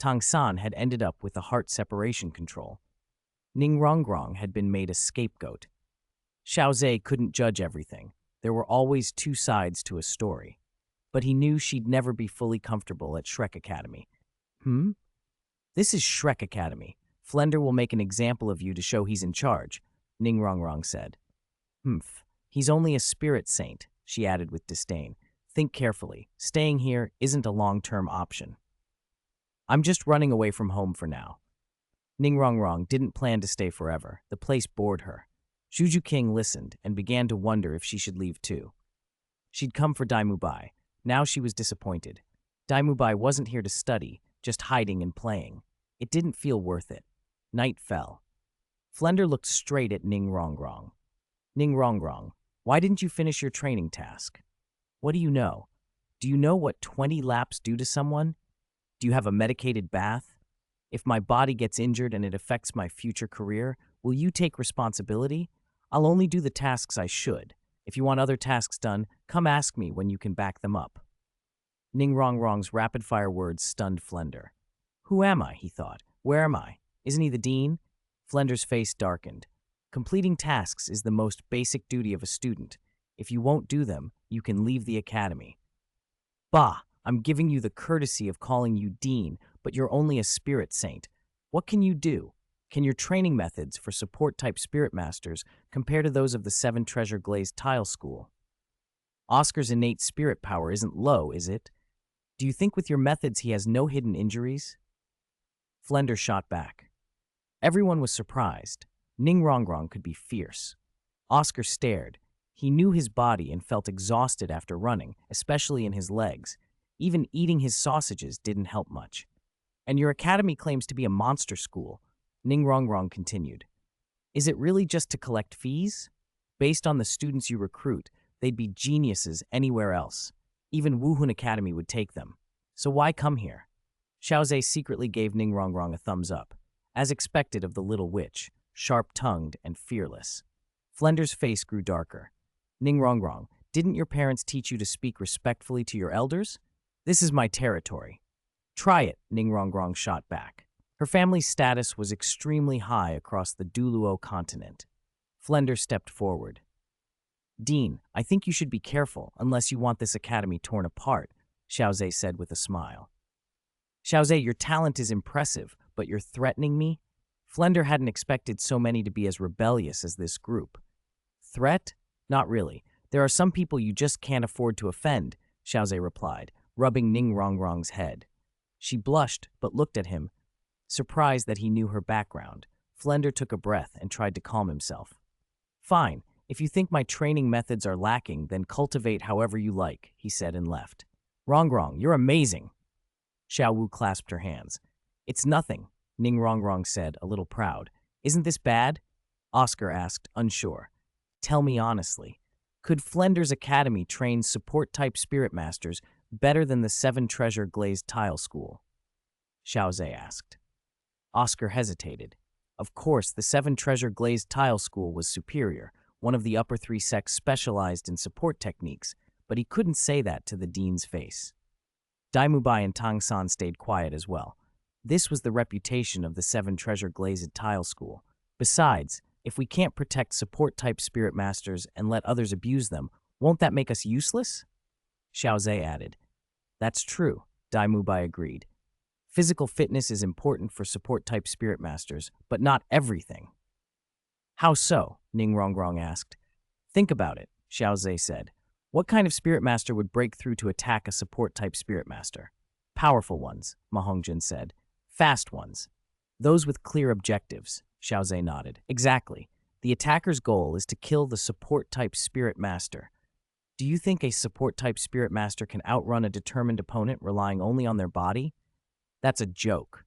Tang San had ended up with a heart separation control. Ning Rongrong had been made a scapegoat. Xiao Ze couldn't judge everything. There were always two sides to a story. But he knew she'd never be fully comfortable at Shrek Academy. This is Shrek Academy. Flender will make an example of you to show he's in charge, Ning Rongrong said. He's only a spirit saint, she added with disdain. Think carefully. Staying here isn't a long-term option. I'm just running away from home for now. Ning Rongrong didn't plan to stay forever. The place bored her. Juju King listened and began to wonder if she should leave too. She'd come for Daimubai. Now she was disappointed. Daimubai wasn't here to study, just hiding and playing. It didn't feel worth it. Night fell. Flender looked straight at Ning Rongrong. Ning Rongrong, why didn't you finish your training task? What do you know? Do you know what 20 laps do to someone? Do you have a medicated bath? If my body gets injured and it affects my future career, will you take responsibility? I'll only do the tasks I should. If you want other tasks done, come ask me when you can back them up. Ning Rongrong's rapid-fire words stunned Flender. Who am I, he thought. Where am I? Isn't he the dean? Flender's face darkened. Completing tasks is the most basic duty of a student. If you won't do them, you can leave the academy. Bah, I'm giving you the courtesy of calling you dean, but you're only a spirit saint. What can you do? Can your training methods for support-type spirit masters compare to those of the Seven Treasure Glazed Tile School? Oscar's innate spirit power isn't low, is it? Do you think with your methods he has no hidden injuries? Flender shot back. Everyone was surprised. Ning Rongrong could be fierce. Oscar stared. He knew his body and felt exhausted after running, especially in his legs. Even eating his sausages didn't help much. And your academy claims to be a monster school, Ning Rongrong continued. Is it really just to collect fees? Based on the students you recruit, they'd be geniuses anywhere else. Even Wuhun Academy would take them. So why come here? Xiao Ze secretly gave Ning Rongrong a thumbs up, as expected of the little witch, sharp-tongued and fearless. Flender's face grew darker. Ning Rongrong, didn't your parents teach you to speak respectfully to your elders? This is my territory. Try it, Ning Rongrong shot back. Her family's status was extremely high across the Douluo Continent. Flender stepped forward. Dean, I think you should be careful unless you want this academy torn apart, Xiao Ze said with a smile. Xiao Ze, your talent is impressive, but you're threatening me? Flender hadn't expected so many to be as rebellious as this group. Threat? Not really. There are some people you just can't afford to offend, Xiao Ze replied, rubbing Ning Rongrong's head. She blushed, but looked at him, surprised that he knew her background. Flender took a breath and tried to calm himself. Fine, if you think my training methods are lacking, then cultivate however you like, he said and left. Rongrong, you're amazing. Xiao Wu clasped her hands. It's nothing, Ning Rongrong said, a little proud. Isn't this bad? Oscar asked, unsure. Tell me honestly, could Flender's Academy train support-type spirit masters better than the Seven Treasure Glazed Tile School? Xiao Ze asked. Oscar hesitated. Of course, the Seven Treasure Glazed Tile School was superior. One of the upper three sects specialized in support techniques, but he couldn't say that to the dean's face. Daimubai and Tang San stayed quiet as well. This was the reputation of the Seven Treasure Glazed Tile School. Besides, if we can't protect support-type spirit masters and let others abuse them, won't that make us useless? Xiao Ze added. That's true, Daimubai agreed. Physical fitness is important for support-type spirit masters, but not everything. How so? Ning Rongrong asked. Think about it, Xiao Ze said. What kind of spirit master would break through to attack a support-type spirit master? Powerful ones, Ma Hongjin said. Fast ones. Those with clear objectives, Xiao Ze nodded. Exactly. The attacker's goal is to kill the support-type spirit master. Do you think a support-type spirit master can outrun a determined opponent relying only on their body? That's a joke.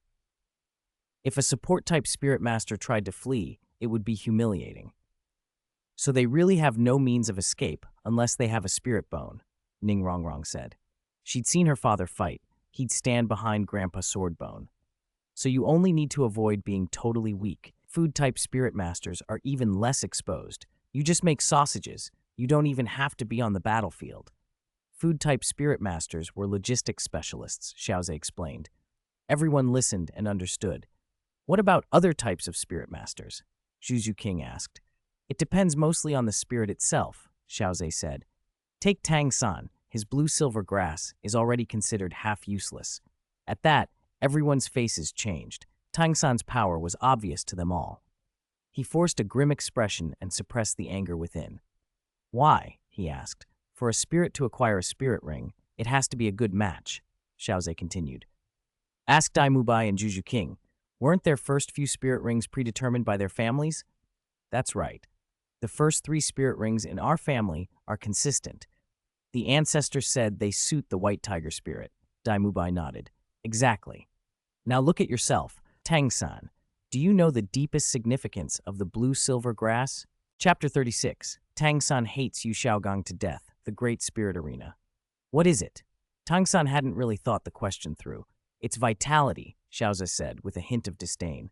If a support-type spirit master tried to flee, it would be humiliating. So they really have no means of escape unless they have a spirit bone, Ning Rongrong said. She'd seen her father fight. He'd stand behind Grandpa Swordbone. So you only need to avoid being totally weak. Food-type spirit masters are even less exposed. You just make sausages. You don't even have to be on the battlefield. Food-type spirit masters were logistics specialists, Xiao Ze explained. Everyone listened and understood. What about other types of spirit masters? Zhu King asked. It depends mostly on the spirit itself, Xiao Ze said. Take Tang San, his blue-silver grass is already considered half useless. At that, everyone's faces changed. Tang San's power was obvious to them all. He forced a grim expression and suppressed the anger within. Why? He asked. For a spirit to acquire a spirit ring, it has to be a good match, Xiao Ze continued. Ask Dai Mubai and Juju King. Weren't their first few spirit rings predetermined by their families? That's right. The first 3 spirit rings in our family are consistent. The ancestors said they suit the white tiger spirit. Dai Mubai nodded. Exactly. Now look at yourself, Tang San. Do you know the deepest significance of the blue-silver grass? Chapter 36. Tang San hates Yu Xiaogang to death, the great spirit arena. What is it? Tang San hadn't really thought the question through. It's vitality, Xiao Ze said with a hint of disdain.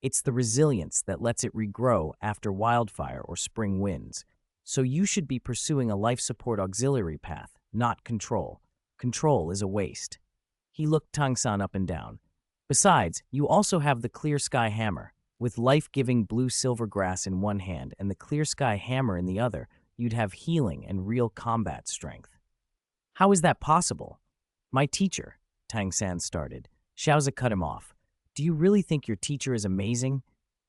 It's the resilience that lets it regrow after wildfire or spring winds. So you should be pursuing a life support auxiliary path, not control. Control is a waste. He looked Tang San up and down. Besides, you also have the clear sky hammer. With life-giving blue-silver grass in one hand and the clear sky hammer in the other, you'd have healing and real combat strength. How is that possible? My teacher, Tang San started. Xiao Ze cut him off. Do you really think your teacher is amazing?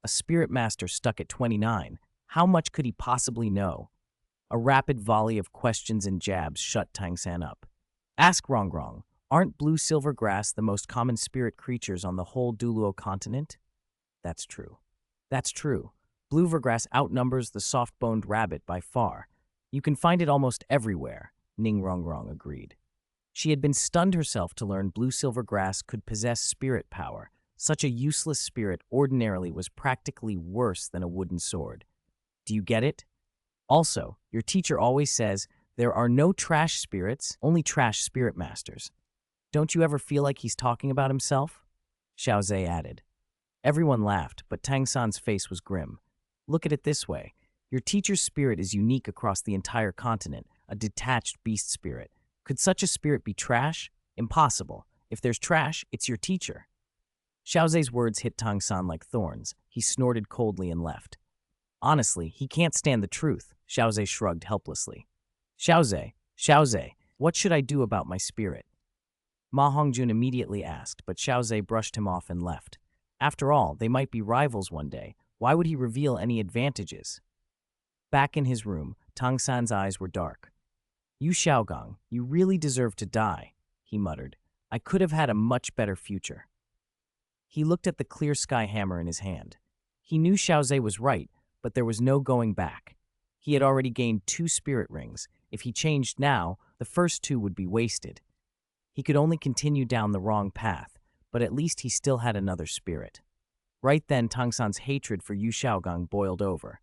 A spirit master stuck at 29. How much could he possibly know? A rapid volley of questions and jabs shut Tang San up. Ask Rongrong, aren't blue-silver grass the most common spirit creatures on the whole Douluo Continent? That's true. That's true. Blue-silver outnumbers the soft-boned rabbit by far. You can find it almost everywhere, Ning Rongrong agreed. She had been stunned herself to learn blue-silver grass could possess spirit power. Such a useless spirit ordinarily was practically worse than a wooden sword. Do you get it? Also, your teacher always says, there are no trash spirits, only trash spirit masters. Don't you ever feel like he's talking about himself? Xiao Ze added. Everyone laughed, but Tang San's face was grim. Look at it this way. Your teacher's spirit is unique across the entire continent, a detached beast spirit. Could such a spirit be trash? Impossible. If there's trash, it's your teacher. Xiao Ze's words hit Tang San like thorns. He snorted coldly and left. Honestly, he can't stand the truth, Xiao Ze shrugged helplessly. Xiao Ze, what should I do about my spirit? Ma Hongjun immediately asked, but Xiao Ze brushed him off and left. After all, they might be rivals one day. Why would he reveal any advantages? Back in his room, Tang San's eyes were dark. Yu Xiaogang, you really deserve to die, he muttered. I could have had a much better future. He looked at the clear sky hammer in his hand. He knew Xiao Ze was right, but there was no going back. He had already gained 2 spirit rings. If he changed now, the first 2 would be wasted. He could only continue down the wrong path, but at least he still had another spirit. Right then, Tang San's hatred for Yu Xiaogang boiled over.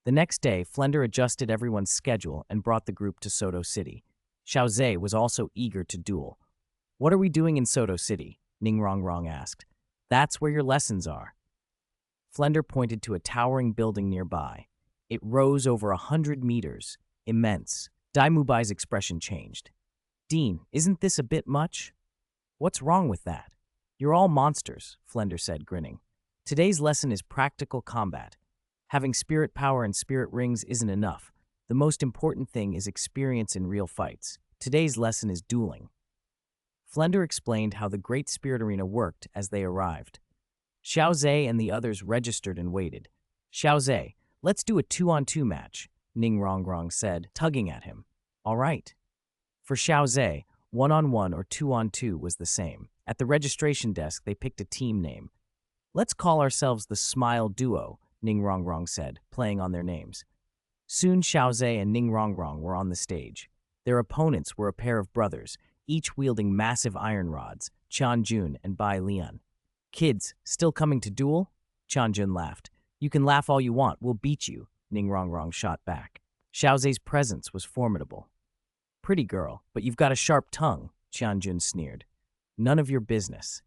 The next day, Flender adjusted everyone's schedule and brought the group to Soto City. Xiao Ze was also eager to duel. What are we doing in Soto City? Ning Rongrong asked. That's where your lessons are. Flender pointed to a towering building nearby. It rose over 100 meters, immense. Dai Mubai's expression changed. Dean, isn't this a bit much? What's wrong with that? You're all monsters, Flender said, grinning. Today's lesson is practical combat. Having spirit power and spirit rings isn't enough. The most important thing is experience in real fights. Today's lesson is dueling. Flender explained how the Great Spirit Arena worked as they arrived. Xiao Ze and the others registered and waited. Xiao Ze, let's do a 2-on-2 match, Ning Rongrong said, tugging at him. All right. For Xiao Ze, 1-on-1 or 2-on-2 was the same. At the registration desk, they picked a team name. Let's call ourselves the Smile Duo, Ning Rongrong said, playing on their names. Soon Xiao Ze and Ning Rongrong were on the stage. Their opponents were a pair of brothers, each wielding massive iron rods, Chan Jun and Bai Lian. Kids, still coming to duel? Chan Jun laughed. You can laugh all you want, we'll beat you, Ning Rongrong shot back. Xiao Ze's presence was formidable. Pretty girl, but you've got a sharp tongue, Chan Jun sneered. None of your business.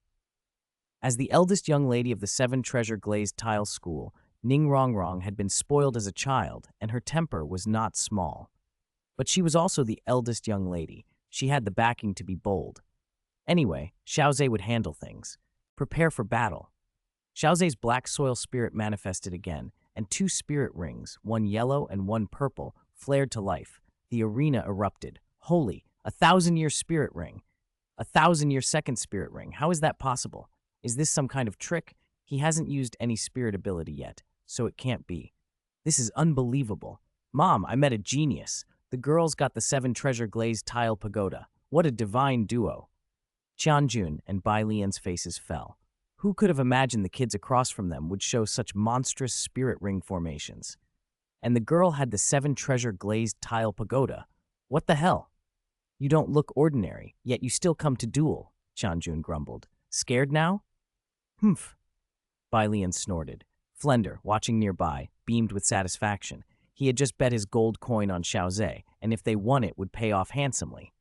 As the eldest young lady of the 7 treasure glazed tile school, Ning Rongrong had been spoiled as a child, and her temper was not small. But she was also the eldest young lady. She had the backing to be bold. Anyway, Xiao Ze would handle things. Prepare for battle. Xiao Ze's black soil spirit manifested again, and two spirit rings, one yellow and one purple, flared to life. The arena erupted. Holy, 1,000-year spirit ring. 1,000-year second spirit ring. How is that possible? Is this some kind of trick? He hasn't used any spirit ability yet, so it can't be. This is unbelievable. Mom, I met a genius. The girls got the 7 treasure glazed tile pagoda. What a divine duo. Tianjun and Bai Lian's faces fell. Who could have imagined the kids across from them would show such monstrous spirit ring formations? And the girl had the 7 treasure glazed tile pagoda. What the hell? You don't look ordinary, yet you still come to duel, Tianjun grumbled. Scared now? Humph. Bai Lian snorted. Flender, watching nearby, beamed with satisfaction. He had just bet his gold coin on Xiao Ze, and if they won it would pay off handsomely.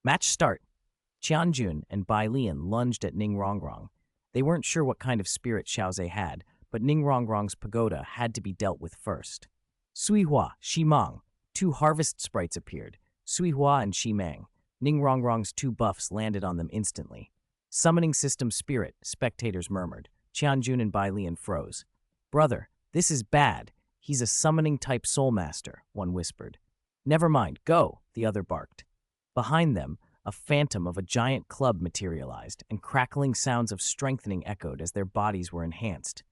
Match start. Tianjun and Bai Lian lunged at Ning Rongrong. They weren't sure what kind of spirit Xiao Ze had, but Ning Rongrong's pagoda had to be dealt with first. Suihua, Shimang. 2 harvest sprites appeared. Suihua and Shimang. Ning Rongrong's 2 buffs landed on them instantly. Summoning system spirit, spectators murmured. Tianjun and Bai Lian froze. Brother, this is bad. He's a summoning-type soul master, one whispered. Never mind, go, the other barked. Behind them, a phantom of a giant club materialized, and crackling sounds of strengthening echoed as their bodies were enhanced.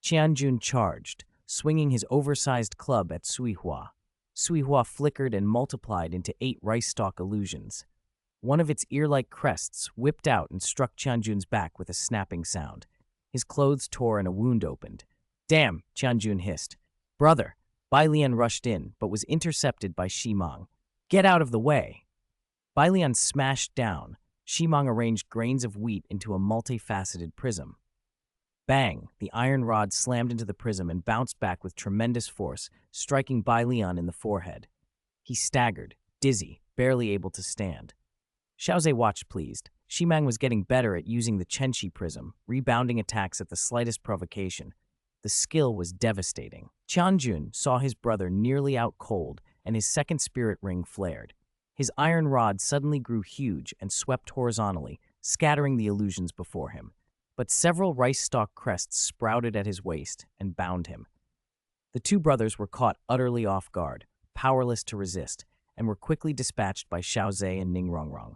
Tianjun charged, swinging his oversized club at Suihua. Suihua flickered and multiplied into 8 rice stalk illusions. One of its ear-like crests whipped out and struck Tianjun's back with a snapping sound. His clothes tore and a wound opened. Damn, Tianjun hissed. Brother, Bai Lian rushed in, but was intercepted by Shimang. Get out of the way. Bai Lian smashed down. Shimang arranged grains of wheat into a multifaceted prism. Bang! The iron rod slammed into the prism and bounced back with tremendous force, striking Bai Lian in the forehead. He staggered, dizzy, barely able to stand. Xiao Ze watched pleased. Shimang was getting better at using the Chenshi prism, rebounding attacks at the slightest provocation. The skill was devastating. Tianjun saw his brother nearly out cold, and his second spirit ring flared. His iron rod suddenly grew huge and swept horizontally, scattering the illusions before him. But several rice stalk crests sprouted at his waist and bound him. The 2 brothers were caught utterly off guard, powerless to resist, and were quickly dispatched by Xiao Ze and Ning Rongrong.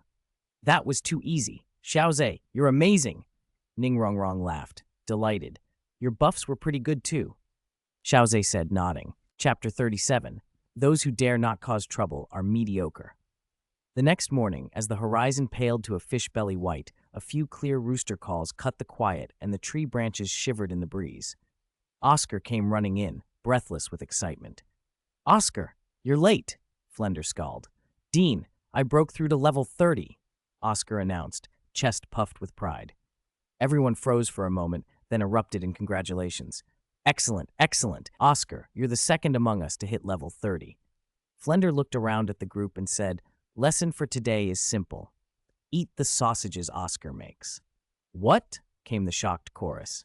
That was too easy. Xiao Ze, you're amazing. Ning Rongrong laughed, delighted. Your buffs were pretty good too. Xiao Ze said, nodding. Chapter 37. Those who dare not cause trouble are mediocre. The next morning, as the horizon paled to a fish belly white, a few clear rooster calls cut the quiet and the tree branches shivered in the breeze. Oscar came running in, breathless with excitement. Oscar, you're late, Flender scowled. Dean, I broke through to level 30, Oscar announced, chest puffed with pride. Everyone froze for a moment, then erupted in congratulations. Excellent, excellent. Oscar, you're the second among us to hit level 30. Flender looked around at the group and said, Lesson for today is simple. Eat the sausages Oscar makes. What? Came the shocked chorus.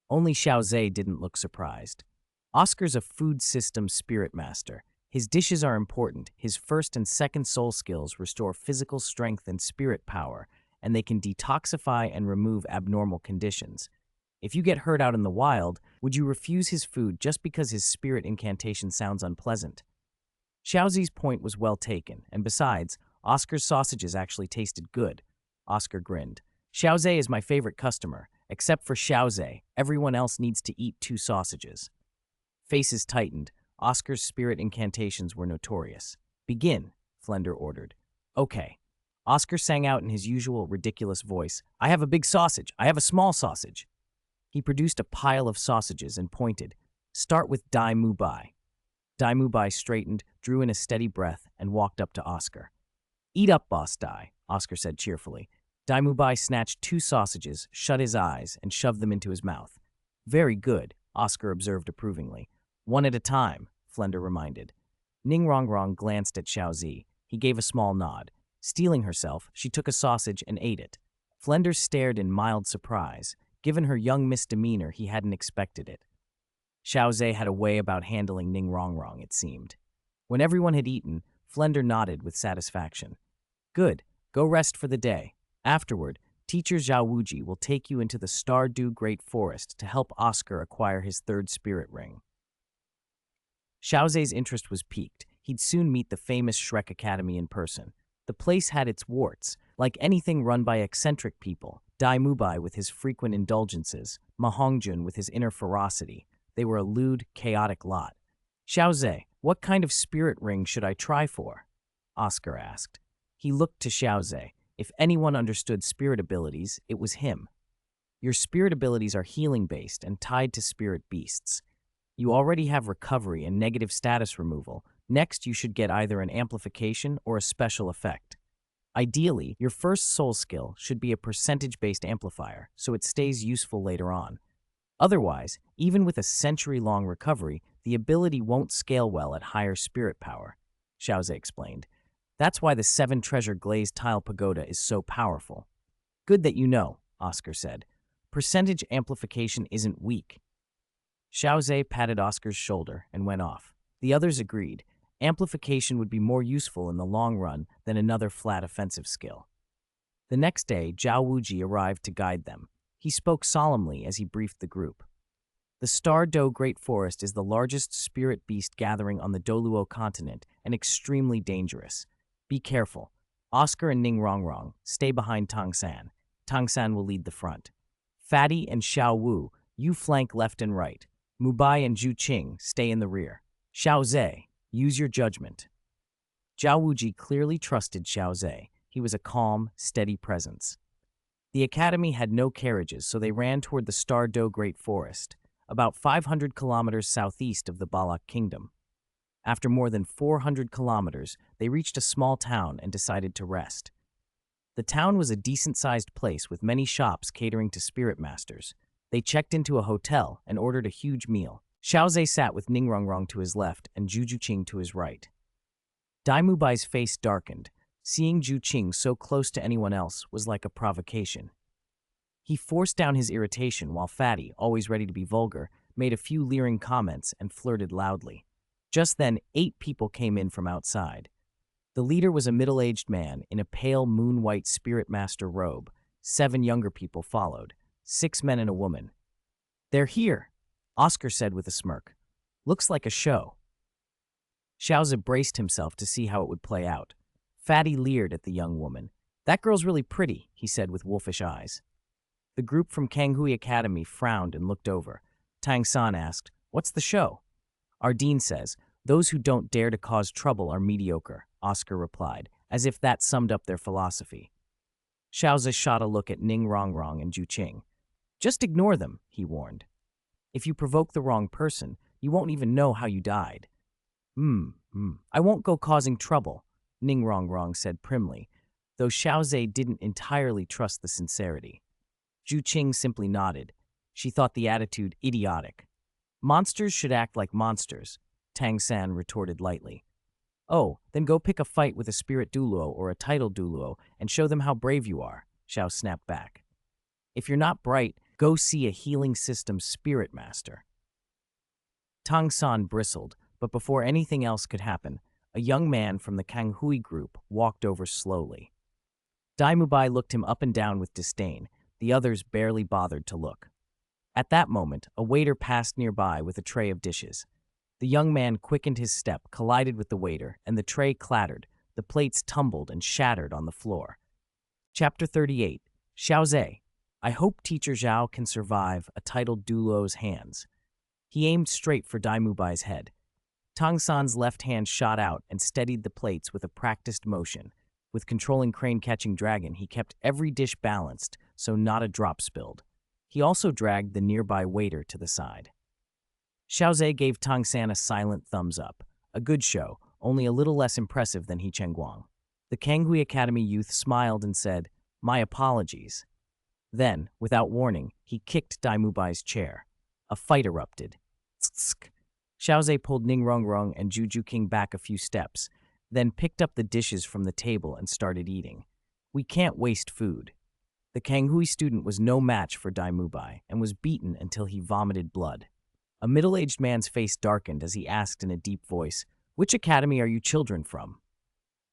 Only Xiao Ze didn't look surprised. Oscar's a food system spirit master. His dishes are important. His first and second soul skills restore physical strength and spirit power, and they can detoxify and remove abnormal conditions. If you get hurt out in the wild, would you refuse his food just because his spirit incantation sounds unpleasant? Xiao Ze's point was well taken, and besides, Oscar's sausages actually tasted good. Oscar grinned. Xiao Ze is my favorite customer. Except for Xiao Ze, everyone else needs to eat 2 sausages. Faces tightened. Oscar's spirit incantations were notorious. Begin, Flender ordered. Okay. Oscar sang out in his usual ridiculous voice. I have a big sausage. I have a small sausage. He produced a pile of sausages and pointed. Start with Dai Mu Bai. Dai Mu Bai straightened, drew in a steady breath, and walked up to Oscar. Eat up, Boss Dai, Oscar said cheerfully. Dai Mu Bai snatched 2 sausages, shut his eyes, and shoved them into his mouth. Very good, Oscar observed approvingly. One at a time, Flender reminded. Ning Rongrong glanced at Xiao Ze. He gave a small nod. Steeling herself, she took a sausage and ate it. Flender stared in mild surprise. Given her young misdemeanor, he hadn't expected it. Xiao Ze had a way about handling Ning Rongrong, it seemed. When everyone had eaten, Flender nodded with satisfaction. Good, go rest for the day. Afterward, teacher Zhao Wuji will take you into the Stardew Great Forest to help Oscar acquire his third spirit ring. Xiao Ze's interest was piqued. He'd soon meet the famous Shrek Academy in person. The place had its warts, like anything run by eccentric people. Dai Mubai with his frequent indulgences, Ma Hongjun with his inner ferocity. They were a lewd, chaotic lot. Xiao Ze, what kind of spirit ring should I try for? Oscar asked. He looked to Xiao Ze. If anyone understood spirit abilities, it was him. Your spirit abilities are healing-based and tied to spirit beasts. You already have recovery and negative status removal. Next, you should get either an amplification or a special effect. Ideally, your first soul skill should be a percentage-based amplifier, so it stays useful later on. Otherwise, even with a century-long recovery, the ability won't scale well at higher spirit power, Xiao Ze explained. That's why the 7-treasure glazed tile pagoda is so powerful. Good that you know, Oscar said. Percentage amplification isn't weak. Xiao Ze patted Oscar's shoulder and went off. The others agreed. Amplification would be more useful in the long run than another flat offensive skill. The next day, Zhao Wuji arrived to guide them. He spoke solemnly as he briefed the group. The Stardew Great Forest is the largest spirit beast gathering on the Douluo Continent and extremely dangerous. Be careful. Oscar and Ning Rongrong stay behind Tang San. Tang San will lead the front. Fatty and Xiao Wu, you flank left and right. Mubai and Zhu Qing stay in the rear. Xiao Ze, use your judgment. Zhao Wuji clearly trusted Xiao Ze. He was a calm, steady presence. The academy had no carriages, so they ran toward the Stardew Great Forest, about 500 kilometers southeast of the Balak Kingdom. After more than 400 kilometers, they reached a small town and decided to rest. The town was a decent-sized place with many shops catering to spirit masters. They checked into a hotel and ordered a huge meal. Xiao Ze sat with Ning Rongrong to his left and Zhu Qing to his right. Dai Mubai's face darkened. Seeing Zhu Qing so close to anyone else was like a provocation. He forced down his irritation while Fatty, always ready to be vulgar, made a few leering comments and flirted loudly. Just then, 8 people came in from outside. The leader was a middle-aged man in a pale moon-white spirit master robe. 7 younger people followed, 6 men and a woman. They're here, Oscar said with a smirk. Looks like a show. Xiao Ze braced himself to see how it would play out. Fatty leered at the young woman. That girl's really pretty, he said with wolfish eyes. The group from Kanghui Academy frowned and looked over. Tang San asked, "What's the show?" Ardeen says, "Those who don't dare to cause trouble are mediocre," Oscar replied, as if that summed up their philosophy. Xiao Ze shot a look at Ning Rongrong and Zhu Qing. "Just ignore them," he warned. "If you provoke the wrong person, you won't even know how you died." I won't go causing trouble," Ning Rongrong said primly, though Xiao Ze didn't entirely trust the sincerity. Zhu Qing simply nodded. She thought the attitude idiotic. "Monsters should act like monsters," Tang San retorted lightly. "Oh, then go pick a fight with a spirit Douluo or a title Douluo and show them how brave you are," Xiao snapped back. "If you're not bright, go see a healing system spirit master." Tang San bristled, but before anything else could happen, a young man from the Kanghui group walked over slowly. Dai Mubai looked him up and down with disdain. The others barely bothered to look. At that moment, a waiter passed nearby with a tray of dishes. The young man quickened his step, collided with the waiter, and the tray clattered. The plates tumbled and shattered on the floor. Chapter 38. Xiao Ze. I hope Teacher Zhao can survive a titled Douluo's hands. He aimed straight for Dai Mubai's head. Tang San's left hand shot out and steadied the plates with a practiced motion. With controlling crane-catching dragon, he kept every dish balanced, so not a drop spilled. He also dragged the nearby waiter to the side. Xiao Ze gave Tang San a silent thumbs up. A good show, only a little less impressive than He Chengguang. The Kanghui Academy youth smiled and said, "My apologies." Then, without warning, he kicked Dai Mubai's chair. A fight erupted. Tsk. Xiao Ze pulled Ning Rongrong and Zhu Qing back a few steps, then picked up the dishes from the table and started eating. We can't waste food. The Kanghui student was no match for Dai Mubai and was beaten until he vomited blood. A middle-aged man's face darkened as he asked in a deep voice, "Which academy are you children from?"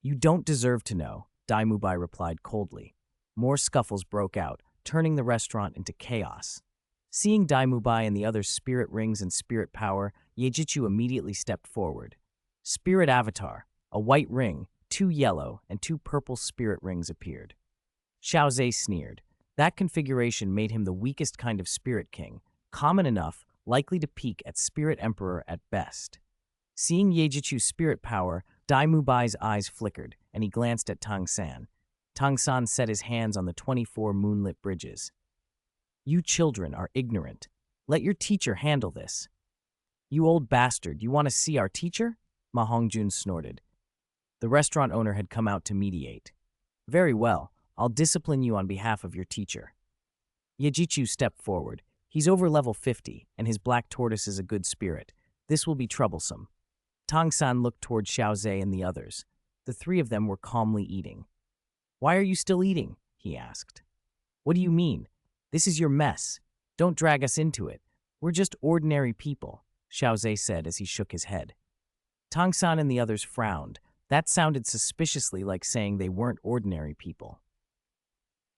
"You don't deserve to know," Dai Mubai replied coldly. More scuffles broke out, turning the restaurant into chaos. Seeing Daimubai and the others' spirit rings and spirit power, Yejichu immediately stepped forward. Spirit Avatar, a white ring, 2 yellow, and 2 purple spirit rings appeared. Xiao Ze sneered. That configuration made him the weakest kind of spirit king, common enough, likely to peak at spirit emperor at best. Seeing Yejichu's spirit power, Daimubai's eyes flickered, and he glanced at Tang San. Tang San set his hands on the 24 moonlit bridges. You children are ignorant. Let your teacher handle this. You old bastard, you want to see our teacher? Ma Hongjun snorted. The restaurant owner had come out to mediate. Very well, I'll discipline you on behalf of your teacher. Yejichu stepped forward. He's over level 50, and his black tortoise is a good spirit. This will be troublesome. Tang San looked toward Xiao Ze and the others. The 3 of them were calmly eating. Why are you still eating? He asked. What do you mean? This is your mess. Don't drag us into it. We're just ordinary people, Xiao Ze said as he shook his head. Tang San and the others frowned. That sounded suspiciously like saying they weren't ordinary people.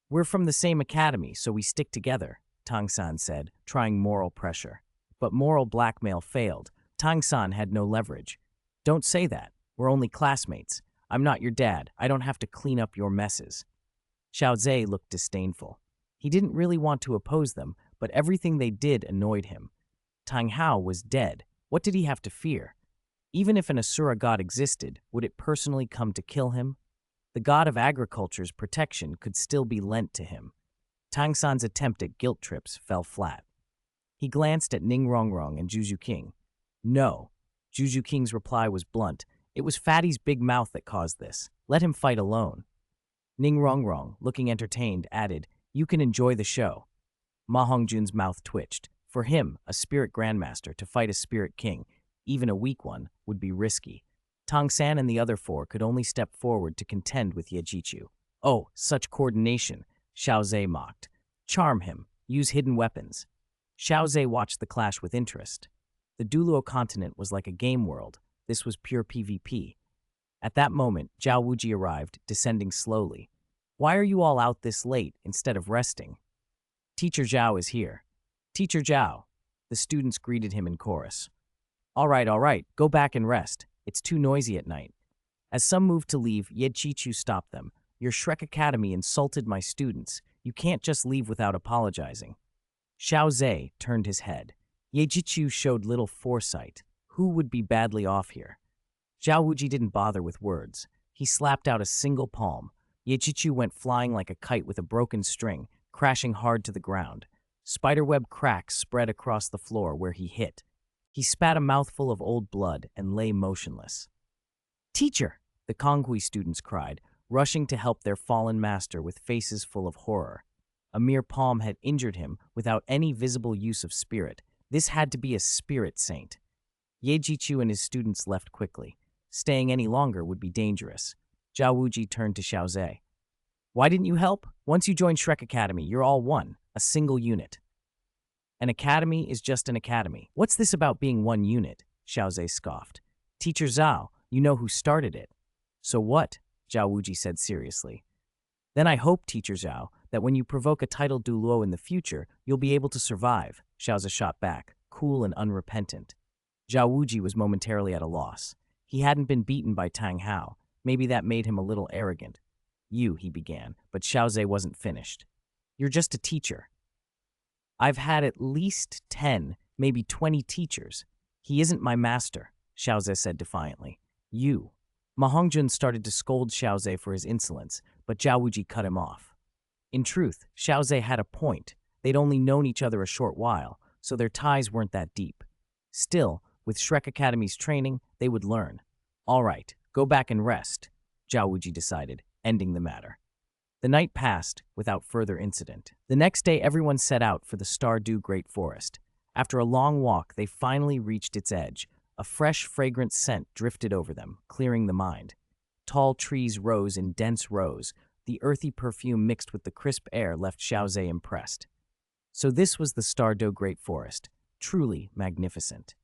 We're from the same academy, so we stick together, Tang San said, trying moral pressure. But moral blackmail failed. Tang San had no leverage. Don't say that. We're only classmates. I'm not your dad. I don't have to clean up your messes. Xiao Ze looked disdainful. He didn't really want to oppose them, but everything they did annoyed him. Tang Hao was dead. What did he have to fear? Even if an Asura god existed, would it personally come to kill him? The god of agriculture's protection could still be lent to him. Tang San's attempt at guilt trips fell flat. He glanced at Ning Rongrong and Juju King. No. Juju King's reply was blunt. It was Fatty's big mouth that caused this. Let him fight alone. Ning Rongrong, looking entertained, added, You can enjoy the show. Ma Hongjun's mouth twitched. For him, a spirit grandmaster, to fight a spirit king, even a weak one, would be risky. Tang San and the other 4 could only step forward to contend with Yejichu. Oh, such coordination, Xiao Ze mocked. Charm him. Use hidden weapons. Xiao Ze watched the clash with interest. The Douluo Continent was like a game world. This was pure PvP. At that moment, Zhao Wuji arrived, descending slowly. Why are you all out this late instead of resting? Teacher Zhao is here. Teacher Zhao. The students greeted him in chorus. All right, go back and rest. It's too noisy at night. As some moved to leave, Yejichu stopped them. Your Shrek Academy insulted my students. You can't just leave without apologizing. Xiao Ze turned his head. Yejichu showed little foresight. Who would be badly off here? Zhao Wuji didn't bother with words. He slapped out a single palm. Yejichu went flying like a kite with a broken string, crashing hard to the ground. Spiderweb cracks spread across the floor where he hit. He spat a mouthful of old blood and lay motionless. Teacher! The Konghui students cried, rushing to help their fallen master with faces full of horror. A mere palm had injured him without any visible use of spirit. This had to be a spirit saint. Yejichu and his students left quickly. Staying any longer would be dangerous. Zhao Wuji turned to Xiao Ze. Why didn't you help? Once you join Shrek Academy, you're all one, a single unit. An academy is just an academy. What's this about being one unit? Xiao Ze scoffed. Teacher Zhao, you know who started it. So what? Zhao Wuji said seriously. Then I hope, Teacher Zhao, that when you provoke a titled Douluo in the future, you'll be able to survive, Xiao Ze shot back, cool and unrepentant. Zhao Wuji was momentarily at a loss. He hadn't been beaten by Tang Hao. Maybe that made him a little arrogant. He began, but Xiao Ze wasn't finished. You're just a teacher. I've had at least 10, maybe 20 teachers. He isn't my master, Xiao Ze said defiantly. You. Ma Hongjun started to scold Xiao Ze for his insolence, but Zhao Wuji cut him off. In truth, Xiao Ze had a point. They'd only known each other a short while, so their ties weren't that deep. Still, with Shrek Academy's training, they would learn. All right, go back and rest, Zhao Wuji decided, ending the matter. The night passed without further incident. The next day, everyone set out for the Stardew Great Forest. After a long walk, they finally reached its edge. A fresh, fragrant scent drifted over them, clearing the mind. Tall trees rose in dense rows. The earthy perfume mixed with the crisp air left Xiao Ze impressed. So this was the Stardew Great Forest. Truly magnificent.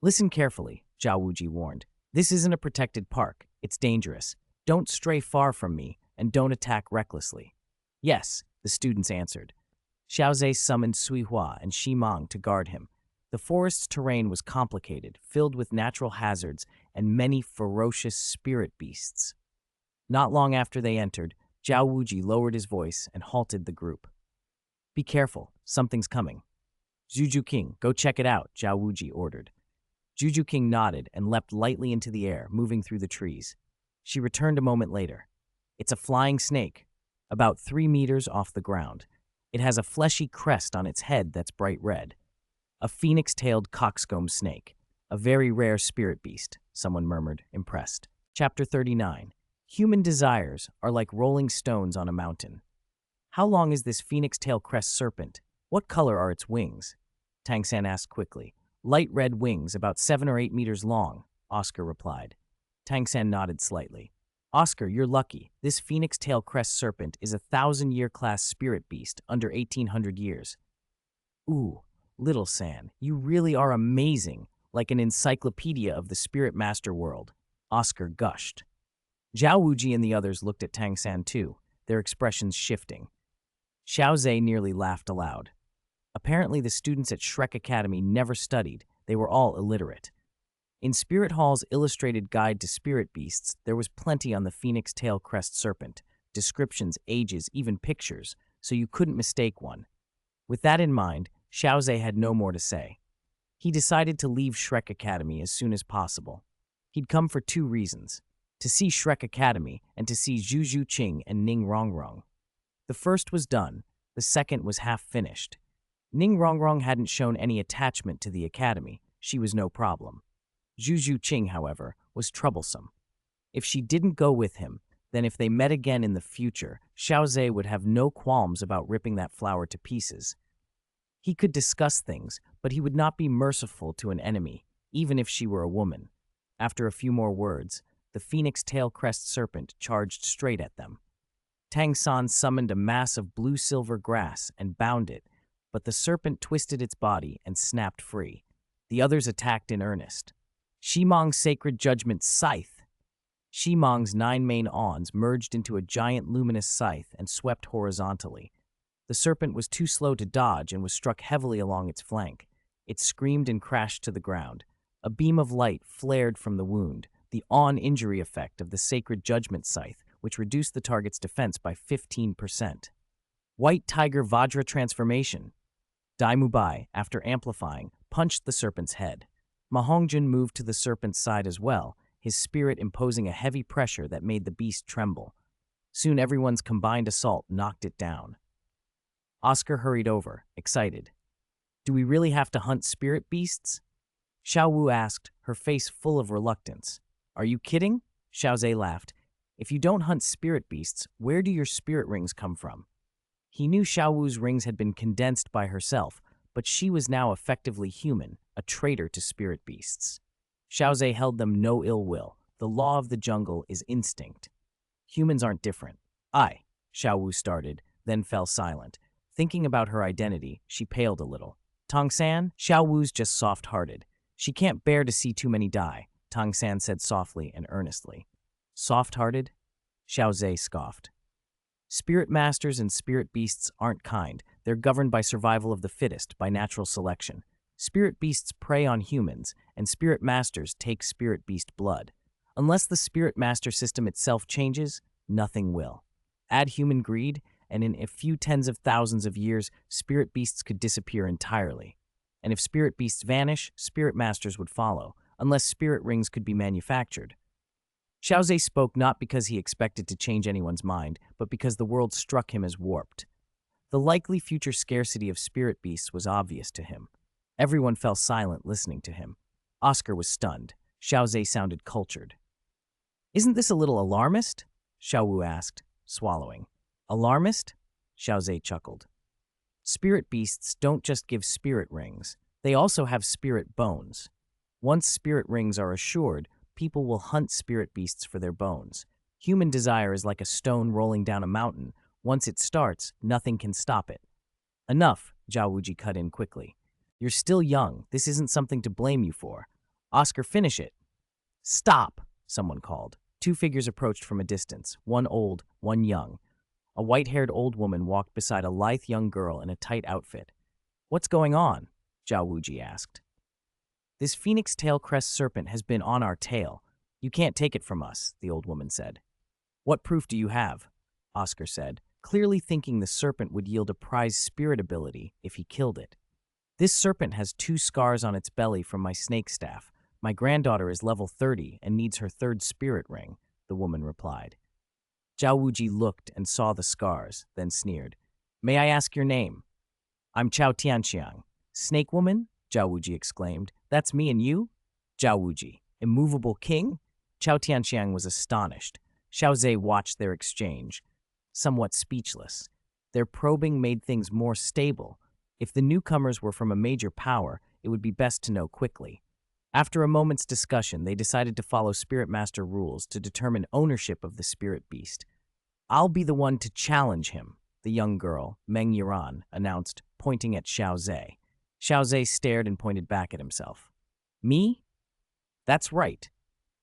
Listen carefully, Zhao Wuji warned. This isn't a protected park. It's dangerous. Don't stray far from me, and don't attack recklessly. Yes, the students answered. Xiao Ze summoned Sui Hua and Shi Mong to guard him. The forest's terrain was complicated, filled with natural hazards and many ferocious spirit beasts. Not long after they entered, Zhao Wuji lowered his voice and halted the group. Be careful, something's coming. Juju King, go check it out, Zhao Wuji ordered. Juju King nodded and leapt lightly into the air, moving through the trees. She returned a moment later. It's a flying snake, about 3 meters off the ground. It has a fleshy crest on its head that's bright red. A phoenix-tailed coxcomb snake, a very rare spirit beast, someone murmured, impressed. Chapter 39. Human desires are like rolling stones on a mountain. How long is this phoenix-tail crest serpent? What color are its wings? Tang San asked quickly. Light red wings, about 7 or 8 meters long, Oscar replied. Tang San nodded slightly. Oscar, you're lucky. This phoenix-tail crest serpent is a 1,000-year class spirit beast under 1,800 years. Ooh, Little San, you really are amazing, like an encyclopedia of the spirit master world, Oscar gushed. Zhao Wuji and the others looked at Tang San too, their expressions shifting. Xiao Ze nearly laughed aloud. Apparently the students at Shrek Academy never studied, they were all illiterate. In Spirit Hall's illustrated guide to spirit beasts, there was plenty on the phoenix tail crest serpent, descriptions, ages, even pictures, so you couldn't mistake one. With that in mind, Xiao Ze had no more to say. He decided to leave Shrek Academy as soon as possible. He'd come for 2 reasons, to see Shrek Academy and to see Zhu Zhu Qing and Ning Rongrong. The first was done, the second was half finished. Ning Rongrong hadn't shown any attachment to the academy, she was no problem. Zhu Zhu Qing, however, was troublesome. If she didn't go with him, then if they met again in the future, Xiao Ze would have no qualms about ripping that flower to pieces. He could discuss things, but he would not be merciful to an enemy, even if she were a woman. After a few more words, the phoenix tail crest serpent charged straight at them. Tang San summoned a mass of blue-silver grass and bound it, but the serpent twisted its body and snapped free. The others attacked in earnest. Shi Mong's sacred judgment scythe. Shi Mong's 9 main awns merged into a giant luminous scythe and swept horizontally. The serpent was too slow to dodge and was struck heavily along its flank. It screamed and crashed to the ground. A beam of light flared from the wound, the awn injury effect of the sacred judgment scythe, which reduced the target's defense by 15%. White Tiger Vajra transformation. Dai Mubai, after amplifying, punched the serpent's head. Ma Hongjun moved to the serpent's side as well, his spirit imposing a heavy pressure that made the beast tremble. Soon everyone's combined assault knocked it down. Oscar hurried over, excited. Do we really have to hunt spirit beasts? Xiao Wu asked, her face full of reluctance. Are you kidding? Xiao Ze laughed. If you don't hunt spirit beasts, where do your spirit rings come from? He knew Xiao Wu's rings had been condensed by herself, but she was now effectively human, a traitor to spirit beasts. Xiao Ze held them no ill will. The law of the jungle is instinct. Humans aren't different. Xiao Wu started, then fell silent. Thinking about her identity, she paled a little. Tang San, Xiao Wu's just soft-hearted. She can't bear to see too many die, Tang San said softly and earnestly. Soft-hearted? Xiao Ze scoffed. Spirit masters and spirit beasts aren't kind. They're governed by survival of the fittest, by natural selection. Spirit beasts prey on humans, and spirit masters take spirit beast blood. Unless the spirit master system itself changes, nothing will. Add human greed, and in a few tens of thousands of years, spirit beasts could disappear entirely. And if spirit beasts vanish, spirit masters would follow, unless spirit rings could be manufactured. Xiao Ze spoke not because he expected to change anyone's mind, but because the world struck him as warped. The likely future scarcity of spirit beasts was obvious to him. Everyone fell silent listening to him. Oscar was stunned. Xiao Ze sounded cultured. Isn't this a little alarmist? Xiao Wu asked, swallowing. Alarmist? Xiao Ze chuckled. Spirit beasts don't just give spirit rings. They also have spirit bones. Once spirit rings are assured, people will hunt spirit beasts for their bones. Human desire is like a stone rolling down a mountain. Once it starts, nothing can stop it. Enough, Zhao Wuji cut in quickly. You're still young. This isn't something to blame you for. Oscar, finish it. Stop, someone called. 2 figures approached from a distance, one old, one young. A white-haired old woman walked beside a lithe young girl in a tight outfit. "What's going on?" Zhao Wuji asked. "This phoenix tail crest serpent has been on our tail. You can't take it from us," the old woman said. "What proof do you have?" Oscar said, clearly thinking the serpent would yield a prize spirit ability if he killed it. "This serpent has 2 scars on its belly from my snake staff. My granddaughter is level 30 and needs her 3rd spirit ring," the woman replied. Zhao Wuji looked and saw the scars, then sneered. "May I ask your name?" "I'm Chao Tianxiang." "Snake woman?" Zhao Wuji exclaimed. "That's me and you?" Zhao Wuji, immovable king? Chao Tianxiang was astonished. Xiao Ze watched their exchange, somewhat speechless. Their probing made things more stable. If the newcomers were from a major power, it would be best to know quickly. After a moment's discussion, they decided to follow Spirit Master rules to determine ownership of the spirit beast. "I'll be the one to challenge him," the young girl, Meng Yuran, announced, pointing at Xiao Ze. Xiao Ze stared and pointed back at himself. "Me?" "That's right."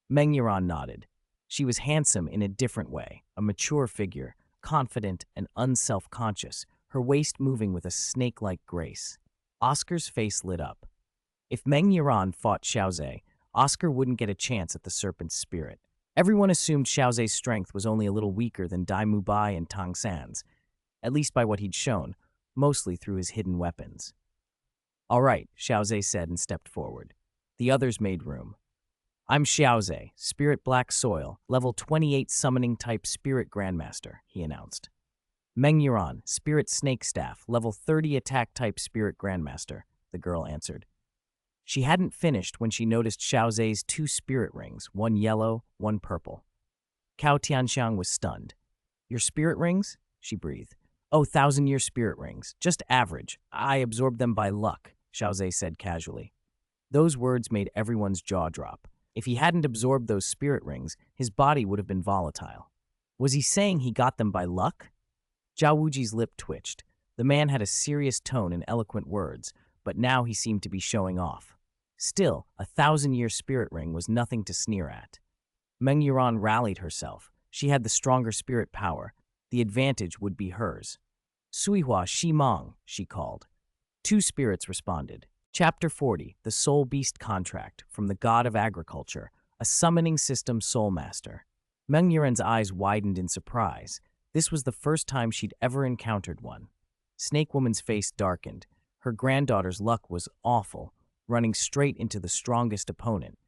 Meng Yuran nodded. She was handsome in a different way, a mature figure, confident and unself-conscious, her waist moving with a snake-like grace. Oscar's face lit up. If Meng Yuran fought Xiao Ze, Oscar wouldn't get a chance at the serpent's spirit. Everyone assumed Xiao Ze's strength was only a little weaker than Dai Mubai and Tang San's, at least by what he'd shown, mostly through his hidden weapons. "All right," Xiao Ze said and stepped forward. The others made room. "I'm Xiao Ze, Spirit Black Soil, level 28 summoning type Spirit Grandmaster," he announced. "Meng Yuran, Spirit Snake Staff, level 30 attack type Spirit Grandmaster," the girl answered. She hadn't finished when she noticed Xiao Ze's 2 spirit rings, one yellow, one purple. Cao Tianxiang was stunned. "Your spirit rings?" she breathed. "Oh, 1,000-year spirit rings. Just average. I absorbed them by luck," Xiao Ze said casually. Those words made everyone's jaw drop. If he hadn't absorbed those spirit rings, his body would have been volatile. Was he saying he got them by luck? Zhao Wuji's lip twitched. The man had a serious tone and eloquent words, but now he seemed to be showing off. Still, a 1,000-year spirit ring was nothing to sneer at. Meng Yuran rallied herself. She had the stronger spirit power. The advantage would be hers. "Suihua Shimang," she called. 2 spirits responded. Chapter 40, The Soul Beast Contract, from the God of Agriculture, a summoning system soul master. Meng Yuran's eyes widened in surprise. This was the first time she'd ever encountered one. Snake Woman's face darkened. Her granddaughter's luck was awful, running straight into the strongest opponent.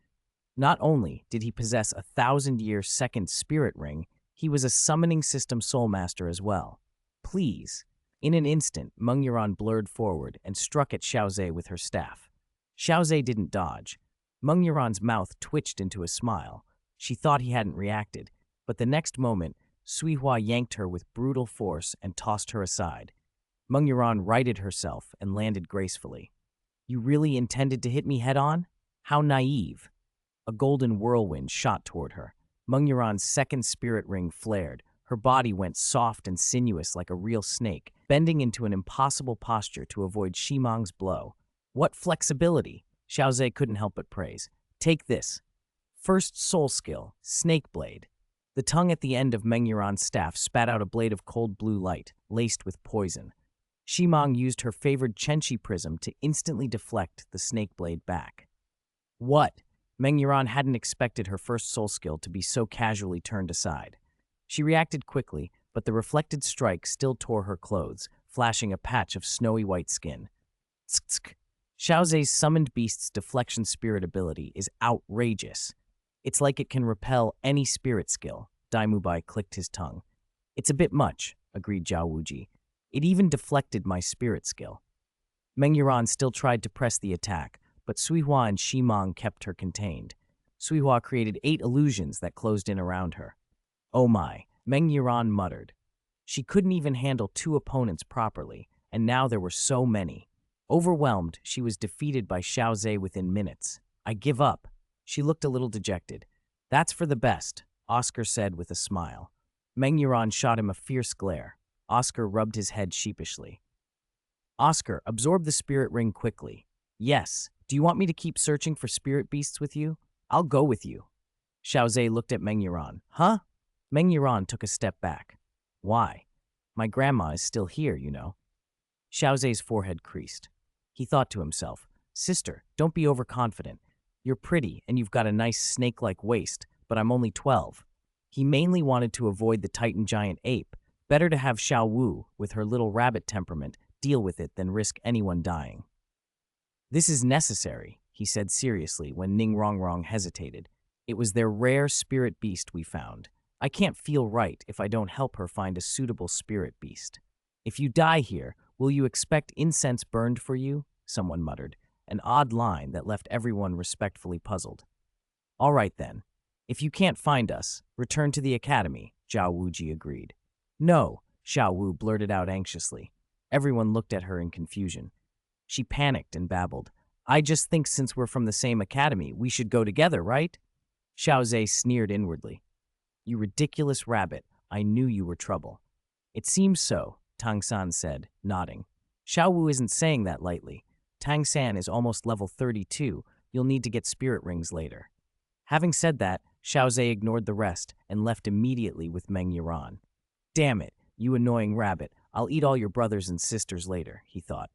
Not only did he possess a 1,000-year second spirit ring, he was a summoning system soul master as well. "Please." In an instant, Meng Yuran blurred forward and struck at Xiao Ze with her staff. Xiao Ze didn't dodge. Meng Yuran's mouth twitched into a smile. She thought he hadn't reacted, but the next moment, Suihua yanked her with brutal force and tossed her aside. Meng Yuran righted herself and landed gracefully. "You really intended to hit me head-on? How naive." A golden whirlwind shot toward her. Meng Yuran's second spirit ring flared. Her body went soft and sinuous like a real snake, bending into an impossible posture to avoid Shimang's blow. "What flexibility!" Xiao Ze couldn't help but praise. "Take this." First soul skill, Snake Blade. The tongue at the end of Meng Yuran's staff spat out a blade of cold blue light, laced with poison. Shimang used her favored Chenchi prism to instantly deflect the snake blade back. "What?" Meng Yuran hadn't expected her first soul skill to be so casually turned aside. She reacted quickly, but the reflected strike still tore her clothes, flashing a patch of snowy white skin. Tsk-tsk. Xiao Ze's summoned beast's deflection spirit ability is outrageous. It's like it can repel any spirit skill. Dai Mubai clicked his tongue. "It's a bit much," agreed Zhao Wuji. "It even deflected my spirit skill." Meng Yuran still tried to press the attack, but Suihua and Shimang kept her contained. Suihua created 8 illusions that closed in around her. "Oh my," Meng Yuran muttered. She couldn't even handle 2 opponents properly, and now there were so many. Overwhelmed, she was defeated by Xiao Ze within minutes. "I give up." She looked a little dejected. "That's for the best," Oscar said with a smile. Meng Yuran shot him a fierce glare. Oscar rubbed his head sheepishly. "Oscar, absorb the spirit ring quickly." "Yes. Do you want me to keep searching for spirit beasts with you?" "I'll go with you." Xiao Ze looked at Meng Yuran. "Huh?" Meng Yuran took a step back. "Why?" My grandma is still here, you know. Xiao Ze's forehead creased. He thought to himself, Sister, don't be overconfident. You're pretty and you've got a nice snake-like waist, but I'm only 12. He mainly wanted to avoid the Titan giant ape. Better to have Xiao Wu, with her little rabbit temperament, deal with it than risk anyone dying. This is necessary, he said seriously when Ning Rongrong hesitated. It was their rare spirit beast we found. I can't feel right if I don't help her find a suitable spirit beast. If you die here, will you expect incense burned for you? Someone muttered, an odd line that left everyone respectfully puzzled. All right then. If you can't find us, return to the academy, Zhao Wuji agreed. No, Xiao Wu blurted out anxiously. Everyone looked at her in confusion. She panicked and babbled. I just think since we're from the same academy, we should go together, right? Xiao Ze sneered inwardly. You ridiculous rabbit, I knew you were trouble. It seems so, Tang San said, nodding. Xiao Wu isn't saying that lightly. Tang San is almost level 32, you'll need to get spirit rings later. Having said that, Xiao Ze ignored the rest and left immediately with Meng Yuran. Damn it, you annoying rabbit, I'll eat all your brothers and sisters later, he thought.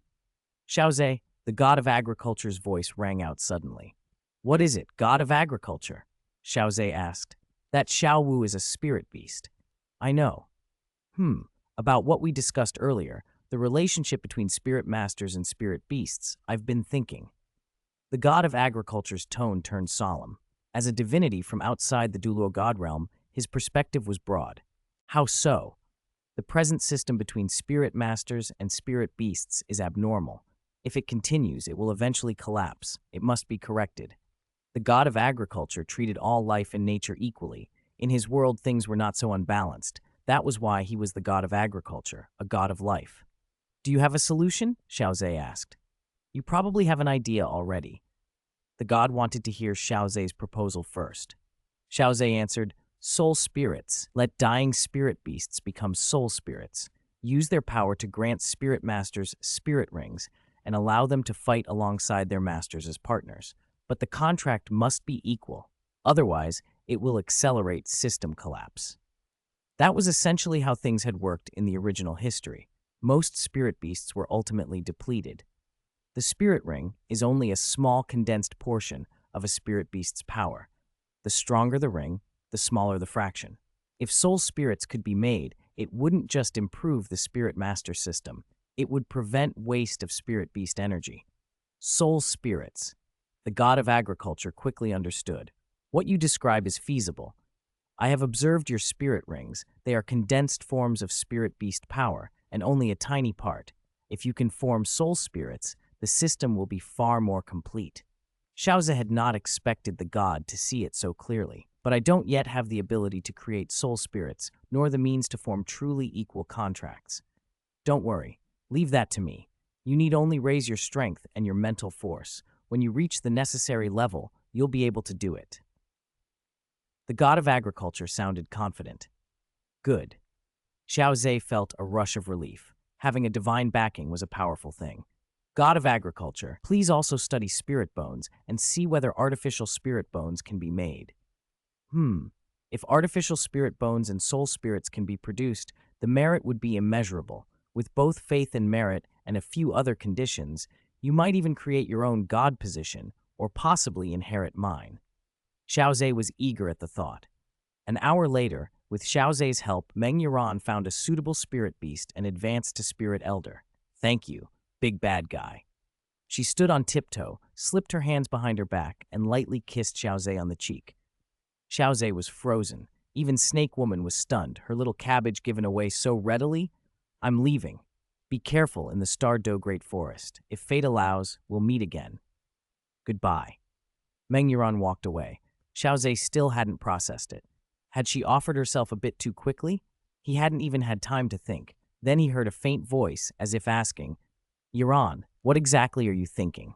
Xiao Ze, the god of agriculture's voice rang out suddenly. What is it, god of agriculture? Xiao Ze asked. That Xiao Wu is a spirit beast. I know. About what we discussed earlier, the relationship between spirit masters and spirit beasts, I've been thinking. The god of agriculture's tone turned solemn. As a divinity from outside the Douluo god realm, his perspective was broad. How so? The present system between spirit masters and spirit beasts is abnormal. If it continues, it will eventually collapse. It must be corrected. The god of agriculture treated all life and nature equally. In his world, things were not so unbalanced. That was why he was the god of agriculture, a god of life. Do you have a solution? Xiao Ze asked. You probably have an idea already. The god wanted to hear Xiao Ze's proposal first. Xiao Ze answered, Soul spirits. Let dying spirit beasts become soul spirits. Use their power to grant spirit masters spirit rings and allow them to fight alongside their masters as partners. But the contract must be equal. Otherwise, it will accelerate system collapse. That was essentially how things had worked in the original history. Most spirit beasts were ultimately depleted. The spirit ring is only a small condensed portion of a spirit beast's power. The stronger the ring, the smaller the fraction. If soul spirits could be made, it wouldn't just improve the spirit master system. It would prevent waste of spirit beast energy. Soul spirits. The god of agriculture quickly understood. What you describe is feasible. I have observed your spirit rings. They are condensed forms of spirit beast power, and only a tiny part. If you can form soul spirits, the system will be far more complete. Xiao Ze had not expected the god to see it so clearly, but I don't yet have the ability to create soul spirits, nor the means to form truly equal contracts. Don't worry, leave that to me. You need only raise your strength and your mental force. When you reach the necessary level, you'll be able to do it. The god of agriculture sounded confident. Good. Xiao Ze felt a rush of relief. Having a divine backing was a powerful thing. God of agriculture, please also study spirit bones and see whether artificial spirit bones can be made. If artificial spirit bones and soul spirits can be produced, the merit would be immeasurable. With both faith and merit and a few other conditions, you might even create your own god position, or possibly inherit mine. Xiao Ze was eager at the thought. An hour later, with Xiao Ze's help, Meng Yuran found a suitable spirit beast and advanced to spirit elder. Thank you, big bad guy. She stood on tiptoe, slipped her hands behind her back, and lightly kissed Xiao Ze on the cheek. Xiao Ze was frozen. Even Snake Woman was stunned, her little cabbage given away so readily. I'm leaving. Be careful in the Star Do Great Forest. If fate allows, we'll meet again. Goodbye. Meng Yuran walked away. Xiao Ze still hadn't processed it. Had she offered herself a bit too quickly? He hadn't even had time to think. Then he heard a faint voice, as if asking, Yuran, what exactly are you thinking?